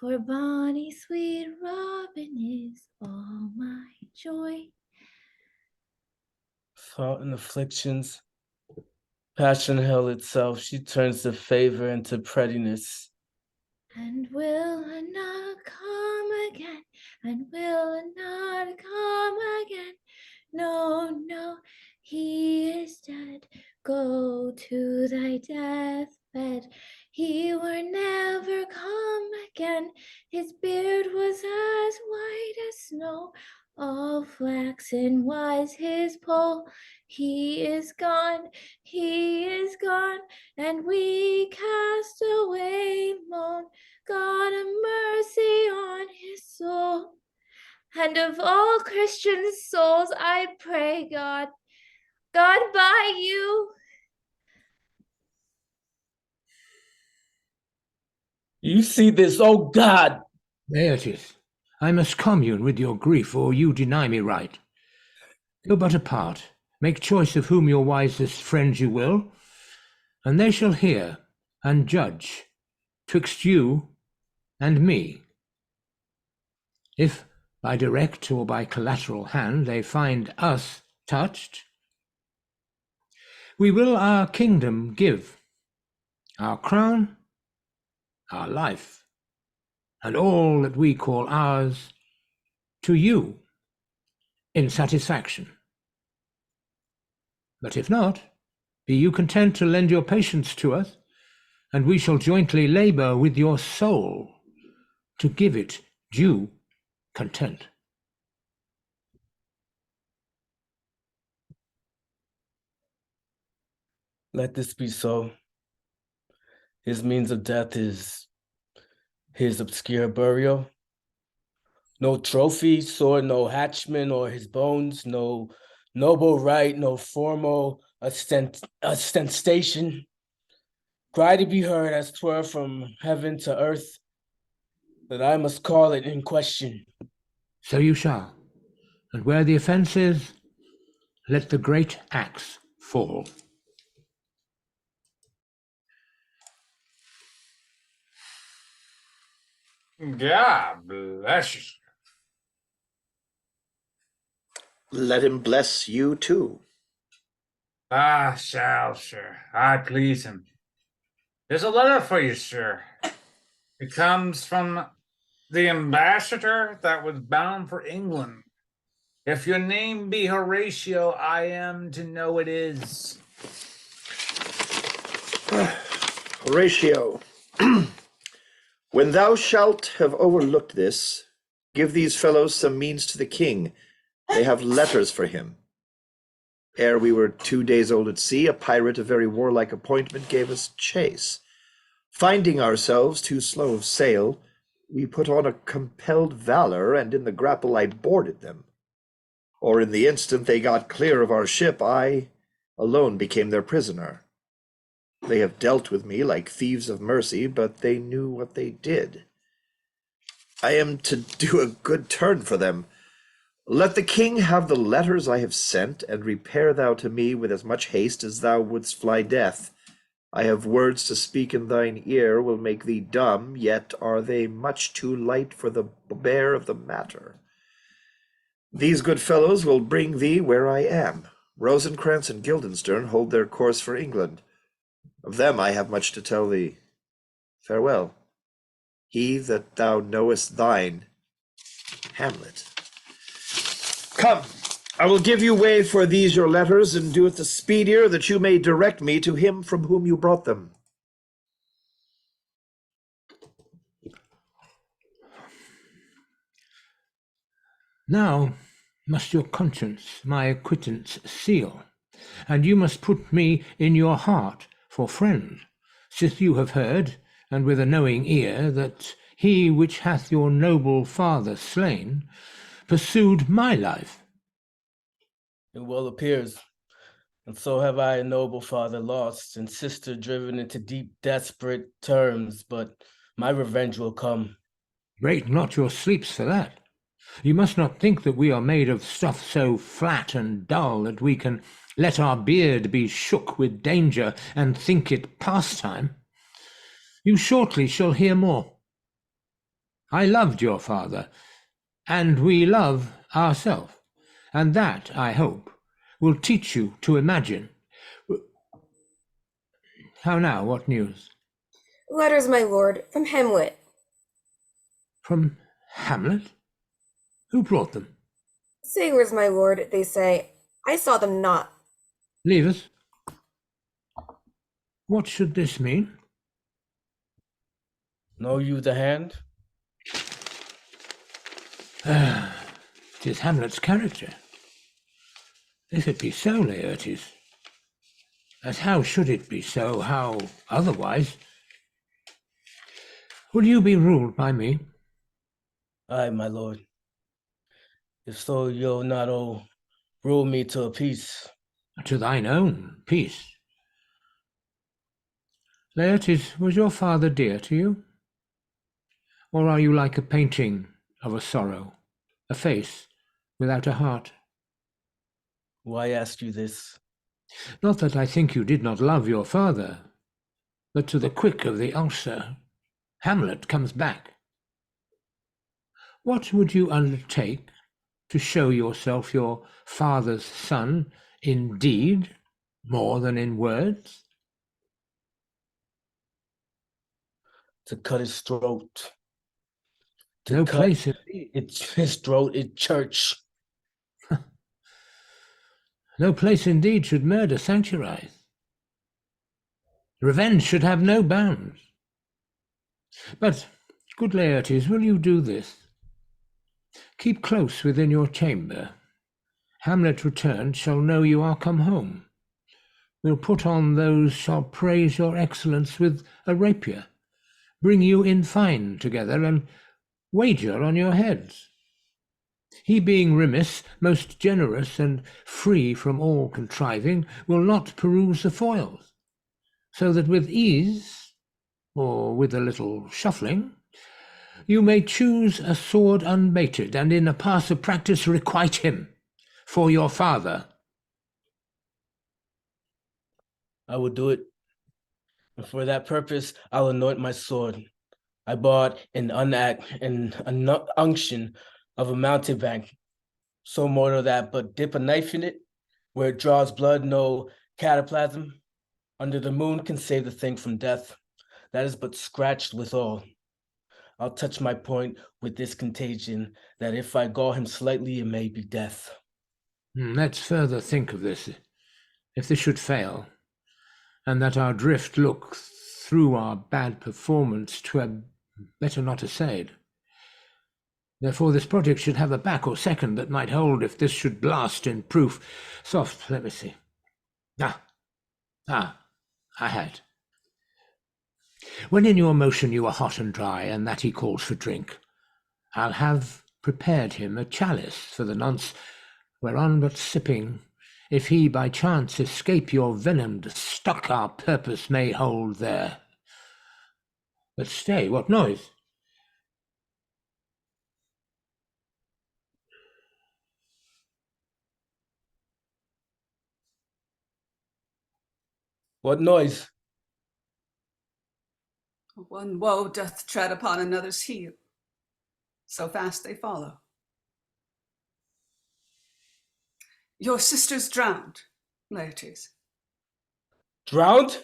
For bonny sweet Robin is all my joy. Fault and afflictions, passion hell itself, she turns the favor into prettiness. And will not come again, and will not come again. No, no, he is dead. Go to thy deathbed. He will never come again. His beard was as white as snow. All flaxen was his poll. He is gone, and we cast away moan. God have mercy on his soul. And of all Christian souls, I pray God, God by you. You see this, oh God! Laertes, I must commune with your grief, or you deny me right. Go but apart, make choice of whom your wisest friends you will, and they shall hear and judge twixt you and me. If by direct or by collateral hand they find us touched, we will our kingdom give, our crown, our life, and all that we call ours to you in satisfaction. But if not, be you content to lend your patience to us, and we shall jointly labour with your soul to give it due content. Let this be so. His means of death is his obscure burial. No trophy, sword, no hatchman or his bones, no noble rite, no formal ostentation. Cry to be heard as 'twere from heaven to earth, that I must call it in question. So you shall, and where the offence is, let the great axe fall. God bless you. Let him bless you too. Ah, shall, sir. I please him. There's a letter for you, sir. It comes from the ambassador that was bound for England. If your name be Horatio, I am to know it is. Horatio, when thou shalt have overlooked this, give these fellows some means to the king. They have letters for him. Ere we were 2 days old at sea, a pirate of very warlike appointment gave us chase. Finding ourselves too slow of sail, we put on a compelled valor, and in the grapple I boarded them. Or in the instant they got clear of our ship, I alone became their prisoner. They have dealt with me like thieves of mercy, but they knew what they did. I am to do a good turn for them. Let the king have the letters I have sent, and repair thou to me with as much haste as thou wouldst fly death. I have words to speak in thine ear will make thee dumb, yet are they much too light for the bear of the matter. These good fellows will bring thee where I am. Rosencrantz and Guildenstern hold their course for England. Of them I have much to tell thee. Farewell. He that thou knowest thine, Hamlet. Come, I will give you way for these your letters, and do it the speedier, that you may direct me to him from whom you brought them. Now must your conscience my acquittance seal, and you must put me in your heart for friend, sith you have heard, and with a knowing ear, that he which hath your noble father slain pursued my life. It well appears. And so have I a noble father lost, and sister driven into deep, desperate terms, but my revenge will come. Break not your sleeps for that. You must not think that we are made of stuff so flat and dull that we can let our beard be shook with danger and think it pastime. You shortly shall hear more. I loved your father, and we love ourselves, and that, I hope, will teach you to imagine. How now, what news? Letters, my lord, from Hamlet. From Hamlet? Who brought them? Sailors, my lord, they say. I saw them not. Leave us. What should this mean? Know you the hand? 'Tis Hamlet's character. If it be so, Laertes, as how should it be so, how otherwise? Will you be ruled by me? Aye, my lord. If so, you'll not rule me to a peace. To thine own peace. Laertes, was your father dear to you? Or are you like a painting of a sorrow, a face without a heart? Why ask you this? Not that I think you did not love your father, but to the quick of the ulcer, Hamlet comes back. What would you undertake to show yourself your father's son in deed more than in words? To cut his throat. No place in his throat in church. No place indeed should murder sanctuarize. Revenge should have no bounds. But, good Laertes, will you do this? Keep close within your chamber. Hamlet returned shall know you are come home. We'll put on those shall praise your excellence with a rapier, bring you in fine together, and wager on your heads. He being remiss, most generous, and free from all contriving, will not peruse the foils, so that with ease, or with a little shuffling, you may choose a sword unbaited, and in a pass of practice requite him for your father. I will do it. And for that purpose, I'll anoint my sword. I bought an unction of a mountebank, so mortal that but dip a knife in it, where it draws blood, no cataplasm. Under the moon can save the thing from death. That is but scratched withal. I'll touch my point with this contagion, that if I gall him slightly, it may be death. Let's further think of this. If this should fail, and that our drift look through our bad performance, 'twere better not assayed. Therefore this project should have a back or second that might hold if this should blast in proof. Soft, let me see. I had. When in your motion you are hot and dry, and that he calls for drink, I'll have prepared him a chalice for the nonce, whereon but sipping, if he by chance escape your venomed stuck, our purpose may hold there. But stay, what noise? What noise? One woe doth tread upon another's heel. So fast they follow. Your sister's drowned, Laertes. Drowned?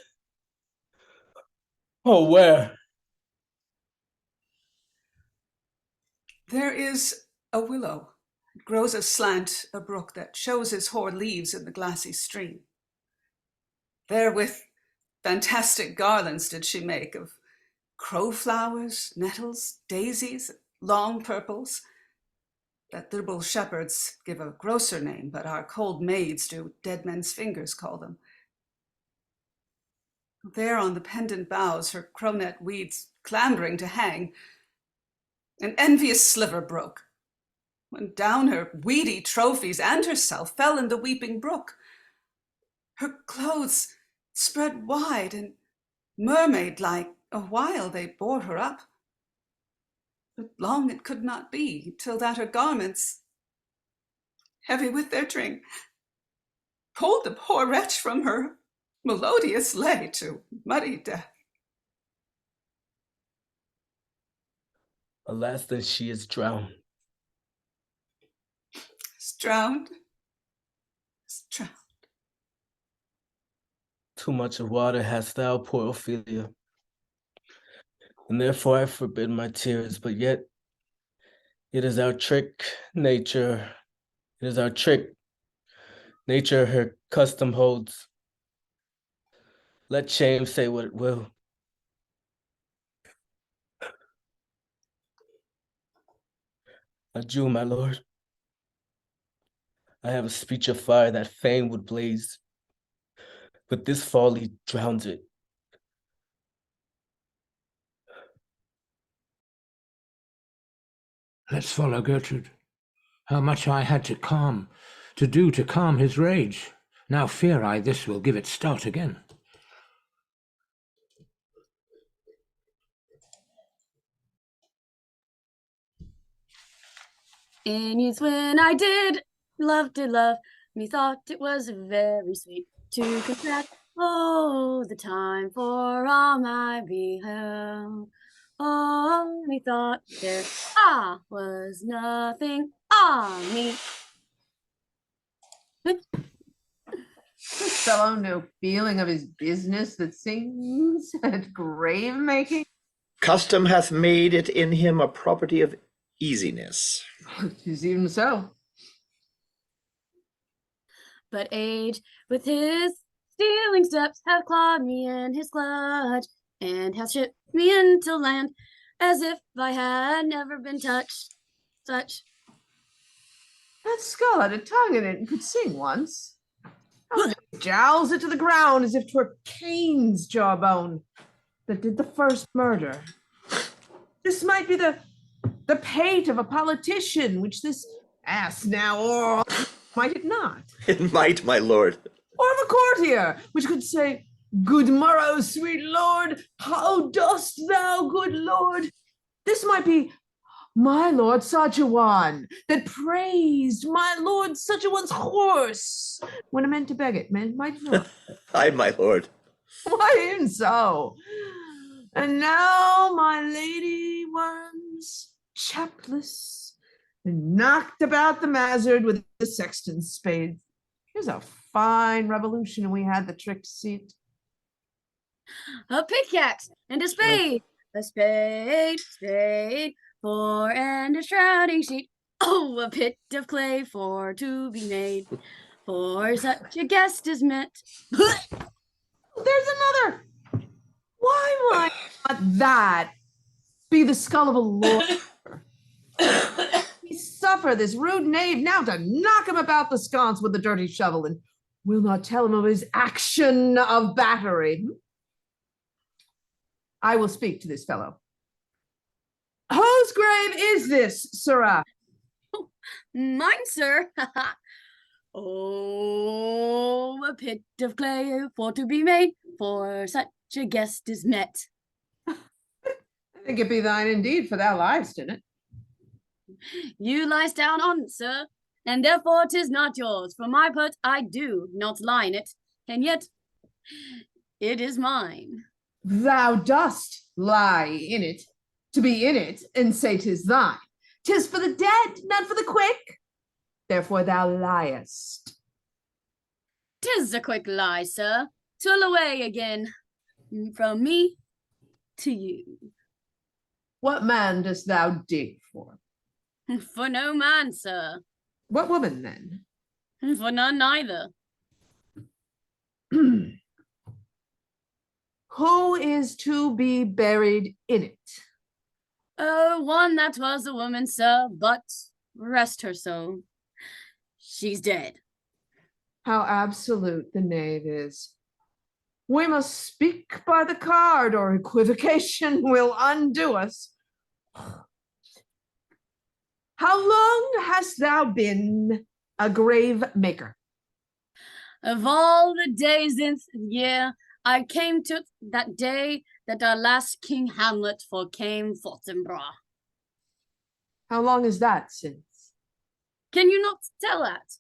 Oh, where? There is a willow. It grows aslant a brook that shows his hoar leaves in the glassy stream. Therewith fantastic garlands did she make of crowflowers, nettles, daisies, long purples, that liberal shepherds give a grosser name, but our cold maids do dead men's fingers call them. There on the pendant boughs her cronet weeds clambering to hang, an envious sliver broke, when down her weedy trophies and herself fell in the weeping brook. Her clothes spread wide and mermaid-like, a while they bore her up. But long it could not be, till that her garments, heavy with their drink, pulled the poor wretch from her melodious lay to muddy death. Alas, then she is drowned. Is drowned. Is drowned. Too much of water hast thou, poor Ophelia, and therefore I forbid my tears, but yet it is our trick, nature. It is our trick. Nature her custom holds. Let shame say what it will. Adieu, my lord. I have a speech of fire that fain would blaze, but this folly drowns it. Let's follow Gertrude. How much I had to do to calm his rage. Now fear I this will give it start again. In youth when I did love, methought it was very sweet to confess, oh, the time for all my beheld. Oh, methought there was nothing on me. This fellow no feeling of his business that sings at grave making? Custom hath made it in him a property of easiness. 'Tis even so. But age with his stealing steps hath clawed me in his clutch, and hath shipped me into land as if I had never been touched. Such. That skull had a tongue in it and could sing once. Oh, jowls it to the ground as if 'twere Cain's jawbone that did the first murder. This might be the pate of a politician, which this ass now, or might it not? It might, my lord. Or of a courtier, which could say, "Good morrow, sweet lord, how dost thou, good lord?" This might be my lord such a one that praised my lord such a one's horse when it meant to beg it, might not. Aye, my lord. Why, even so. And now my lady worms, chapless, and knocked about the mazzard with the sexton's spade. Here's a fine revolution we had the trick to seat. A pickaxe and a spade, spade, for and a shrouding sheet. Oh, a pit of clay for to be made, for such a guest is met. There's another. Why might not that be the skull of a lord? We suffer this rude knave now to knock him about the sconce with the dirty shovel, and will not tell him of his action of battery. I will speak to this fellow. Whose grave is this, sirrah? Mine, sir. Oh, a pit of clay for to be made, for such a guest is met. I think it be thine indeed, for thou liest in it. You lies down on it, sir, and therefore 'tis not yours. For my part, I do not lie in it, and yet it is mine. Thou dost lie in it, to be in it, and say 'tis thine. 'Tis for the dead, not for the quick. Therefore thou liest. 'Tis a quick lie, sir. Tull away again, from me to you. What man dost thou dig for? For no man, sir. What woman, then? For none either. Who is to be buried in it? Oh, one that was a woman, sir, but rest her soul, she's dead. How absolute the knave is. We must speak by the card, or equivocation will undo us. How long hast thou been a grave maker? Of all the days in the year, I came to that day that our last King Hamlet forcame Fortinbras. How long is that since? Can you not tell that?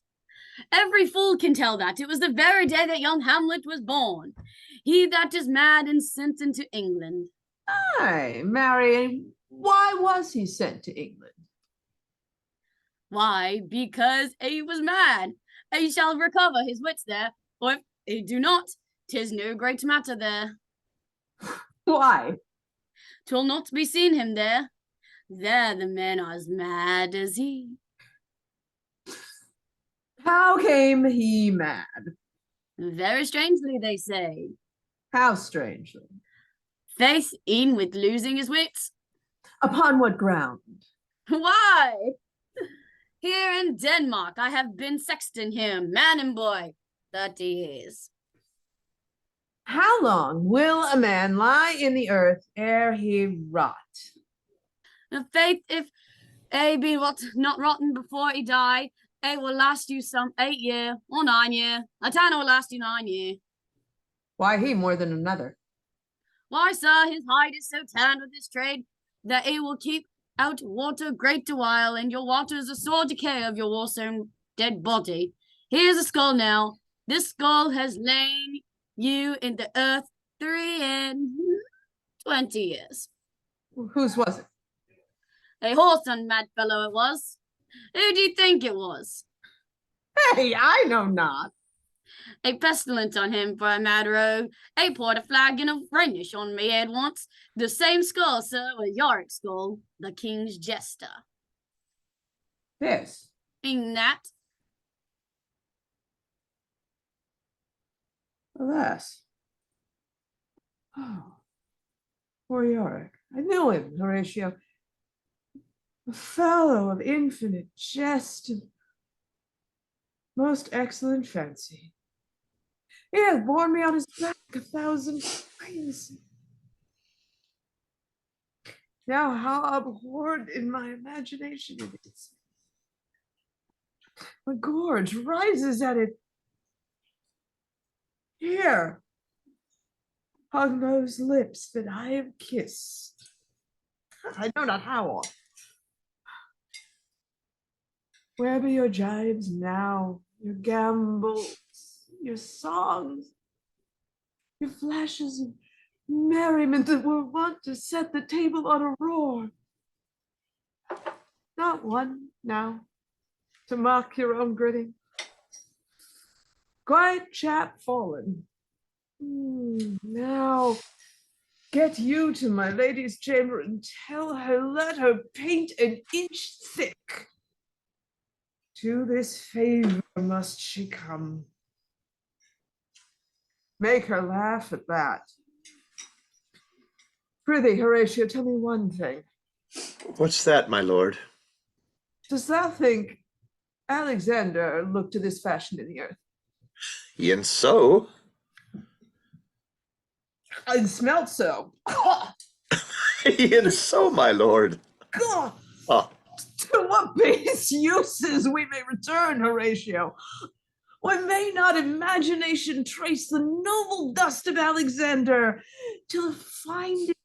Every fool can tell that. It was the very day that young Hamlet was born. He that is mad and sent into England. Aye, marry, why was he sent to England? Why? Because he was mad. He shall recover his wits there, or if he do not, 'tis no great matter there. Why? 'Twill not be seen him there. There the men are as mad as he. How came he mad? Very strangely, they say. How strangely? Faith, e'en with losing his wits. Upon what ground? Why? Here in Denmark, I have been sexton here, man and boy, 30 years. How long will a man lie in the earth ere he rot? Faith, if a be not rotten before he die, a will last you some 8 year or 9 year. A tanner will last you 9 year. Why he more than another? Why, sir, his hide is so tanned with his trade that it will keep out water great a while, and your water is a sore decay of your war-sown dead body. Here's a skull now. This skull has lain you in the earth 23 years. Whose was it? A whoreson mad fellow it was. Who do you think it was? Hey, I know not. A pestilence on him for a mad rogue. A poured a flagon of Rhenish on me head once. The same skull, sir, with Yorick's skull, the king's jester. Yes. In that. Alas. Oh, poor Yorick. I knew him, Horatio. A fellow of infinite jest and most excellent fancy. He hath borne me on his back 1,000 times. Now how abhorred in my imagination it is. My gorge rises at it. Here hung those lips that I have kissed. I know not how often. Where be your jibes now, your gambols, your songs, your flashes of merriment that were wont to set the table on a roar? Not one now to mock your own gritting. Quiet chap fallen. Now get you to my lady's chamber and tell her, let her paint an inch thick. To this favor must she come. Make her laugh at that. Prithee, Horatio, tell me one thing. What's that, my lord? Dost thou think Alexander looked to this fashion in the earth? E'en so. I smelt so. E'en so, my lord. God. Ah. To what base uses we may return, Horatio? Why may not imagination trace the noble dust of Alexander till it find it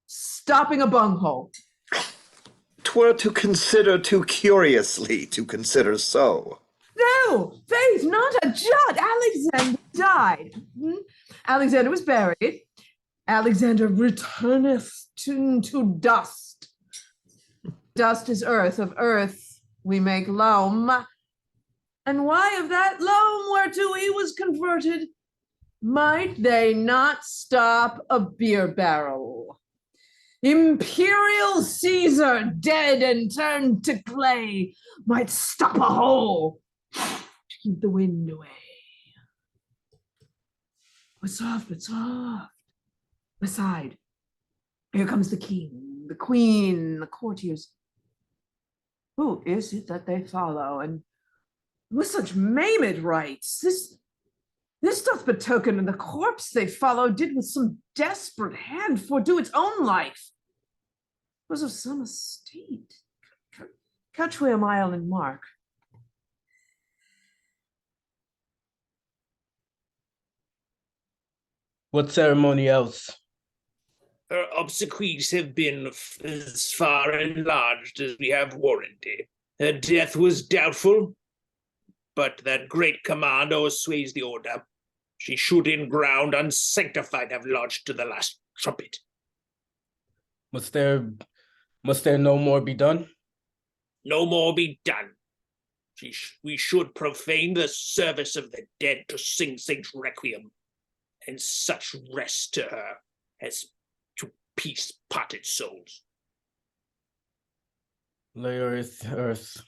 stopping a bunghole? 'Twere to consider too curiously to consider so. No, faith, not a jot. Alexander died. Alexander was buried. Alexander returneth to dust. Dust is earth, of earth we make loam. And why of that loam whereto he was converted, might they not stop a beer barrel? Imperial Caesar, dead and turned to clay, might stop a hole to keep the wind away. But soft, but soft. Beside, here comes the king, the queen, the courtiers. Who is it that they follow? And with such maimed rites, this doth betoken the corpse they follow did with some desperate hand fordo its own life. Was of some estate. Catch we a mile and mark. What ceremony else? Her obsequies have been as far enlarged as we have warranty. Her death was doubtful, but that great command sways the order. She should in ground unsanctified have lodged to the last trumpet. Must there no more be done? No more be done. We should profane the service of the dead to sing Saint's requiem, and such rest to her as to peace-parted souls. Lay earth,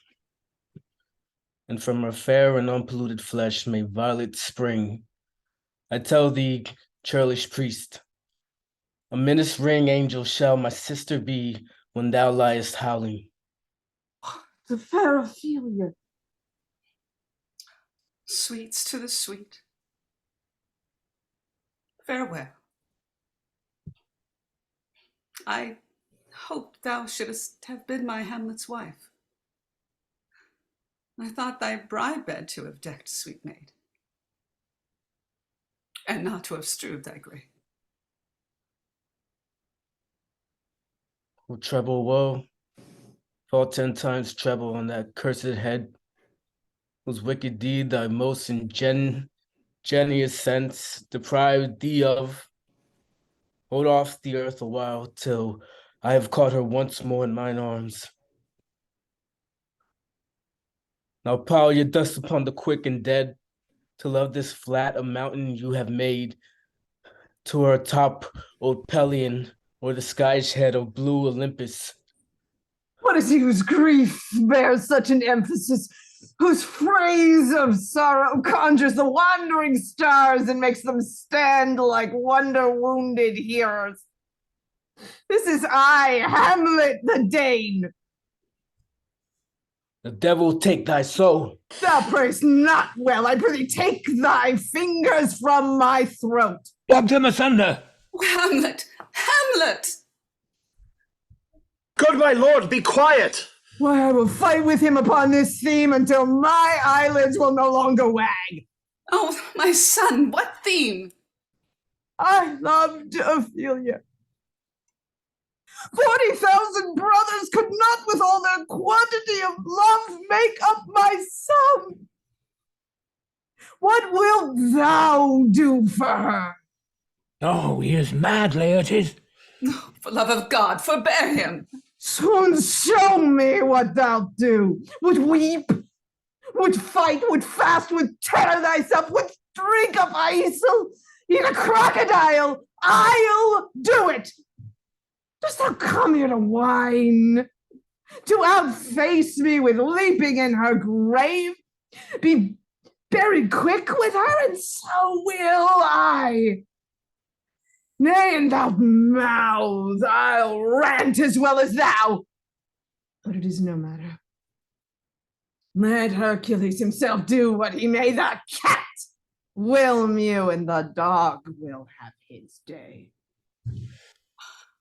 and from her fair and unpolluted flesh may violets spring. I tell thee, churlish priest, a ministering angel shall my sister be when thou liest howling. The fair Ophelia. Sweets to the sweet. Farewell. I hoped thou shouldst have been my Hamlet's wife. I thought thy bride bed to have decked, sweet maid, and not to have strewed thy grave. O treble woe, fall 10 times treble on that cursed head, whose wicked deed thy most ingenious sense deprived thee of. Hold off the earth a while till I have caught her once more in mine arms. Now pile your dust upon the quick and dead, till of this flat a mountain you have made, to her top, old Pelion, or the sky's head of blue Olympus. What is he whose grief bears such an emphasis, whose phrase of sorrow conjures the wandering stars and makes them stand like wonder-wounded hearers? This is I, Hamlet the Dane. The devil take thy soul. Thou prayest not well. I prithee take thy fingers from my throat. Bob them asunder. Hamlet! Hamlet! Good my lord, be quiet. Why, I will fight with him upon this theme until my eyelids will no longer wag. Oh, my son, what theme? I loved Ophelia. 40,000 brothers could not with all their quantity of love make up my sum. What wilt thou do for her? Oh, he is mad, Laertes. Oh, for love of God, forbear him. Soon show me what thou'lt do. Would weep, would fight, would fast, would tear thyself, would drink of Isle, eat a crocodile. I'll do it. Dost thou come here to whine? To outface me with leaping in her grave? Be buried quick with her, and so will I. Nay, in thou mouth, I'll rant as well as thou. But it is no matter. Let Hercules himself do what he may. The cat will mew, and the dog will have his day.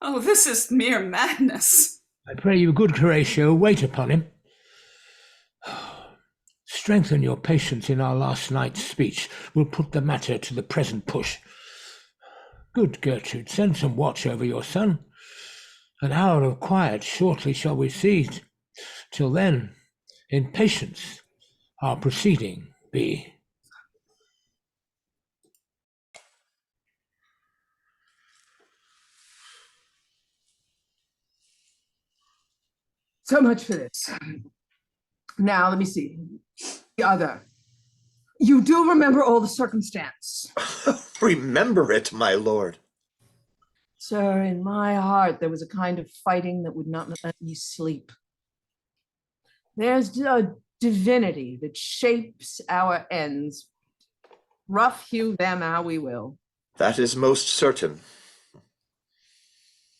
Oh, this is mere madness. I pray you, good Horatio, wait upon him. Strengthen your patience in our last night's speech. We'll put the matter to the present push. Good Gertrude, send some watch over your son. An hour of quiet shortly shall we seize. Till then, in patience, our proceeding be. So much for this. Now, let me see. The other. You do remember all the circumstance. Remember it, my lord. Sir, in my heart there was a kind of fighting that would not let me sleep. There's a divinity that shapes our ends. Rough hew them how we will. That is most certain.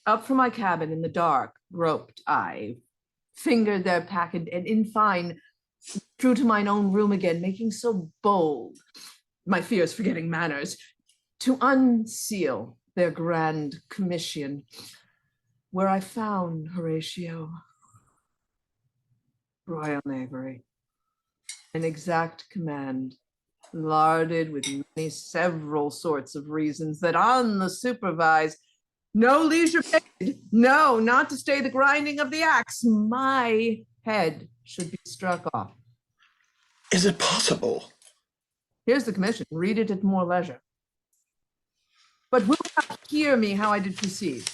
Up from my cabin in the dark, groped I, fingered their packet, and in fine, drew to mine own room again, making so bold, my fears forgetting manners, to unseal their grand commission, where I found Horatio, royal knavery, an exact command, larded with many several sorts of reasons that on the supervised, no leisure paid, no, not to stay the grinding of the axe, my head should be struck off. Is it possible? Here's the commission. Read it at more leisure. But will not hear me how I did proceed.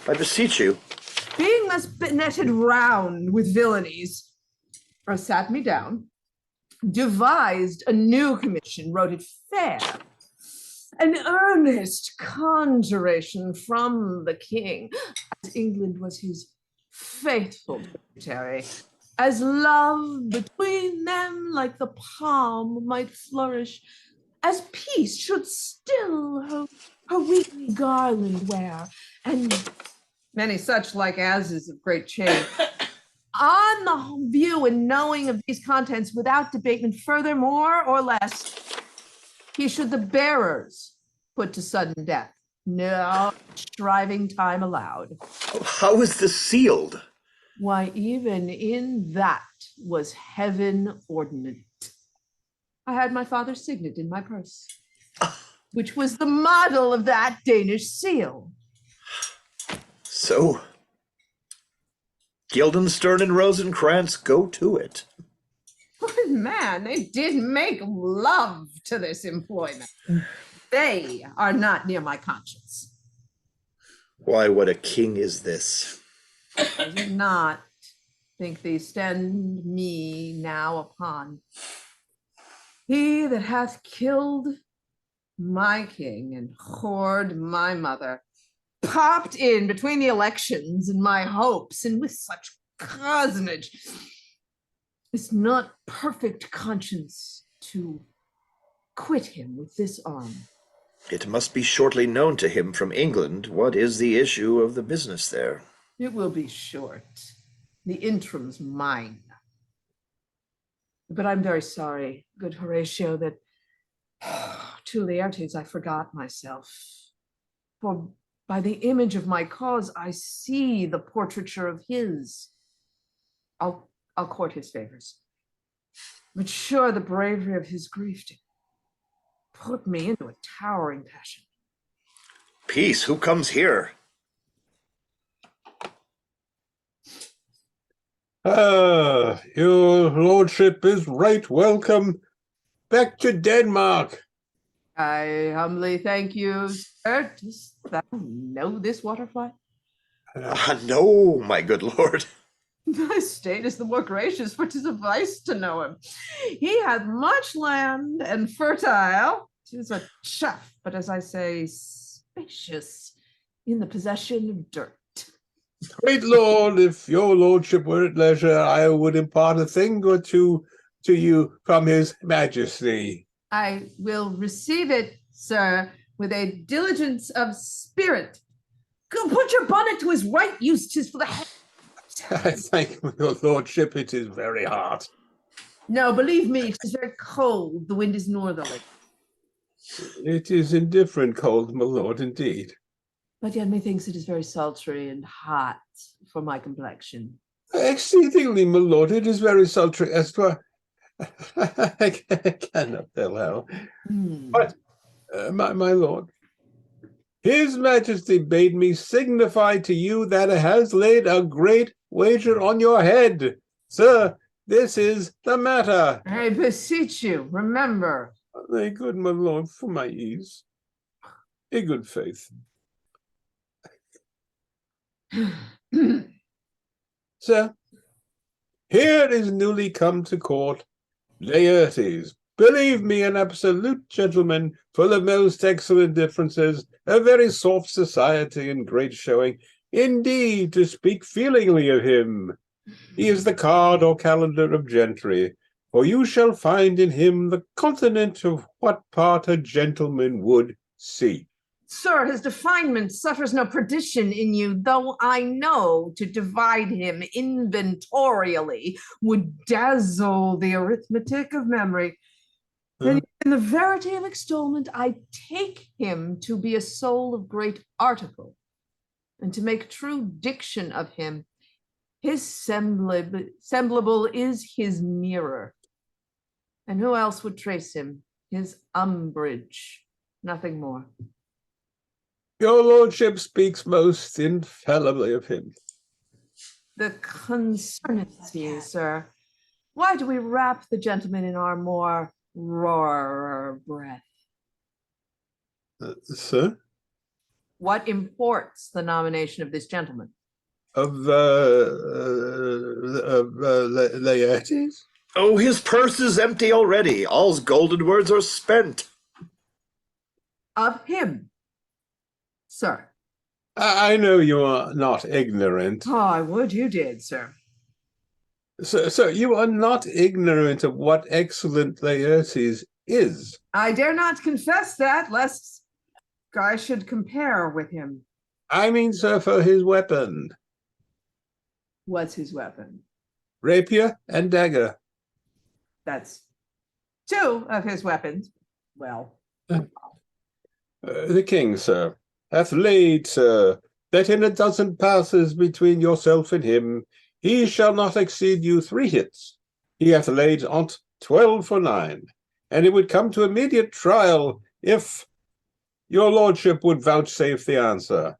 I beseech you. Being thus netted round with villainies, I sat me down, devised a new commission, wrote it fair, an earnest conjuration from the king, as England was his faithful tributary, as love between them like the palm might flourish, as peace should still her weekly garland wear, and many such like ases of great change. On the view and knowing of these contents without debatement, further more or less, he should the bearers put to sudden death. No striving time allowed. How is this sealed? Why, even in that was heaven ordinate. I had my father's signet in my purse, which was the model of that Danish seal. So, Guildenstern and Rosencrantz, go to it. Good man, they did make love to this employment. They are not near my conscience. Why, what a king is this? Does it not, think thee, stand me now upon? He that hath killed my king and whored my mother, popped in between the elections and my hopes, and with such cozenage, is not perfect conscience to quit him with this arm. It must be shortly known to him from England what is the issue of the business there. It will be short. The interim's mine. But I'm very sorry, good Horatio, that to Laertes I forgot myself. For by the image of my cause, I see the portraiture of his. I'll court his favors. But sure, the bravery of his grief did put me into a towering passion. Peace, who comes here? Your lordship is right welcome back to Denmark. I humbly thank you, sir. Dost thou know this waterfly? No, my good lord. Thy state is the more gracious, for 'tis a vice to know him. He hath much land and fertile. 'Tis a chuff, but as I say, spacious in the possession of dirt. Great lord, if your lordship were at leisure, I would impart a thing or two to you from his majesty. I will receive it, sir, with a diligence of spirit. Go put your bonnet to his right use, 'tis for the head. I thank your lordship, it is very hot. No, believe me, it is very cold. The wind is northerly. It is indifferent cold, my lord, indeed. But yet methinks it is very sultry and hot for my complexion. Exceedingly, my lord, it is very sultry as to I cannot tell how. But, my lord, his majesty bade me signify to you that it has laid a great wager on your head. Sir, this is the matter. I beseech you, remember. Nay, good my lord, for my ease. In good faith. Sir, here is newly come to court Laertes, believe me, an absolute gentleman, full of most excellent differences, a very soft society and great showing. Indeed, to speak feelingly of him, he is the card or calendar of gentry, for you shall find in him the continent of what part a gentleman would see. Sir, his definement suffers no perdition in you, though I know to divide him inventorially would dazzle the arithmetic of memory. And in the verity of extolment, I take him to be a soul of great article, and to make true diction of him, his semblable is his mirror. And who else would trace him? his umbrage, nothing more. Your lordship speaks most infallibly of him. The concern is, sir, why do we wrap the gentleman in our more rawer breath? Sir? What imports the nomination of this gentleman? Of Laertes? Oh, his purse is empty already. All's golden words are spent. Of him, sir. I know you are not ignorant. Oh, I would you did, sir. So you are not ignorant of what excellent Laertes is. I dare not confess that, lest I should compare with him. I mean, sir, for his weapon. What's his weapon? Rapier and dagger. That's two of his weapons. Well. The king, sir, hath laid, sir, that in a dozen passes between yourself and him, he shall not exceed you 3 hits. He hath laid on't 12 for 9, and it would come to immediate trial if your lordship would vouchsafe the answer.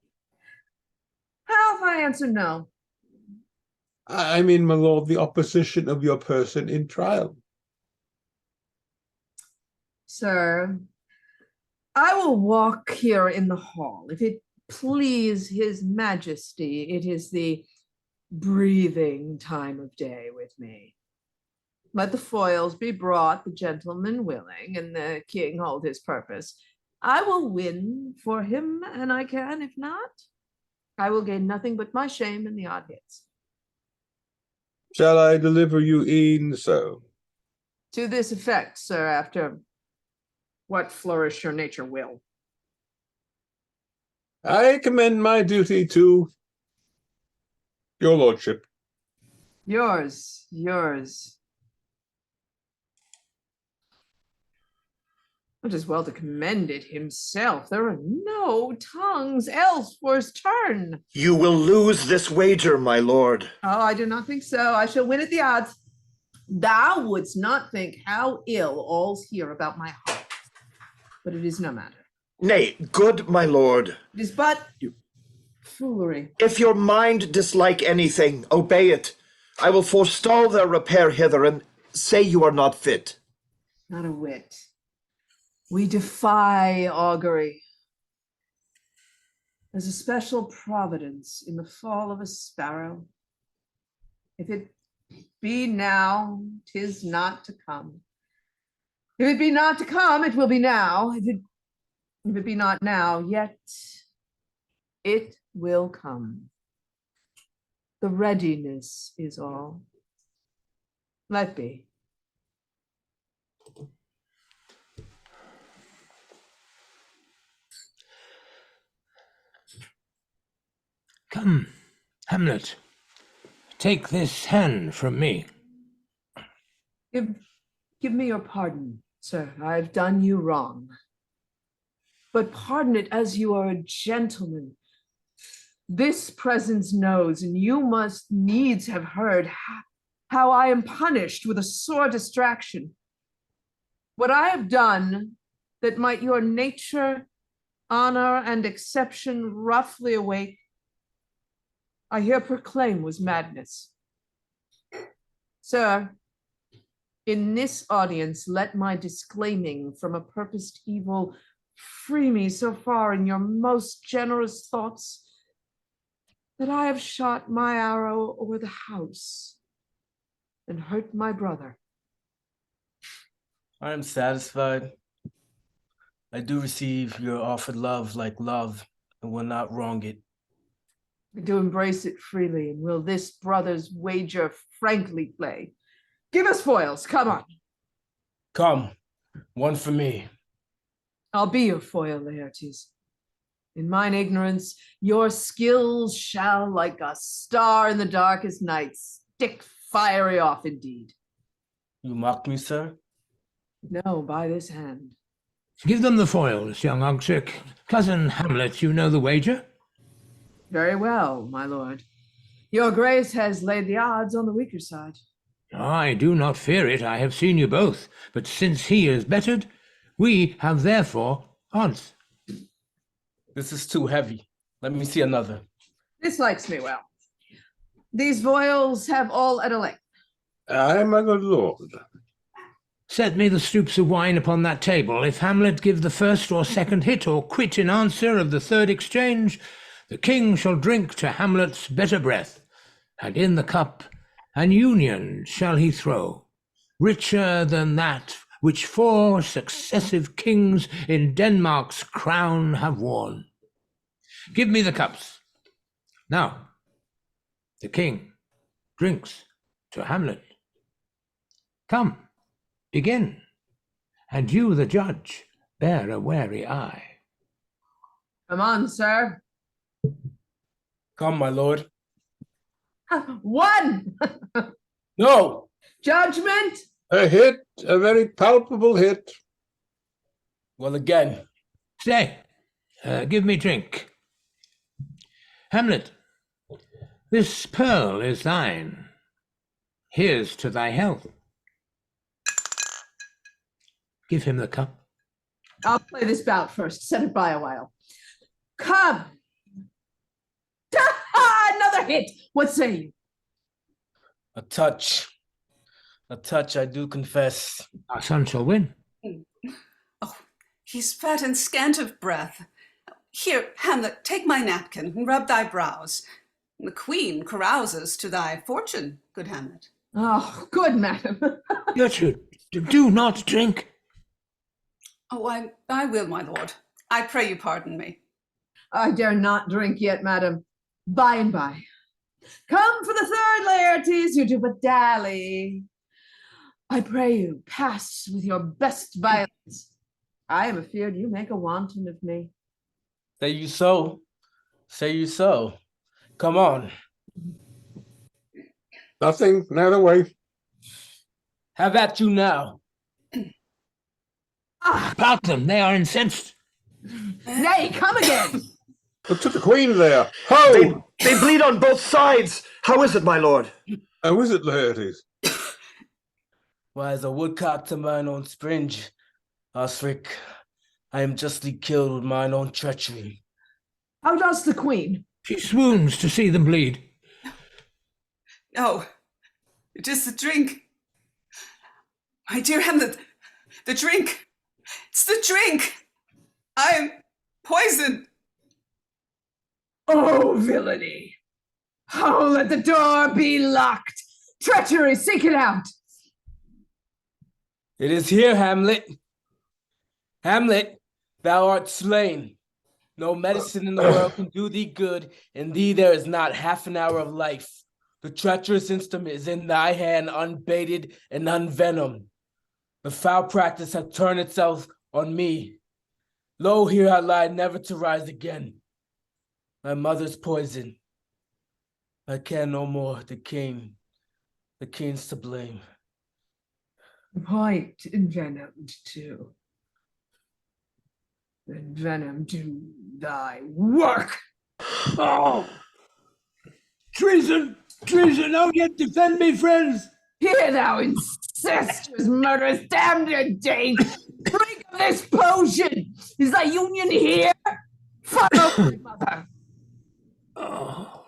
How if I answer no? I mean, my lord, the opposition of your person in trial. Sir, I will walk here in the hall. If it please his majesty, it is the breathing time of day with me. Let the foils be brought, the gentleman willing, and the king hold his purpose. I will win for him, and I can, if not, I will gain nothing but my shame and the odd hits. Shall I deliver you e'en so? To this effect, sir, after what flourish your nature will. I commend my duty to your lordship. Yours. It is well to commend it himself. There are no tongues else for his turn. You will lose this wager, my lord. Oh, I do not think so. I shall win at the odds. Thou wouldst not think how ill all's here about my heart. But it is no matter. Nay, good my lord. It is but foolery. If your mind dislike anything, obey it. I will forestall their repair hither and say you are not fit. Not a whit. We defy augury. There's a special providence in the fall of a sparrow. If it be now, 'tis not to come. If it be not to come, it will be now. If it be not now, yet it will come. The readiness is all. Let be. Come, Hamlet, take this hand from me. Give me your pardon, sir. I've done you wrong. But pardon it as you are a gentleman. This presence knows, and you must needs have heard how I am punished with a sore distraction. What I have done that might your nature, honor, and exception roughly awake, I here proclaim was madness. Sir, in this audience, let my disclaiming from a purposed evil free me so far in your most generous thoughts that I have shot my arrow o'er the house and hurt my brother. I am satisfied. I do receive your offered love like love and will not wrong it. I do embrace it freely, and will this brother's wager frankly play. Give us foils, come on. Come, one for me. I'll be your foil, Laertes. In mine ignorance, your skills shall, like a star in the darkest night, stick fiery off indeed. You mock me, sir? No, by this hand. Give them the foils, young Ogsick. Cousin Hamlet, you know the wager? Very well, my lord. Your grace has laid the odds on the weaker side. I do not fear it. I have seen you both. But since he is bettered, We have therefore odds. This is too heavy. Let me see another. This likes me well. These voiles have all at a length. Aye, my good lord. Set me the stoups of wine upon that table. If Hamlet give the first or second hit, or quit in answer of the third exchange, the king shall drink to Hamlet's better breath, and in the cup an union shall he throw, richer than that which 4 successive kings in Denmark's crown have worn. Give me the cups. Now, the king drinks to Hamlet. Come, begin, and you, the judge, bear a wary eye. Come on, sir. Come, my lord. 1. No! Judgment. A hit, a very palpable hit. Well, again. Stay. Give me drink. Hamlet, this pearl is thine. Here's to thy health. Give him the cup. I'll play this bout first. Set it by a while. Come. Another hit. What say you? A touch. A touch, I do confess. Our son shall win. Oh, he's fat and scant of breath. Here, Hamlet, take my napkin and rub thy brows. The queen carouses to thy fortune, good Hamlet. Oh, good, madam. Gertrude, do not drink. Oh, I will, my lord. I pray you pardon me. I dare not drink yet, madam. By and by. Come for the third, Laertes, you do but dally. I pray you, pass with your best violence. I am afeard you make a wanton of me. Say you so. Say you so. Come on. Nothing, neither way. Have at you now. About them, they are incensed. Nay, come again. Look to the queen there. Ho! They bleed on both sides. How is it, my lord? How is it, Laertes? Why, as a woodcock to mine own springe, Osric, I am justly killed with mine own treachery. How does the queen? She swoons to see them bleed. No, it is the drink. My dear Hamlet, the drink. It's the drink. I am poisoned. Oh, villainy. Oh, let the door be locked. Treachery, seek it out. It is here, Hamlet. Hamlet, thou art slain. No medicine in the world can do thee good. In thee there is not half an hour of life. The treacherous instrument is in thy hand, unbaited and unvenomed. The foul practice hath turned itself on me. Lo, here I lie, never to rise again. My mother's poison. I can no more. The king's to blame. Quite envenomed too. Then venom do thy work. Oh! Treason! Treason! Oh, yet defend me, friends! Here thou incestuous murderous, damned your days! Drink of this potion! Is thy union here? Follow my mother! Oh.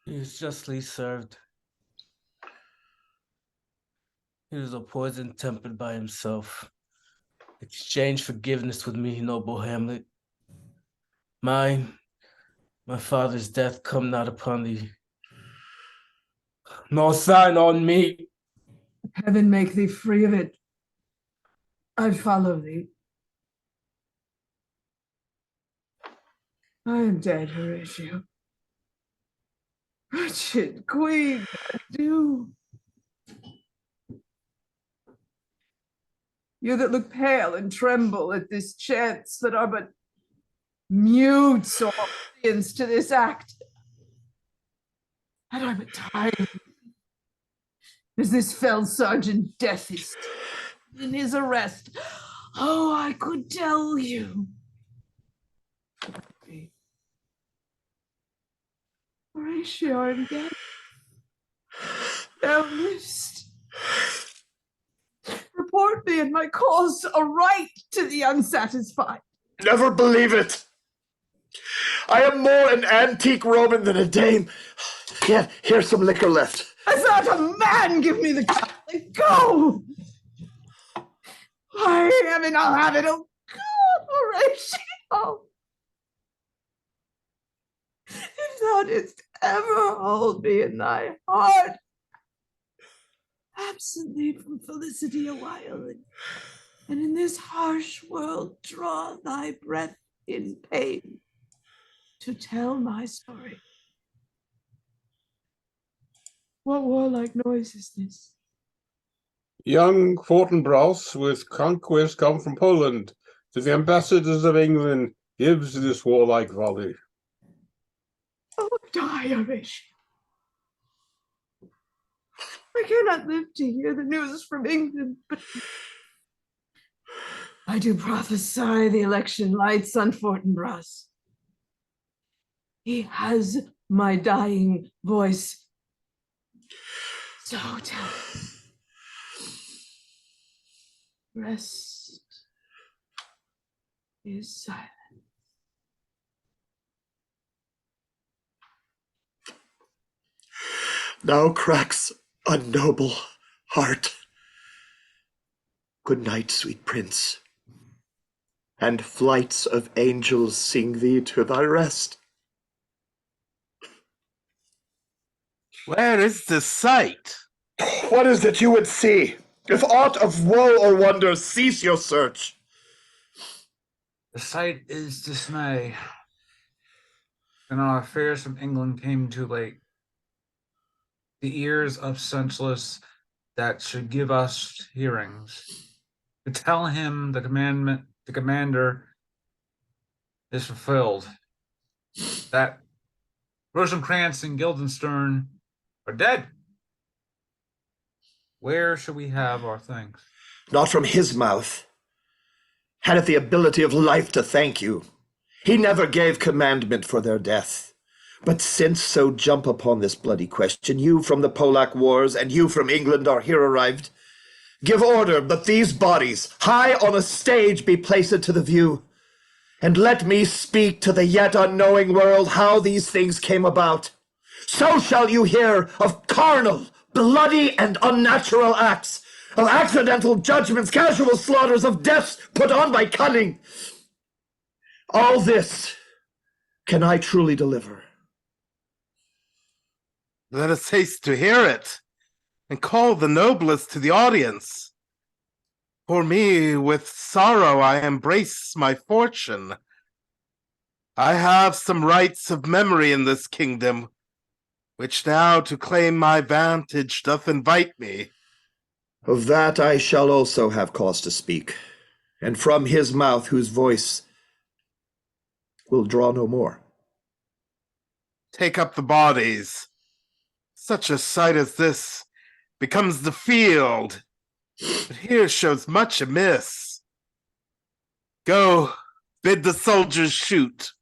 He is justly served. He is a poison tempered by himself. Exchange forgiveness with me, noble Hamlet. My father's death come not upon thee, nor sign on me. Heaven make thee free of it. I follow thee. I am dead, Horatio. Wretched queen, do. You that look pale and tremble at this chance that are but mutes or audience to this act. And I'm tired. As this fell Sergeant Death is in his arrest. Oh, I could tell you. Horatio, I'm dead. Thou livest. afford me and my cause a right to the unsatisfied. Never believe it. I am more an antique Roman than a dame. Yet, here's some liquor left. As not a man give me the cup. Let go. I am and I'll have it. Oh, God, Horatio. If thou didst ever hold me in thy heart, absent thee from felicity a while, and in this harsh world draw thy breath in pain to tell my story. What warlike noise is this? Young Fortinbras with conquest come from Poland to the ambassadors of England gives this warlike volley. Oh, die, Horatio. I cannot live to hear the news from England, but I do prophesy the election lights on Fortinbras. He has my dying voice. So tell me. Rest is silent. Now cracks a noble heart. Good night, sweet prince, and flights of angels sing thee to thy rest. Where is this sight? What is it you would see? If aught of woe or wonder, cease your search. The sight is dismay. And our affairs from England came too late. The ears of senseless that should give us hearings. To tell him the commander is fulfilled. That Rosencrantz and Guildenstern are dead. Where should we have our things? Not from his mouth. Had it the ability of life to thank you. He never gave commandment for their death. But since so jump upon this bloody question, you from the Polack wars and you from England are here arrived, give order that these bodies high on a stage be placed to the view, and let me speak to the yet unknowing world how these things came about. So shall you hear of carnal, bloody, and unnatural acts, of accidental judgments, casual slaughters, of deaths put on by cunning. All this can I truly deliver. Let us haste to hear it, and call the noblest to the audience. For me, with sorrow I embrace my fortune. I have some rights of memory in this kingdom, which now to claim my vantage doth invite me. Of that I shall also have cause to speak, and from his mouth whose voice will draw no more. Take up the bodies. Such a sight as this becomes the field, but here shows much amiss. Go, bid the soldiers shoot.